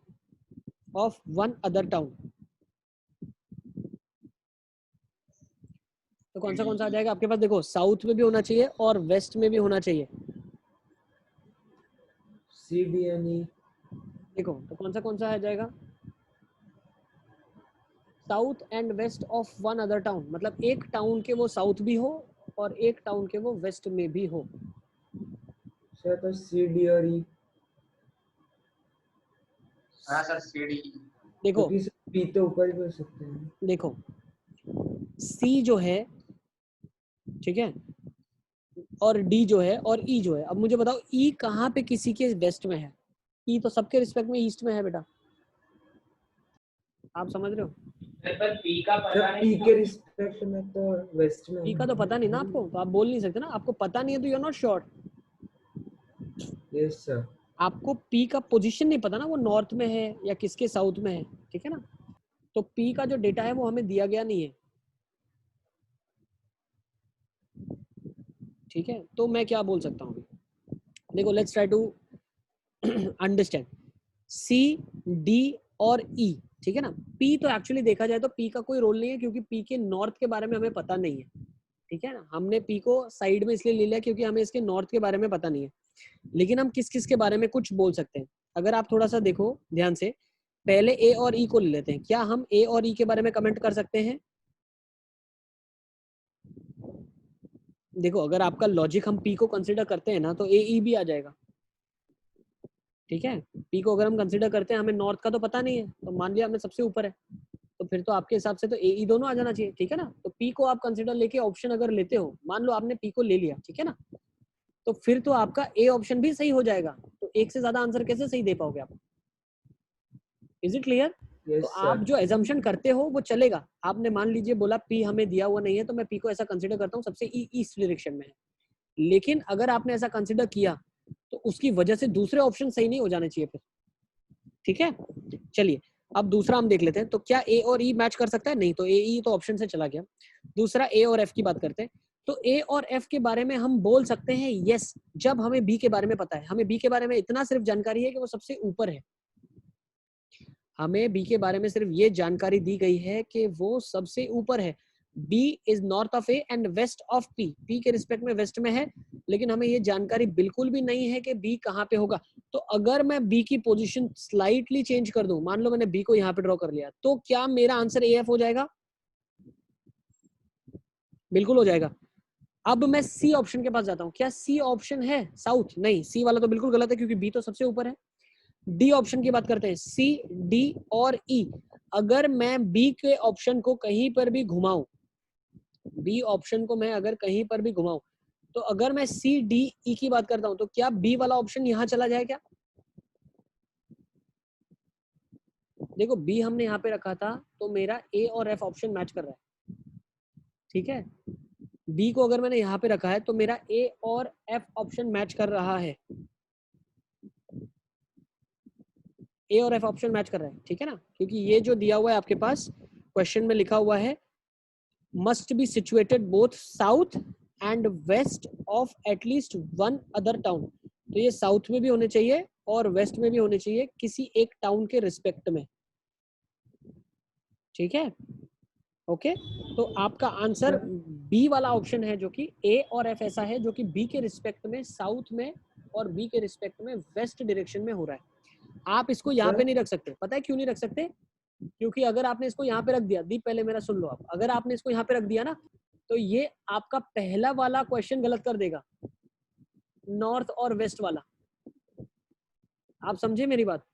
of one other town. तो कौन सा आ जाएगा आपके पास? देखो साउथ में भी होना चाहिए और वेस्ट में भी होना चाहिए। C D and E. देखो तो कौन सा आ जाएगा, south and west of one other town, मतलब एक टाउन के वो साउथ भी हो और एक टाउन के वो वेस्ट में भी हो। सर तो सी डी और ई, हाँ सर सीडी। देखो क्योंकि पी तो ऊपर भी हो सकते हैं। देखो सी जो है, ठीक है, और डी जो है और ई जो है, अब मुझे बताओ ई कहाँ पे किसी के वेस्ट में है? ई तो सबके रिस्पेक्ट में ईस्ट में है बेटा, आप समझ रहे हो? पर पी का सर पता पी नहीं के रिस्पेक्ट में तो वेस्ट में पी का तो पता नहीं ना आपको, तो आप बोल नहीं सकते ना, आपको पता नहीं है तो you are not sure. Yes sir. आपको पी का पोजीशन नहीं पता ना, वो नॉर्थ में है या किसके साउथ में है, ठीक है ना? तो पी का जो डेटा है वो हमें दिया गया नहीं है, ठीक है? तो मैं क्या बोल सकता हूँ, देखो let's try to understand C D और ई, ठीक है ना? पी तो एक्चुअली देखा जाए तो पी का कोई रोल नहीं है, क्योंकि पी के नॉर्थ के बारे में हमें पता नहीं है, ठीक है ना? हमने पी को साइड में इसलिए ले लिया क्योंकि हमें इसके नॉर्थ के बारे में पता नहीं है। लेकिन हम किस किस के बारे में कुछ बोल सकते हैं, अगर आप थोड़ा सा देखो ध्यान से, पहले ए और ई को ले लेते हैं। क्या हम ए और ई के बारे में कमेंट कर सकते हैं? देखो अगर आपका लॉजिक हम पी को कंसिडर करते हैं ना तो ए ई भी आ जाएगा, ठीक है? पी को अगर हम कंसिडर करते हैं, हमें नॉर्थ का तो पता नहीं है, तो मान लिया हमने सबसे ऊपर है, तो फिर तो आपके हिसाब से तो ए ई दोनों आ जाना चाहिए, ठीक है ना? तो पी को आप कंसिडर लेके ऑप्शन अगर लेते हो, मान लो आपने पी को ले लिया, ठीक है ना, तो फिर तो आपका ए ऑप्शन भी सही हो जाएगा। तो एक से ज्यादा आंसर कैसे सही दे पाओगे आप? Is it clear? यस तो सर। आप जो एजम्पशन करते हो वो चलेगा। आपने मान लीजिए बोला पी हमें दिया हुआ नहीं है, तो मैं पी को ऐसा कंसिडर करता हूँ सबसे ईस्ट डायरेक्शन में है। लेकिन अगर आपने ऐसा कंसिडर किया तो उसकी वजह से दूसरे ऑप्शन सही नहीं हो जाने चाहिए फिर, ठीक है? चलिए अब दूसरा हम देख लेते हैं, तो क्या ए और ई मैच कर सकता है? नहीं, तो ए ई तो ऑप्शन से चला गया। दूसरा ए और एफ की बात करते हैं, तो ए और एफ के बारे में हम बोल सकते हैं यस, जब हमें बी के बारे में पता है। हमें बी के बारे में इतना सिर्फ जानकारी है कि वो सबसे ऊपर है, हमें बी के बारे में सिर्फ ये जानकारी दी गई है कि वो सबसे ऊपर है। B is north of A and west of P, P के रिस्पेक्ट में वेस्ट में है, लेकिन हमें ये जानकारी बिल्कुल भी नहीं है कि बी कहाँ पे होगा। तो अगर मैं बी की पोजीशन स्लाइटली चेंज कर दूं, मान लो मैंने बी को यहाँ पे ड्रॉ कर लिया, तो क्या मेरा आंसर ए एफ हो जाएगा? बिल्कुल हो जाएगा। अब मैं सी ऑप्शन के पास जाता हूँ, क्या सी ऑप्शन है साउथ? नहीं, सी वाला तो बिल्कुल गलत है क्योंकि बी तो सबसे ऊपर है। डी ऑप्शन की बात करते हैं, सी डी और ई। अगर मैं बी के ऑप्शन को कहीं पर भी घुमाऊं, बी ऑप्शन को मैं अगर कहीं पर भी घुमाऊं, तो अगर मैं सी डी ई की बात करता हूं, तो क्या बी वाला ऑप्शन यहां चला जाए क्या? देखो बी हमने यहाँ पे रखा था, तो मेरा ए और एफ ऑप्शन मैच कर रहा है, ठीक है? बी को अगर मैंने यहाँ पे रखा है तो मेरा ए और एफ ऑप्शन मैच कर रहा है, ए और एफ ऑप्शन मैच कर रहा है, ठीक है ना? क्योंकि ये जो दिया हुआ है आपके पास क्वेश्चन में लिखा हुआ है, must be situated both south and west of at least one other town. तो ये साउथ में भी होने चाहिए और वेस्ट में भी होने चाहिए, किसी एक टाउन के रिस्पेक्ट में, ठीक है? ओके, तो आपका आंसर बी वाला ऑप्शन है, जो कि ए और एफ ऐसा है जो कि बी के रिस्पेक्ट में साउथ में और बी के रिस्पेक्ट में वेस्ट डायरेक्शन में हो रहा है। आप इसको यहाँ पे नहीं रख सकते, पता है क्यों नहीं रख सकते? क्योंकि अगर आपने इसको यहाँ पे रख दिया, दीप पहले मेरा सुन लो आप, अगर आपने इसको यहाँ पे रख दिया ना, तो ये आपका पहला वाला क्वेश्चन गलत कर देगा, नॉर्थ और वेस्ट वाला। आप समझे मेरी बात?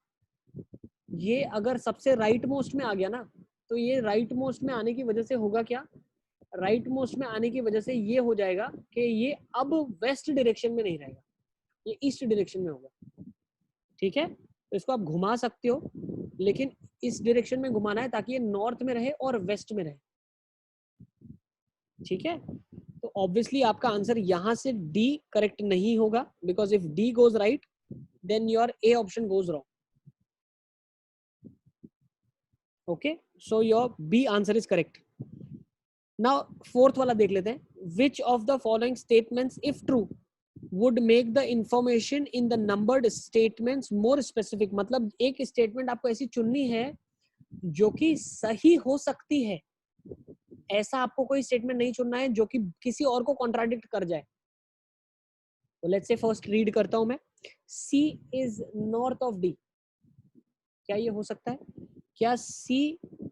ये अगर सबसे राइट मोस्ट में आ गया ना, तो ये राइट मोस्ट में आने की वजह से होगा क्या? राइट मोस्ट में आने की वजह से ये हो जाएगा कि ये अब वेस्ट डायरेक्शन में नहीं रहेगा, ये ईस्ट डायरेक्शन में होगा, ठीक है? तो इसको आप घुमा सकते हो, लेकिन इस डायरेक्शन में घुमाना है ताकि ये नॉर्थ में रहे और वेस्ट में रहे, ठीक है? तो ऑब्वियसली आपका आंसर यहां से डी करेक्ट नहीं होगा, because if D goes right then your A option goes wrong. Okay, so your B answer is correct. Now fourth वाला देख लेते हैं, which of the following statements if true would make the information in the numbered statements more specific। मतलब एक statement आपको ऐसी चुननी है जो कि सही हो सकती है, ऐसा आपको कोई स्टेटमेंट नहीं चुनना है जो कि किसी और को कॉन्ट्राडिक्ट कर जाए। तो लेट्स से फर्स्ट रीड करता हूं मैं, C is north of D, क्या ये हो सकता है? क्या C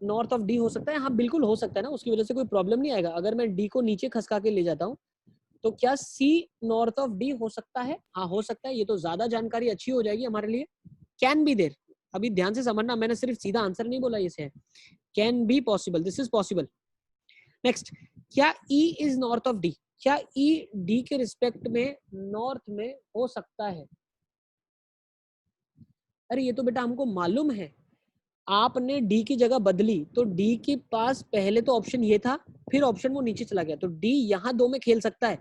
नॉर्थ ऑफ D हो सकता है? हाँ बिल्कुल हो सकता है ना, उसकी वजह से कोई प्रॉब्लम नहीं आएगा। अगर मैं D को नीचे खसका के ले जाता हूँ तो क्या C नॉर्थ ऑफ D हो सकता है? हाँ हो सकता है। ये तो ज्यादा जानकारी अच्छी हो जाएगी हमारे लिए। कैन बी देयर, अभी ध्यान से समझना, मैंने सिर्फ सीधा आंसर नहीं बोला, इसे can be possible, this is possible. Next, क्या E is north of D, क्या E D के रिस्पेक्ट में नॉर्थ में हो सकता है? अरे ये तो बेटा हमको मालूम है, आपने D की जगह बदली तो D के पास पहले तो ऑप्शन ये था, फिर ऑप्शन वो नीचे चला गया, तो D यहाँ दो में खेल सकता है,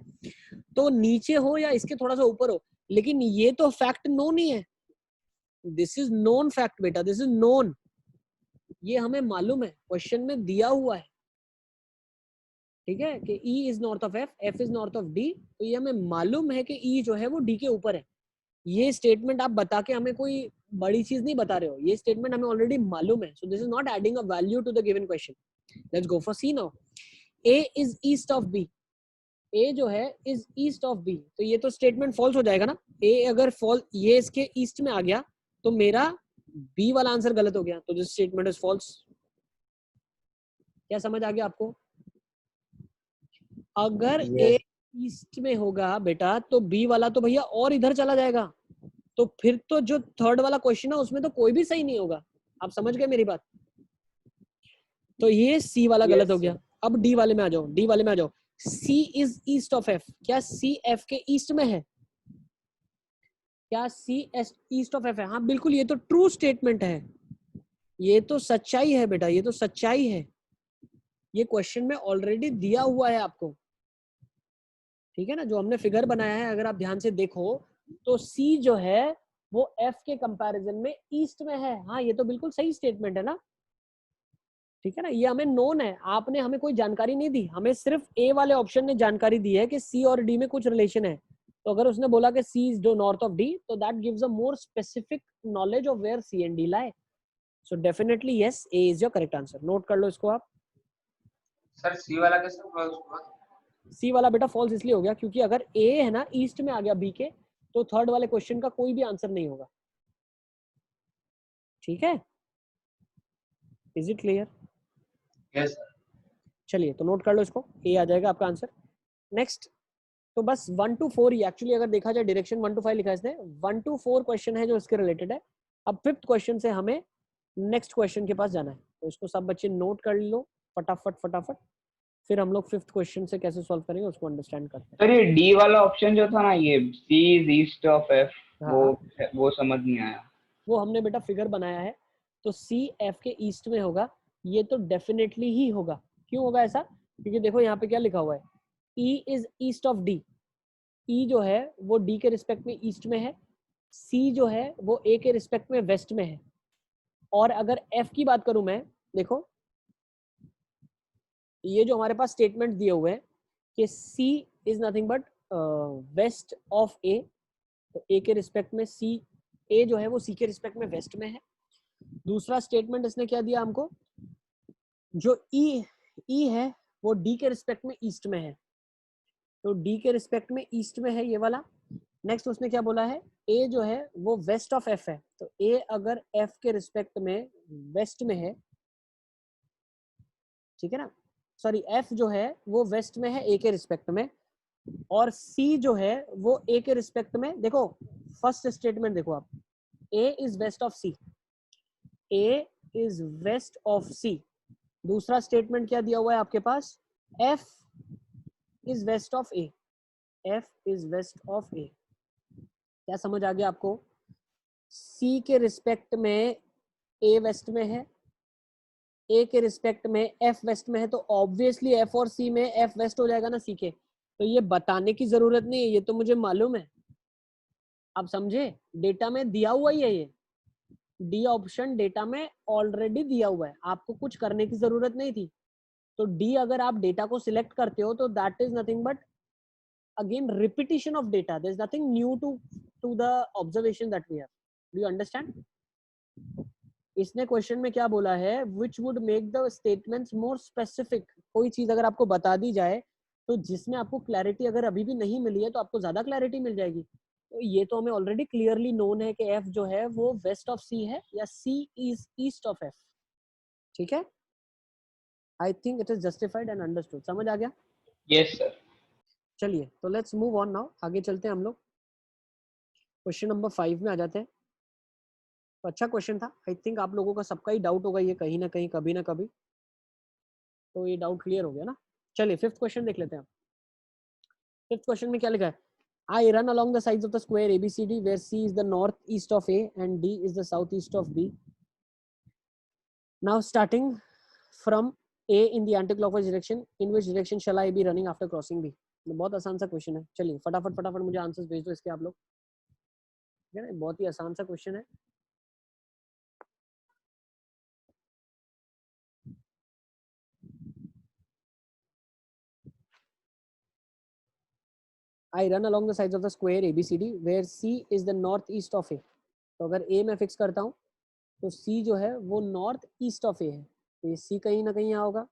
तो नीचे हो या इसके थोड़ा सा ऊपर हो, लेकिन ये तो फैक्ट नोन ही है। दिस इज नोन फैक्ट बेटा, दिस इज नोन, ये हमें मालूम है, क्वेश्चन में दिया हुआ है, ठीक है, कि E is north of F, F is north of D, तो ये हमें मालूम है कि E जो है वो D के ऊपर है। ये स्टेटमेंट आप बता के हमें कोई बड़ी चीज नहीं बता रहे हो, ये स्टेटमेंट हमें ऑलरेडी मालूम है, so this is not adding a value to the given question. Let's go for C now. A is east of B, A जो है इज ईस्ट ऑफ B, तो ये तो स्टेटमेंट फॉल्स हो जाएगा ना। A अगर फॉल्स, ये इसके ईस्ट में आ गया तो मेरा B वाला आंसर गलत हो गया, तो दिस स्टेटमेंट इज फॉल्स। क्या समझ आ गया आपको? अगर A ईस्ट में होगा बेटा तो B वाला तो भैया और इधर चला जाएगा, तो फिर तो जो थर्ड वाला क्वेश्चन है उसमें तो कोई भी सही नहीं होगा। आप समझ गए मेरी बात? तो ये C वाला गलत हो गया। अब D वाले में आ जाओ, D वाले में आ जाओ। C is east of F, क्या C F के ईस्ट में है? क्या C ईस्ट ऑफ F है? हाँ बिल्कुल, ये तो ट्रू स्टेटमेंट है, ये तो सच्चाई है बेटा, ये तो सच्चाई है, ये क्वेश्चन में ऑलरेडी दिया हुआ है आपको, ठीक है ना। जो हमने फिगर बनाया है अगर आप ध्यान से देखो तो C जो है वो F के कंपैरिजन में ईस्ट में है। हाँ ये तो बिल्कुल सही स्टेटमेंट है ना, ठीक है ना, ये हमें नोन है, आपने हमें कोई जानकारी नहीं दी, हमें सिर्फ A वाले ऑप्शन ने जानकारी दी है कि C और D में कुछ रिलेशन है, तो अगर उसने बोला कि C is north of D, तो that gives a more specific knowledge of where C and D lie, so definitely yes, A is your correct answer. Note कर लो इसको आप। सर सी वाला कैसे फॉल्स हुआ? C वाला बेटा फॉल्स इसलिए हो गया क्योंकि अगर A है ना ईस्ट में आ गया B के, तो थर्ड वाले क्वेश्चन का कोई भी आंसर नहीं होगा, ठीक है। Is it clear? Yes sir. चलिए तो नोट कर लो इसको, A आ जाएगा आपका आंसर। नेक्स्ट, तो बस 1 to 4 ही एक्चुअली अगर देखा जाए, डायरेक्शन 1 to 5 लिखा है इसने, 1 to 4 क्वेश्चन है जो इसके रिलेटेड है। अब फिफ्थ क्वेश्चन से हमें नेक्स्ट क्वेश्चन के पास जाना है, तो इसको सब बच्चे नोट कर लो फटाफट फटाफट, फिर हम लोग फिफ्थ क्वेश्चन से कैसे सॉल्व करेंगे उसको अंडरस्टैंड करते सर ये डी वाला ऑप्शन जो था ना, ये C is east of F, हैं। वो समझ नहीं आया। वो हमने बेटा फिगर बनाया है, तो C F के ईस्ट में होगा, ये तो डेफिनेटली ही होगा। क्यों होगा ऐसा? क्योंकि देखो यहाँ पे क्या लिखा हुआ है, E is east of D, E जो है वो D के रिस्पेक्ट में ईस्ट में है, C जो है वो A के रिस्पेक्ट में वेस्ट में है, और अगर F की बात करूं मैं, देखो ये जो हमारे पास स्टेटमेंट दिए हुए हैं कि C is nothing but west of A, तो A के रिस्पेक्ट में C, A जो है वो C के रिस्पेक्ट में वेस्ट में है। दूसरा स्टेटमेंट इसने क्या दिया हमको, जो E है वो D के रिस्पेक्ट में ईस्ट में है, तो D के रिस्पेक्ट में ईस्ट में है ये वाला। नेक्स्ट उसने क्या बोला है, A जो है वो वेस्ट ऑफ F है, तो A अगर F के रिस्पेक्ट में वेस्ट में है, ठीक है ना, सॉरी F जो है वो वेस्ट में है A के रिस्पेक्ट में, और C जो है वो A के रिस्पेक्ट में, देखो फर्स्ट स्टेटमेंट देखो आप, A is west of C, A is west of C। दूसरा स्टेटमेंट क्या दिया हुआ है आपके पास, F is west of A, F is west of A। क्या समझ आ गया आपको? C के रिस्पेक्ट में A वेस्ट में है, A के रिस्पेक्ट में F वेस्ट में है, तो ऑब्वियसली F और C में F वेस्ट हो जाएगा ना C के, तो ये बताने की जरूरत नहीं है, ये तो मुझे मालूम है। आप समझे, डेटा में दिया हुआ ही है, ये डी ऑप्शन डेटा में ऑलरेडी दिया हुआ है, आपको कुछ करने की जरूरत नहीं थी। तो डी अगर आप डेटा को सिलेक्ट करते हो तो that is nothing but again repetition of data, there is nothing new to the observation that we have. Do you understand? इसने क्वेश्चन में क्या बोला है, which would make the statements more specific. कोई चीज अगर आपको बता दी जाए तो जिसमें आपको क्लैरिटी अगर अभी भी नहीं मिली है तो आपको ज्यादा क्लैरिटी मिल जाएगी, तो ये तो हमें ऑलरेडी क्लियरली नोन है कि एफ जो है वो वेस्ट ऑफ सी है या सी इज ईस्ट ऑफ एफ, ठीक है। I think it is justified and understood, समझ आ गया? Yes sir. चलिए तो लेट्स मूव ऑन नाउ, आगे चलते हैं हम लोग। क्वेश्चन नंबर 5 में आ जाते हैं। तो अच्छा क्वेश्चन था, आई थिंक आप लोगों का सबका ही डाउट होगा ये कहीं ना कहीं कभी ना कभी, तो ये डाउट क्लियर हो गया ना। चलिए 5th क्वेश्चन देख लेते हैं। 5th क्वेश्चन में क्या लिखा है? I run along the sides of the square ABCD where C is the northeast of A and D is the southeast of B. Now starting from A in the anti-clockwise direction, in which direction shall I be running after crossing B? बहुत आसान सा question है, चलिए फटाफट फटाफट मुझे answers भेज दो इसके आप लोग, ठीक है ना, बहुत ही आसान सा क्वेश्चन है। I run along the sides of the square ABCD where C is the northeast of A. तो अगर A मैं फिक्स करता हूँ तो C जो है वो नॉर्थ ईस्ट ऑफ A है, तो ये C कहीं ना कहीं यहाँ होगा।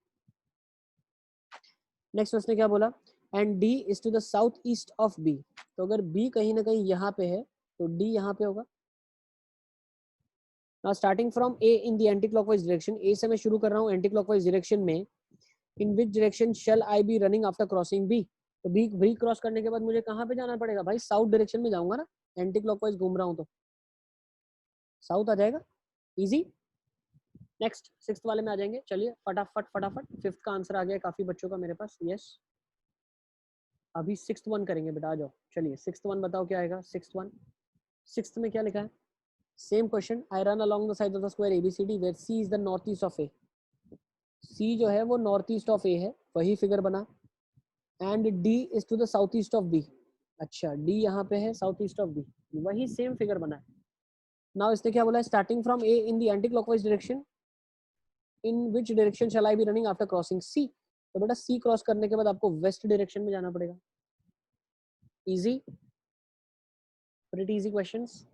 नेक्स्ट उसने क्या बोला? And D is to the south east of B, तो अगर B कहीं ना कहीं यहाँ पे है तो D यहाँ पे होगा। Now starting from A in the anti clockwise direction, A से मैं शुरू कर रहा हूँ एंटी क्लॉकवाइज डायरेक्शन में, in which direction shall I be running after crossing B? तो B क्रॉस करने के बाद मुझे कहाँ पे जाना पड़ेगा भाई? साउथ डायरेक्शन में जाऊंगा ना, एंटी क्लॉकवाइज घूम रहा हूँ तो साउथ आ जाएगा, इजी। नेक्स्ट 6th वाले में आ जाएंगे, चलिए फटाफट फटाफट। 5th का आंसर आ गया काफी बच्चों का मेरे पास, यस। अभी 6th वन करेंगे बेटा, आ जाओ। चलिए 6th वन बताओ क्या आएगा? 6th वन, 6th में क्या लिखा है? Same question, I run along the side of the square ABCD where C is the north east of A. C जो है वो नॉर्थ ईस्ट ऑफ ए है, वही फिगर बना। And D is to the south east of B, अच्छा D यहाँ पे है, साउथ ईस्ट ऑफ बी, वही सेम फिगर बना है। नाउ इसने क्या बोला है? Starting from A in the anti clockwise direction, in which direction shall I be running after crossing C? तो बेटा सी क्रॉस करने के बाद आपको वेस्ट डायरेक्शन में जाना पड़ेगा, easy, pretty easy questions.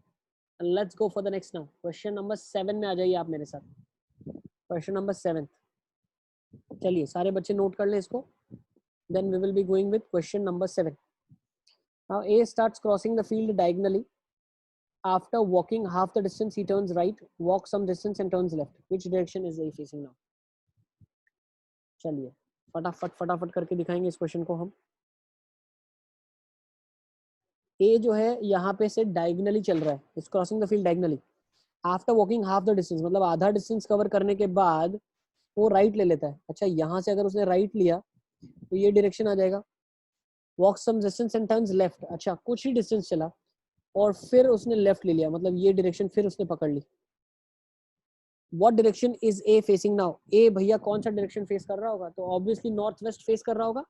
Let's go for the next now. Question number 7 में आ जाइए आप मेरे साथ। क्वेश्चन नंबर 7, चलिए सारे बच्चे नोट कर लें इसको, then we will be going with question number 7. Now A starts crossing the field diagonally. After walking half the distance, he turns right, walks some distance and turns left. Which direction is A facing now? चलिए फटाफट फटाफट करके दिखाएंगे इस question को हम। A जो है यहाँ पे से डायगनली चल रहा है, it's crossing the field diagonally. After walking half the distance, मतलब आधा डिस्टेंस कवर करने के बाद वो राइट ले लेता है। अच्छा यहाँ से अगर उसने राइट लिया तो ये डायरेक्शन आ जाएगा। Walk some distance and turns left, अच्छा कुछ ही डिस्टेंस चला और फिर उसने लेफ्ट ले लिया, मतलब ये डायरेक्शन फिर उसने पकड़ ली। What direction is A facing now? A भैया कौन सा डायरेक्शन फेस कर रहा होगा? तो ऑब्वियसली नॉर्थ वेस्ट फेस कर रहा होगा,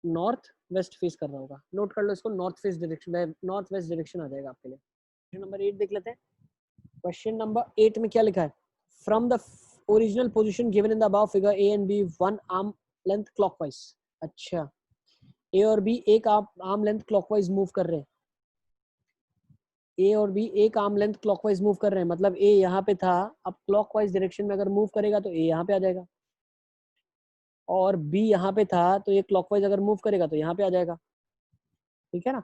नॉर्थ वेस्ट फेस कर रहा होगा। नोट कर लो इसको, north face direction, north west direction आ जाएगा आपके लिए। क्वेश्चन नंबर 8 देख लेते हैं। क्वेश्चन नंबर 8 में क्या लिखा है? From the original position given in the above figure A and B one arm length clockwise. अच्छा ए और बी एक आर्म लेंथ क्लॉकवाइज मूव कर रहे हैं, ए और बी एक आर्म लेंथ क्लॉकवाइज मूव कर रहे हैं, मतलब ए यहाँ पे था, अब क्लॉकवाइज डायरेक्शन में अगर मूव करेगा तो ए यहाँ पे आ जाएगा, और बी यहाँ पे था तो ये क्लॉकवाइज अगर मूव करेगा तो यहाँ पे आ जाएगा, ठीक है ना।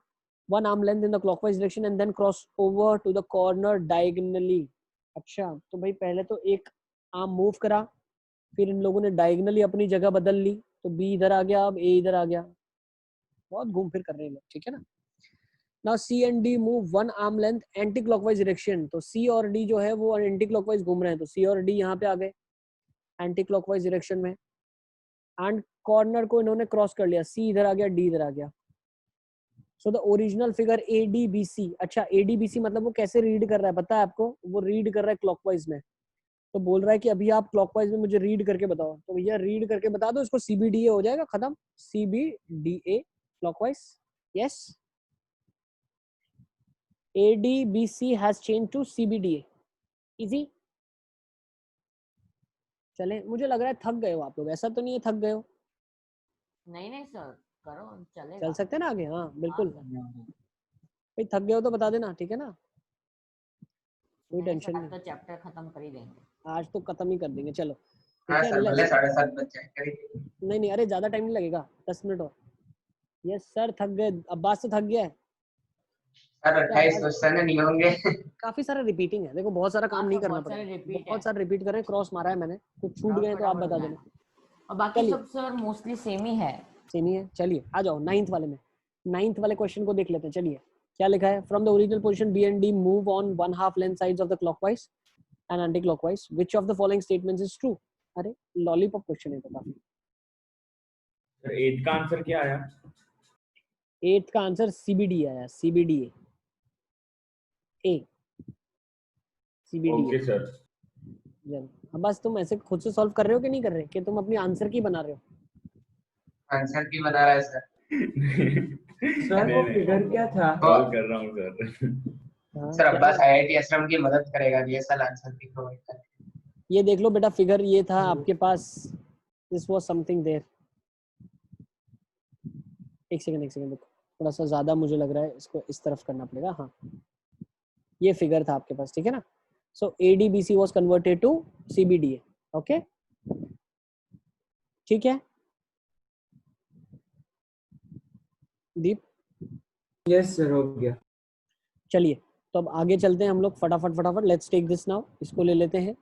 One arm length in the clockwise direction and then cross over to the corner diagonally. अच्छा तो भाई पहले तो एक आर्म मूव करा, फिर इन लोगों ने डायगनली अपनी जगह बदल ली, तो बी इधर आ गया, अब ए इधर आ गया, बहुत घूम फिर कर रहे हैं लोग, ठीक है ना। Now see and D move one arm length anti clockwise direction, तो सी और डी जो है वो एंटी क्लॉकवाइज घूम रहे हैं, तो सी और डी यहाँ पे आ गए एंटी क्लॉकवाइज डायरेक्शन में, एंड कॉर्नर को इन्होंने क्रॉस कर लिया, सी इधर आ गया, डी इधर आ गया। So the original figure A D B C, अच्छा ए डी बी सी मतलब वो कैसे रीड कर रहा है पता है आपको? वो रीड कर रहा है क्लॉकवाइज में, तो बोल रहा है कि अभी आप क्लॉकवाइज में मुझे रीड करके बताओ, तो भैया रीड करके बता दो, इसको सीबीडीए हो जाएगा खत्म, CBDA clockwise, yes. ADBC has changed to CBDA, easy. चले मुझे लग रहा है थक गए हो आप लोग, ऐसा तो नहीं है थक गए हो? नहीं नहीं सर, करो चलेगा, चल सकते हैं ना आगे? हाँ बिल्कुल, हाँ, भाई थक गए हो तो बता देना, ठीक है ना, कोई टेंशन नहीं, तो चैप्टर खत्म कर ही देंगे, आज तो खत्म ही कर देंगे, चलो हाँ ठीक है। सर, भले 7:30 बज जाए, करिए। नहीं नहीं अरे ज्यादा टाइम नहीं लगेगा, 10 मिनट और। यस सर थक गए, अब्बास तो थक गया है, सर 28 क्वेश्चन है, नहीं होंगे। काफी सारा रिपीटिंग है, देखो बहुत सारा काम हाँ, नहीं सर, करना बहुत सारे पड़ेगा, repeat बहुत है। सारे रिपीट करें, क्रॉस मारा है मैंने, कुछ छूट Cross गए तो आप फटाफट बता हो देना। जाए। और बाकी चलिए। सब सर मोस्टली सेम ही है। सेम ही है, चलिए आ जाओ 9th वाले में। 9th वाले क्वेश्चन को देख लेते हैं, चलिए क्या लिखा है। From the original position B and D move on 1/2 length sides of the clockwise and anti clockwise, which of the following statements is true. अरे लॉलीपॉप क्वेश्चन है तो काफी। सर 8 का आंसर क्या आया? 8th का आंसर सीबीडी आया, CBD ए, CBD. Okay sir. अब बस तुम ऐसे खुद से सॉल्व कर रहे हो कि नहीं कर रहे, कि तुम अपनी आंसर की बना रहे हो। आंसर की बता रहा है सर। सर वो फिगर क्या था? कॉल कर रहा हूँ सर। हाँ, सर क्या अब्बास है? आईआईटी आश्रम की मदद करेगा, डीएसएल आंसर की प्रोवाइड करेगा। ये देख लो बेटा, फिगर ये था आपके पास, दिस वाज समथिंग देयर। एक सेकंड देखो, थोड़ा सा ज्यादा मुझे लग रहा है, इसको इस तरफ करना पड़ेगा। हाँ, ये फिगर था आपके पास, ठीक है ना। So ADBC was converted to CBDA. Okay, ठीक है दीप। यस सर, हो गया। चलिए तो अब आगे चलते हैं हम लोग, फटाफट लेट्स टेक दिस नाउ, इसको ले लेते हैं।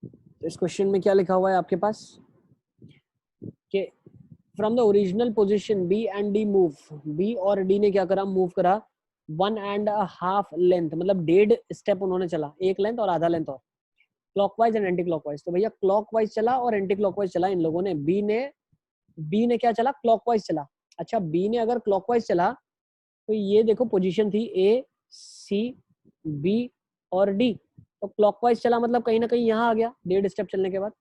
तो इस क्वेश्चन में क्या लिखा हुआ है आपके पास कि from the original position B and D move, B और डी ने क्या करा, मूव करा 1.5 लेंथ, मतलब 1.5 स्टेप उन्होंने चला, एक लेंथ और आधा लेंथ और, क्लॉकवाइज एंड एंटी क्लॉकवाइज। तो भैया क्लॉकवाइज चला और एंटी क्लॉकवाइज चला इन लोगों ने। बी ने क्या चला, क्लॉकवाइज चला। अच्छा, बी ने अगर क्लॉकवाइज चला तो ये देखो पोजीशन थी ए सी बी और डी, तो क्लॉकवाइज चला मतलब कहीं ना कहीं यहाँ आ गया 1.5 स्टेप चलने के बाद,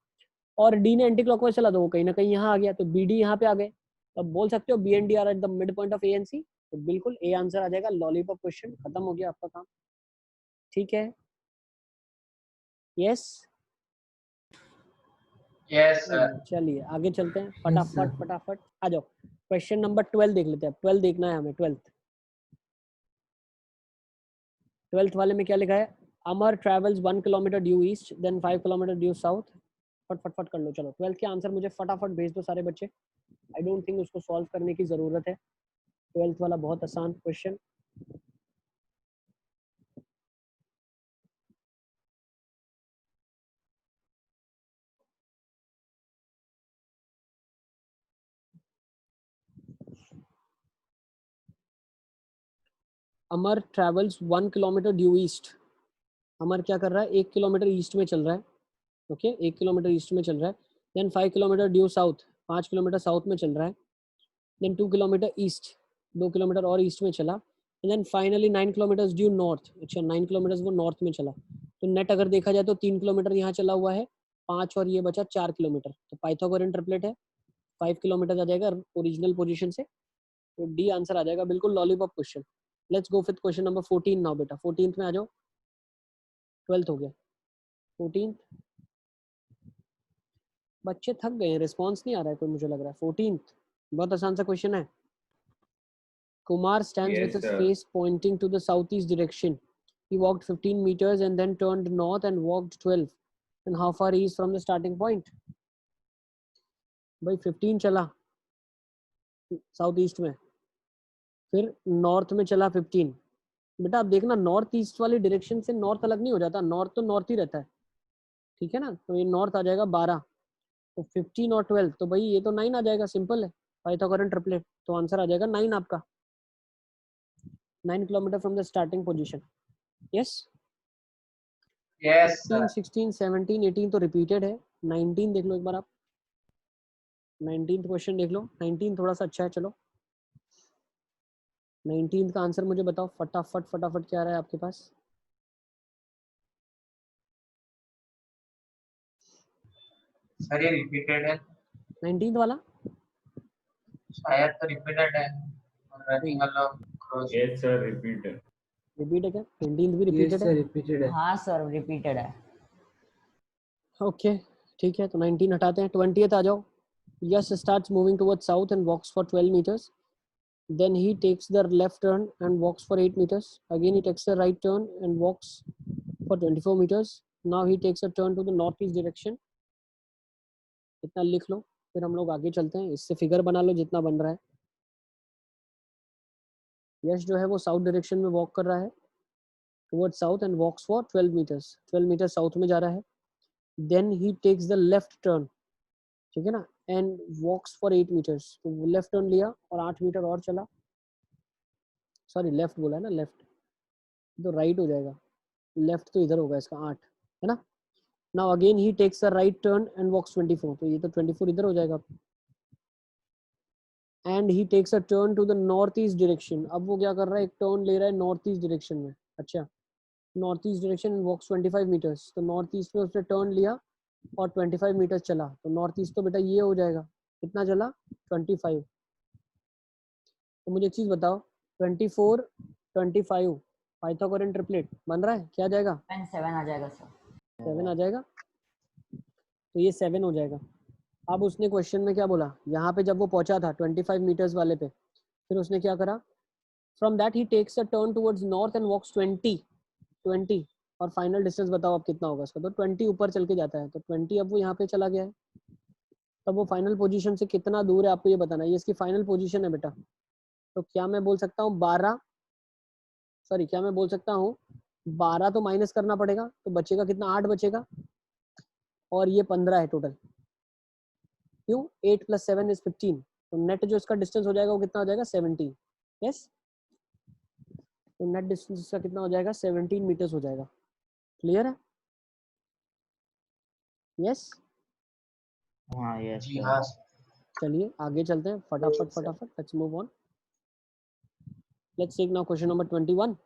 और डी ने एंटी क्लॉकवाइज चला तो वो कहीं ना कहीं यहाँ आ गया, तो बी डी यहाँ पे आ गए। तो बोल सकते हो B and D are at the mid point of A and C, तो बिल्कुल ए आंसर आ जाएगा। लॉलीपॉप क्वेश्चन खत्म हो गया आपका काम, ठीक है। Yes yes sir. चलिए आगे चलते हैं, sir. फटाफट आ जाओ। क्वेश्चन नंबर 12 देख लेते हैं। 12 देखना है हमें, 12th वाले में क्या लिखा है। Amar travels 1 kilometre due east then 5 kilometre due south. फट कर लो, चलो 12th के आंसर मुझे फटाफट भेज दो सारे बच्चे। आई डोंट थिंक उसको सॉल्व करने की जरूरत है, 12th वाला बहुत आसान क्वेश्चन। अमर ट्रेवल्स 1 किलोमीटर ड्यू ईस्ट। अमर क्या कर रहा है, 1 किलोमीटर ईस्ट में चल रहा है। ओके, 1 किलोमीटर ईस्ट में चल रहा है। Then 5 kilometre due south, 5 kilometre south में चल रहा है। देन 2 किलोमीटर ईस्ट, 2 किलोमीटर और ईस्ट में चला। And then finally 9 kilometre due north. अच्छा, 9 किलोमीटर वो नॉर्थ में चला। तो नेट अगर देखा जाए तो 3 किलोमीटर यहाँ चला हुआ है, 5 और ये बचा 4 किलोमीटर। तो पाइथागोरन ट्रिपलेट है, 5 किलोमीटर आ जाएगा ओरिजिनल पोजीशन से, तो डी आंसर आ जाएगा बिल्कुल। Lollipop question. Let's go with question number 14 now बेटा। 14th में आ जाओ, 12th हो गया, 14th। बच्चे थक गए हैं, रिस्पॉन्स नहीं आ रहा है कोई, मुझे लग रहा है। 14th बहुत आसान सा क्वेश्चन है। Kumar stands with Yes, his sir. face pointing to the southeast direction. He walked 15 meters and then turned north and walked 12. And how far he is from the starting point? भाई 15 चला south east में, फिर north में चला 15। बेटा आप देखना, north east वाली डायरेक्शन से नॉर्थ अलग नहीं हो जाता, नॉर्थ तो नॉर्थ ही रहता है, ठीक है ना। तो ये नॉर्थ आ जाएगा 12, तो 15 और 12, तो भाई ये तो 9 आ जाएगा, सिंपल है, पाइथागोरन ट्रिपलेट। तो आंसर आ जाएगा 9 आपका, 9 kilometre from the starting position. Yes, yes 15, sir. 16, 17, 18 तो रिपीटेड है। 19 देख लो एक बार आप, 19th क्वेश्चन देख लो। 19 थोड़ा सा अच्छा है, चलो 19th का आंसर मुझे बताओ फटाफट क्या आ रहा है आपके पास। सर ये रिपीटेड है 19th वाला शायद, तो रिपीटेड है। और रनिंग वाला क्रॉस। यस सर, रिपीट है। रिपीट है क्या? 19th भी यस रिपीटेड सर, है। रिपीटेड है। हाँ सर, रिपीटेड है। ओके ठीक है, तो 19 हटाते हैं। 20th आ जाओ। Yes starts moving towards south and walks for 12 meters. Then he takes the left turn and walks for 8 meters. Again he takes the right turn and walks for 24 meters. Now he takes a turn to the northeast direction. इतना लिख लो, फिर हम लोग आगे चलते हैं, इससे figure बना लो जितना बन रहा है। यश जो है वो साउथ डायरेक्शन में वॉक कर रहा है towards south and walks for 12 metres, 12 metre south में जा रहा है। Then he takes the left turn, ठीक है ना, एंड वॉक्स फॉर 8 मीटर्स, तो लेफ्ट टर्न लिया और 8 मीटर और चला, सॉरी लेफ्ट बोला है ना, लेफ्ट तो राइट हो जाएगा, लेफ्ट तो इधर होगा इसका 8, है ना। Now again he takes a right turn and walks 24, तो ये तो 24 इधर हो जाएगा। And he takes a turn to the north east direction, अब वो क्या कर रहा है, एक टर्न ले रहा है नॉर्थ ईस्ट डायरेक्शन में। अच्छा, north east direction and walks 25 metres, तो नॉर्थ ईस्ट में उसने टर्न लिया और 25 मीटर्स चला, तो नॉर्थ ईस्ट तो बेटा ये हो जाएगा, कितना चला 25। तो मुझे एक चीज बताओ, 24 25 पाइथागोरन ट्रिपलेट बन रहा है, क्या आ जाएगा 7 आ जाएगा सर। 7 आ जाएगा, तो ये 7 हो जाएगा। अब उसने क्वेश्चन में क्या बोला, यहाँ पे जब वो पहुंचा था 25 मीटर्स वाले पे, फिर उसने क्या करा, from that he takes a turn towards north and walks 20 और फाइनल डिस्टेंस बताओ अब कितना होगा उसका, तो 20 ऊपर चल के जाता है, तो 20 अब वो यहाँ पे चला गया है। तब वो फाइनल पोजीशन से कितना दूर है आपको ये बताना है, ये इसकी फाइनल पोजीशन है बेटा। तो क्या मैं बोल सकता हूँ 12, सॉरी क्या मैं बोल सकता हूँ 12 तो माइनस करना पड़ेगा, तो बचेगा कितना, 8 बचेगा, और ये 15 है टोटल, क्यों 8 + 7 = 15, तो नेट जो इसका डिस्टेंस हो जाएगा वो कितना हो जाएगा 17, यस। तो नेट डिस्टेंस इसका कितना हो जाएगा 17 मीटर्स हो जाएगा, क्लियर है, यस। हाँ यस जी हाँ सर। चलिए आगे चलते हैं फटाफट, let's move on. Let's take now question number 21।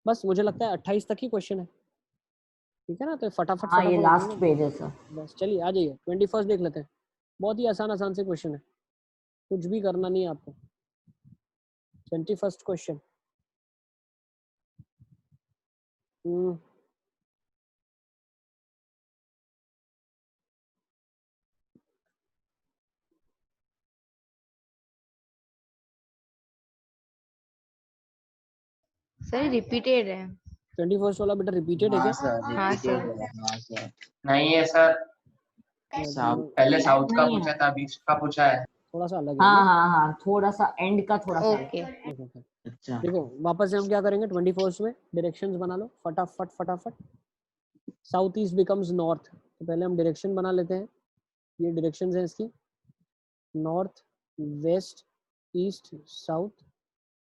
बस मुझे लगता है 28 तक ही क्वेश्चन है, ठीक है ना, तो फटाफट हाँ ये फटाफट लास्ट पेज है सर। बस चलिए आ जाइए, 21 देख लेते हैं। बहुत ही आसान से क्वेश्चन है, कुछ भी करना नहीं है आपको। 21 क्वेश्चन, सर रिपीटेड है। 21 वाला बेटा रिपीटेड है क्या? हाँ सर। नहीं है सर, पहले साउथ का नहीं है। पूछा था, अभी ईस्ट का पूछा है। थोड़ा सा अलग है हाँ ना? हाँ हाँ थोड़ा सा एंड का थोड़ा सा ओके। अच्छा देखो वापस से हम क्या करेंगे, 21 में डायरेक्शंस बना लो फटाफट। साउथ ईस्ट बिकम्स नॉर्थ, तो पहले हम डायरेक्शन बना लेते हैं। ये डायरेक्शंस हैं इसकी, नॉर्थ वेस्ट ईस्ट साउथ,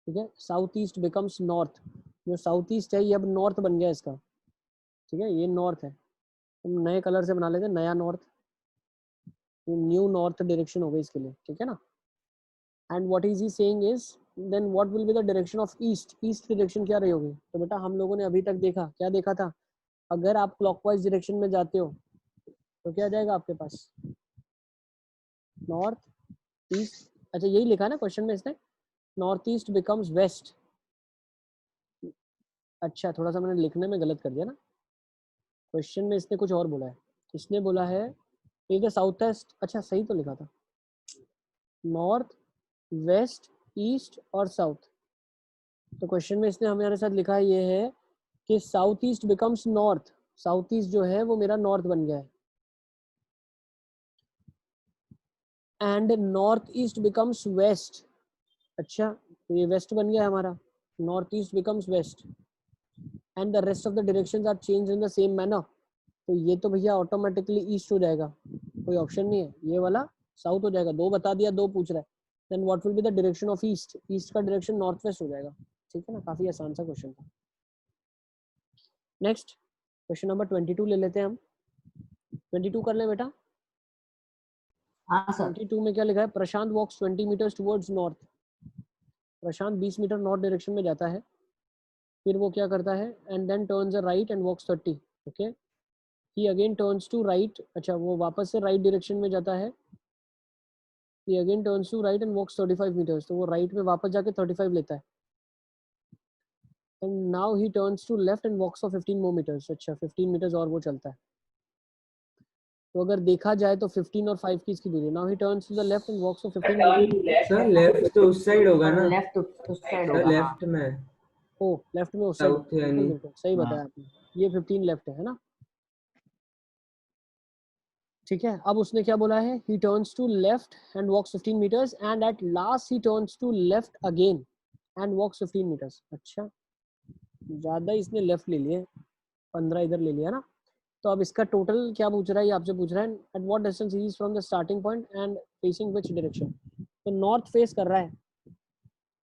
ठीक है। साउथ ईस्ट बिकम्स नॉर्थ, जो साउथ ईस्ट है ये अब नॉर्थ बन गया इसका, ठीक है, ये नॉर्थ है। हम नए कलर से बना लेते हैं, नया नॉर्थ, न्यू नॉर्थ डायरेक्शन हो गई इसके लिए, ठीक है ना। And what is he saying is then what will be the direction of east, east direction क्या रही होगी। तो बेटा हम लोगों ने अभी तक देखा, क्या देखा था, अगर आप क्लॉकवाइज डायरेक्शन में जाते हो तो क्या जाएगा आपके पास, नॉर्थ ईस्ट। अच्छा यही लिखा है ना क्वेश्चन में इसने, नॉर्थ ईस्ट बिकम्स वेस्ट। अच्छा थोड़ा सा मैंने लिखने में गलत कर दिया ना, क्वेश्चन में इसने कुछ और बोला है, इसने बोला है इधर साउथ ईस्ट, अच्छा सही तो लिखा था, नॉर्थ वेस्ट ईस्ट और साउथ। तो क्वेश्चन में इसने हमारे साथ लिखा है ये है कि south east becomes north, south east जो है वो मेरा नॉर्थ बन गया है, and north east becomes west. अच्छा तो ये वेस्ट बन गया हमारा, north east becomes west, and the rest of the directions are change in the same manner. तो ये तो भैया ऑटोमेटिकली ईस्ट हो जाएगा, कोई ऑप्शन नहीं है, ये वाला साउथ हो जाएगा। दो बता दिया, दो पूछ रहा है, then what will be the direction of east, east का डायरेक्शन नॉर्थ वेस्ट हो जाएगा, ठीक है ना। काफी आसान सा क्वेश्चन था। नेक्स्ट क्वेश्चन नंबर 22 ले लेते हैं हम, 22 कर ले बेटा। हाँ सर 22 में क्या लिखा है, Prashant walks 20 metres towards north. Prashant 20 metre north direction में जाता है, फिर वो क्या करता है, and then turns a right and walks 30, okay. He again turns to right, अच्छा वो वापस से राइट डायरेक्शन में जाता है, he again turns to right and walks 35 meters, तो वो राइट में वापस जाके 35 लेता है, and now he turns to left and walks for 15 more meters, अच्छा 15 meters और वो चलता है। तो अगर देखा जाए तो 15 और 5 की इसकी दूरी, now he turns to the left and walks for 15 more meters। Sir left तो उस साइड होगा ना, लेफ्ट उस साइड सर होगा। लेफ्ट में ओ लेफ्ट में उस साइड, साउथ यानी बिल्कुल सही बताया आपने, ये 15 लेफ्ट है ना। ठीक है, अब उसने क्या बोला है, he turns to left and walks 15 meters and at last he turns to left again and walks 15 meters. अच्छा, ज्यादा इसने लेफ्ट ले लिए, 15 इधर ले लिया ना। तो अब इसका टोटल क्या पूछ रहा है, ये आपसे पूछ रहा है, at what distance he is from the starting point and facing which direction. तो नॉर्थ फेस कर रहा है,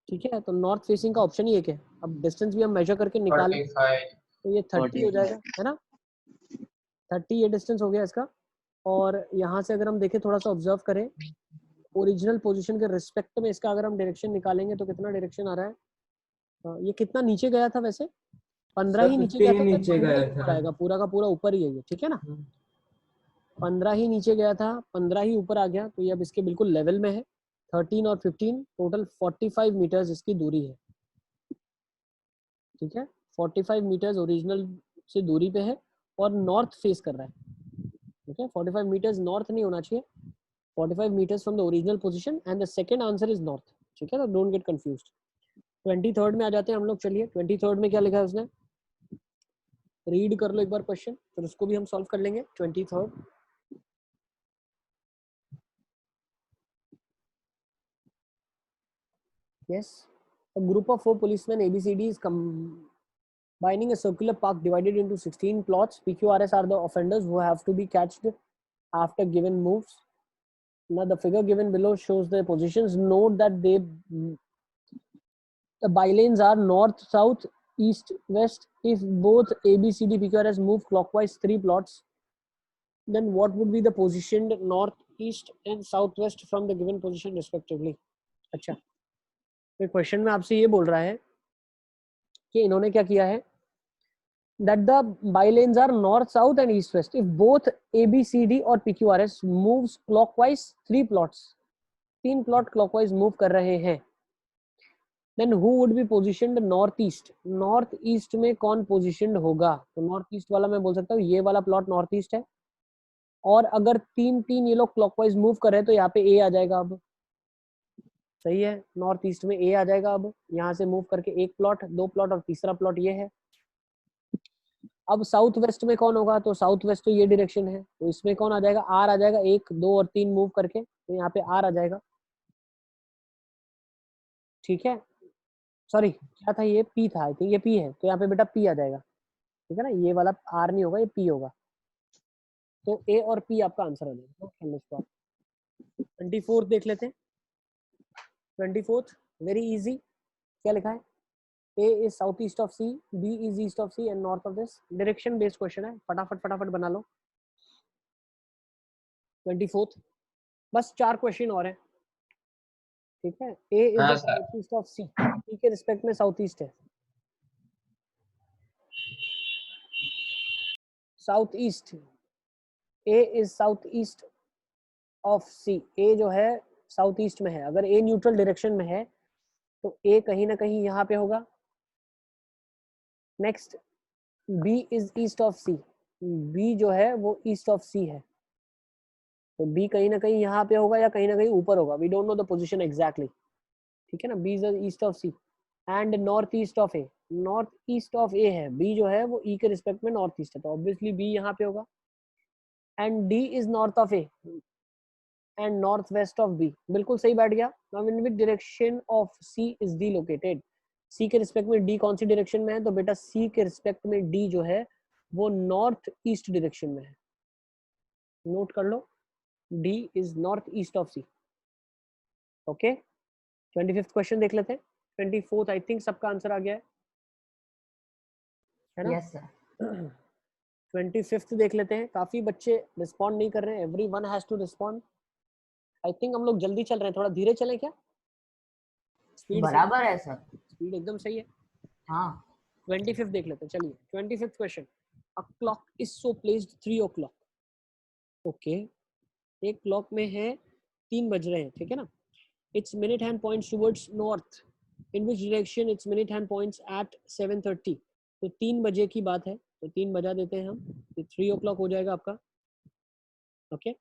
ठीक है, तो नॉर्थ फेसिंग का ऑप्शन ही एक है। अब डिस्टेंस भी हम मेजर करके निकालें 45 तो ये 30 हो जाएगा, है ना, 30 ये डिस्टेंस हो गया इसका। और यहाँ से अगर हम देखें, थोड़ा सा ऑब्जर्व करें, ओरिजिनल पोजीशन के रिस्पेक्ट में इसका अगर हम डायरेक्शन निकालेंगे तो कितना डायरेक्शन आ रहा है, ये कितना नीचे गया था वैसे, 15 ही नीचे गया था, नीचे गया ऊपर था। आएगा, पूरा का पूरा ऊपर ही है ये, ठीक है ना, 15 ही नीचे गया था, 15 ही ऊपर आ गया, तो ये अब इसके बिल्कुल लेवल में है। 13 और 15 टोटल 45 मीटर्स इसकी दूरी है, ठीक है, 45 मीटर्स ओरिजिनल से दूरी पे है और नॉर्थ फेस कर रहा है, ठीक है, 45 मीटर्स नॉर्थ नहीं होना चाहिए, 45 meters from the original position and the second answer is north, ठीक है ना, don't get confused। 23rd में आ जाते हैं हम लोग, चलिए 23rd में क्या लिखा है उसने, रीड कर लो एक बार क्वेश्चन, फिर उसको भी हम सॉल्व कर लेंगे। 23rd, yes, a group of 4 policemen ABCD is combining a circular park divided into 16 plots. PQRS are the offenders who have to be catched after given moves. Now the figure given below shows the positions. Note that the bylanes are north, south, east, west. If both ABCD PQRS move clockwise 3 plots, then what would be the positioned north, east and southwest from the given position respectively? अच्छा, तो question में आपसे ये बोल रहा है कि इन्होंने क्या किया है, that the bylanes are north, south and east, west. If both ABCD और PQRS moves clockwise 3 plots, 3 plot clockwise move कर रहे हैं, then who would be positioned north east? North east में कौन positioned होगा? तो नॉर्थ ईस्ट वाला मैं बोल सकता हूँ ये वाला प्लॉट नॉर्थ ईस्ट है, और अगर 3 ये लोग clockwise मूव कर रहे हैं तो यहाँ पे ए आ जाएगा। अब सही है, नॉर्थ ईस्ट में ए आ जाएगा। अब यहाँ से मूव करके 1 प्लॉट, 2 प्लॉट और तीसरा प्लॉट ये है। अब साउथ वेस्ट में कौन होगा, तो साउथ वेस्ट तो ये डायरेक्शन है, तो इसमें कौन आ जाएगा, आर आ जाएगा, 1, 2 और 3 मूव करके, तो यहाँ पे आर आ जाएगा, ठीक है, सॉरी क्या था ये, पी था, आई थिंक ये पी है, तो यहाँ पे बेटा पी आ जाएगा, ठीक है ना, ये वाला आर नहीं होगा, ये पी होगा, तो ए और पी आपका आंसर आ जाएगा। 24 देख लेते हैं। 24 वेरी इजी, क्या लिखा है, A is southeast of C, B is east of C and north of this. Direction based question है, फटाफट बना लो। 24 बस 4 क्वेश्चन और है, ठीक है। A is the southeast of C, C के रिस्पेक्ट में साउथ ईस्ट है, south east, A is south east of C, A जो है साउथ ईस्ट में है, अगर A न्यूट्रल डायरेक्शन में है तो A कहीं ना कहीं यहाँ पे होगा। Next B is east of C, B जो है वो ईस्ट ऑफ C है, तो B कहीं ना कहीं यहाँ पे होगा या कहीं ना कहीं ऊपर होगा, we don't know the position exactly, ठीक है ना। B is east of C and north east of A, north east of A है, B जो है वो E के रिस्पेक्ट में नॉर्थ ईस्ट है, तो ऑब्वियसली B यहाँ पे होगा। And D is north of A and north west of B, बिल्कुल सही बैठ गया। Now in which direction of C is D located, C के रिस्पेक्ट में D कौन सी डायरेक्शन में है, तो बेटा C के रिस्पेक्ट में D जो है वो नॉर्थ ईस्ट डायरेक्शन में है, नोट कर लो, D is north east of C, okay. 25th question देख लेते हैं। 24th आई थिंक सबका आंसर आ गया है ना। Yes sir. 25th देख लेते हैं, काफी बच्चे रिस्पॉन्ड नहीं कर रहे हैं, everyone has to respond. I think हम लोग जल्दी चल रहे हैं, थोड़ा धीरे चलें क्या, स्पीड बराबर है सर, स्पीड एकदम सही है। हाँ। 25th देख लेते हैं, चलिए 25th question, a clock is so placed 3 o'clock, okay, एक क्लॉक में है 3 बज रहे हैं, ठीक है ना। It's minute hand points towards north, in which direction it's minute hand points at 7:30, तो 3 बजे की बात है, तो 3 बजा देते हैं हम, तो 3 o'clock हो जाएगा आपका, okay.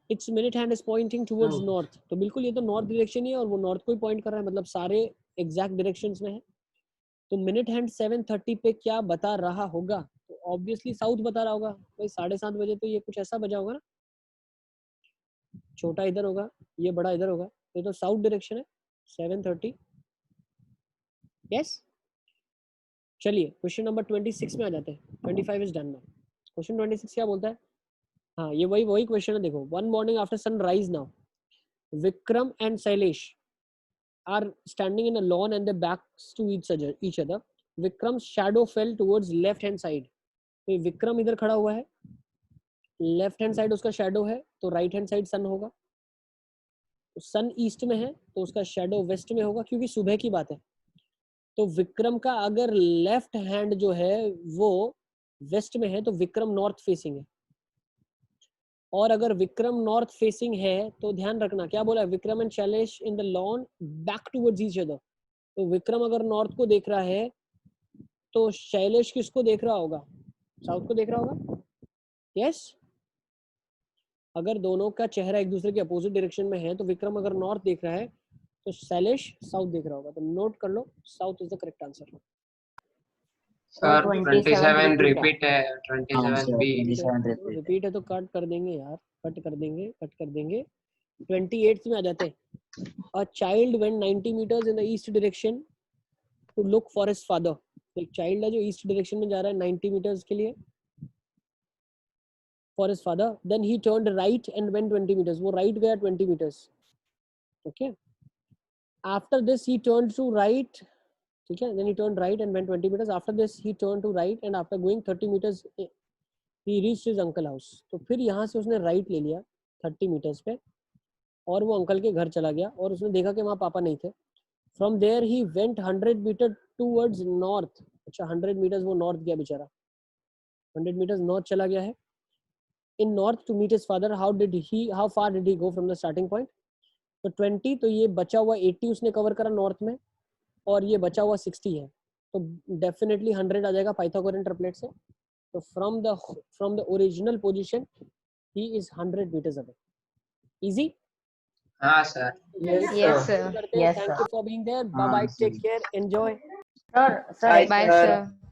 It's minute hand is pointing towards north, तो बिल्कुल ये तो नॉर्थ डायरेक्शन ही है और वो नॉर्थ को ही पॉइंट कर रहा है, मतलब सारे एग्जैक्ट डायरेक्शंस में है। तो मिनट हैंड 7:30 पे क्या बता रहा होगा, तो ऑब्वियसली साउथ बता रहा होगा भाई, 7:30 बजे तो ये कुछ ऐसा बजा होगा ना, छोटा इधर होगा, ये बड़ा इधर होगा, ये तो साउथ डायरेक्शन है 7:30। यस, चलिए क्वेश्चन नंबर 26 में आ जाते हैं। 25 इज डन नाउ। क्वेश्चन 26 क्या बोलता है? हाँ, ये वही क्वेश्चन है। देखो, one morning after sunrise now, Vikram and Shailesh are standing in a lawn and their backs to each other. Vikram's shadow fell towards left hand side. तो विक्रम इधर खड़ा हुआ है, लेफ्ट हैंड साइड उसका शैडो है, तो राइट हैंड साइड सन होगा। सन east में है तो उसका शैडो वेस्ट में होगा, क्योंकि सुबह की बात है। तो विक्रम का अगर लेफ्ट हैंड जो है वो वेस्ट में है तो विक्रम नॉर्थ फेसिंग है, और अगर विक्रम नॉर्थ फेसिंग है तो ध्यान रखना क्या बोला है, Vikram and Shailesh in the lawn back towards each other. तो विक्रम अगर नॉर्थ को देख रहा है तो शैलेश किसको देख रहा होगा? साउथ को देख रहा होगा। यस, अगर दोनों का चेहरा एक दूसरे के अपोजिट डायरेक्शन में है तो विक्रम अगर नॉर्थ देख रहा है तो शैलेश साउथ देख रहा होगा। तो नोट कर लो, south is the correct answer. Sir 27 repeat है, हाँ 27 सर बी। 27 रिपीट। रिपीट है तो कट कर देंगे यार, कट कर देंगे। 28 में आ जाते हैं। A child went 90 meters in the east direction to look for his father. एक चाइल्ड है जो ईस्ट डायरेक्शन में जा रहा है 90 meters के लिए for his father. Then he turned right and went 20 meters। वो राइट गया 20 meters। Okay, after this he turned to right, ठीक है, then he turned right and went 20 meters. After this he turned to right and after going 30 meters he reached his uncle house. तो फिर यहाँ से उसने right ले लिया 30 meters पे और वो अंकल के घर चला गया और उसने देखा कि वहाँ पापा नहीं थे। From there he went 100 meters towards north। अच्छा 100 meters वो नॉर्थ गया बेचारा, 100 meters नॉर्थ चला गया है। In north to meet his father, how far did he go from the starting point? तो 20, तो ये बचा हुआ 80 उसने कवर करा नॉर्थ में और ये बचा हुआ 60 है, तो डेफिनेटली 100 आ जाएगा पाइथागोरन ट्रिपलेट से। तो from the original position he is 100 meters away. Easy? हाँ सर। Yes, sir. Thank you for being there. Bye bye, take care, enjoy. Sir Bye, sir.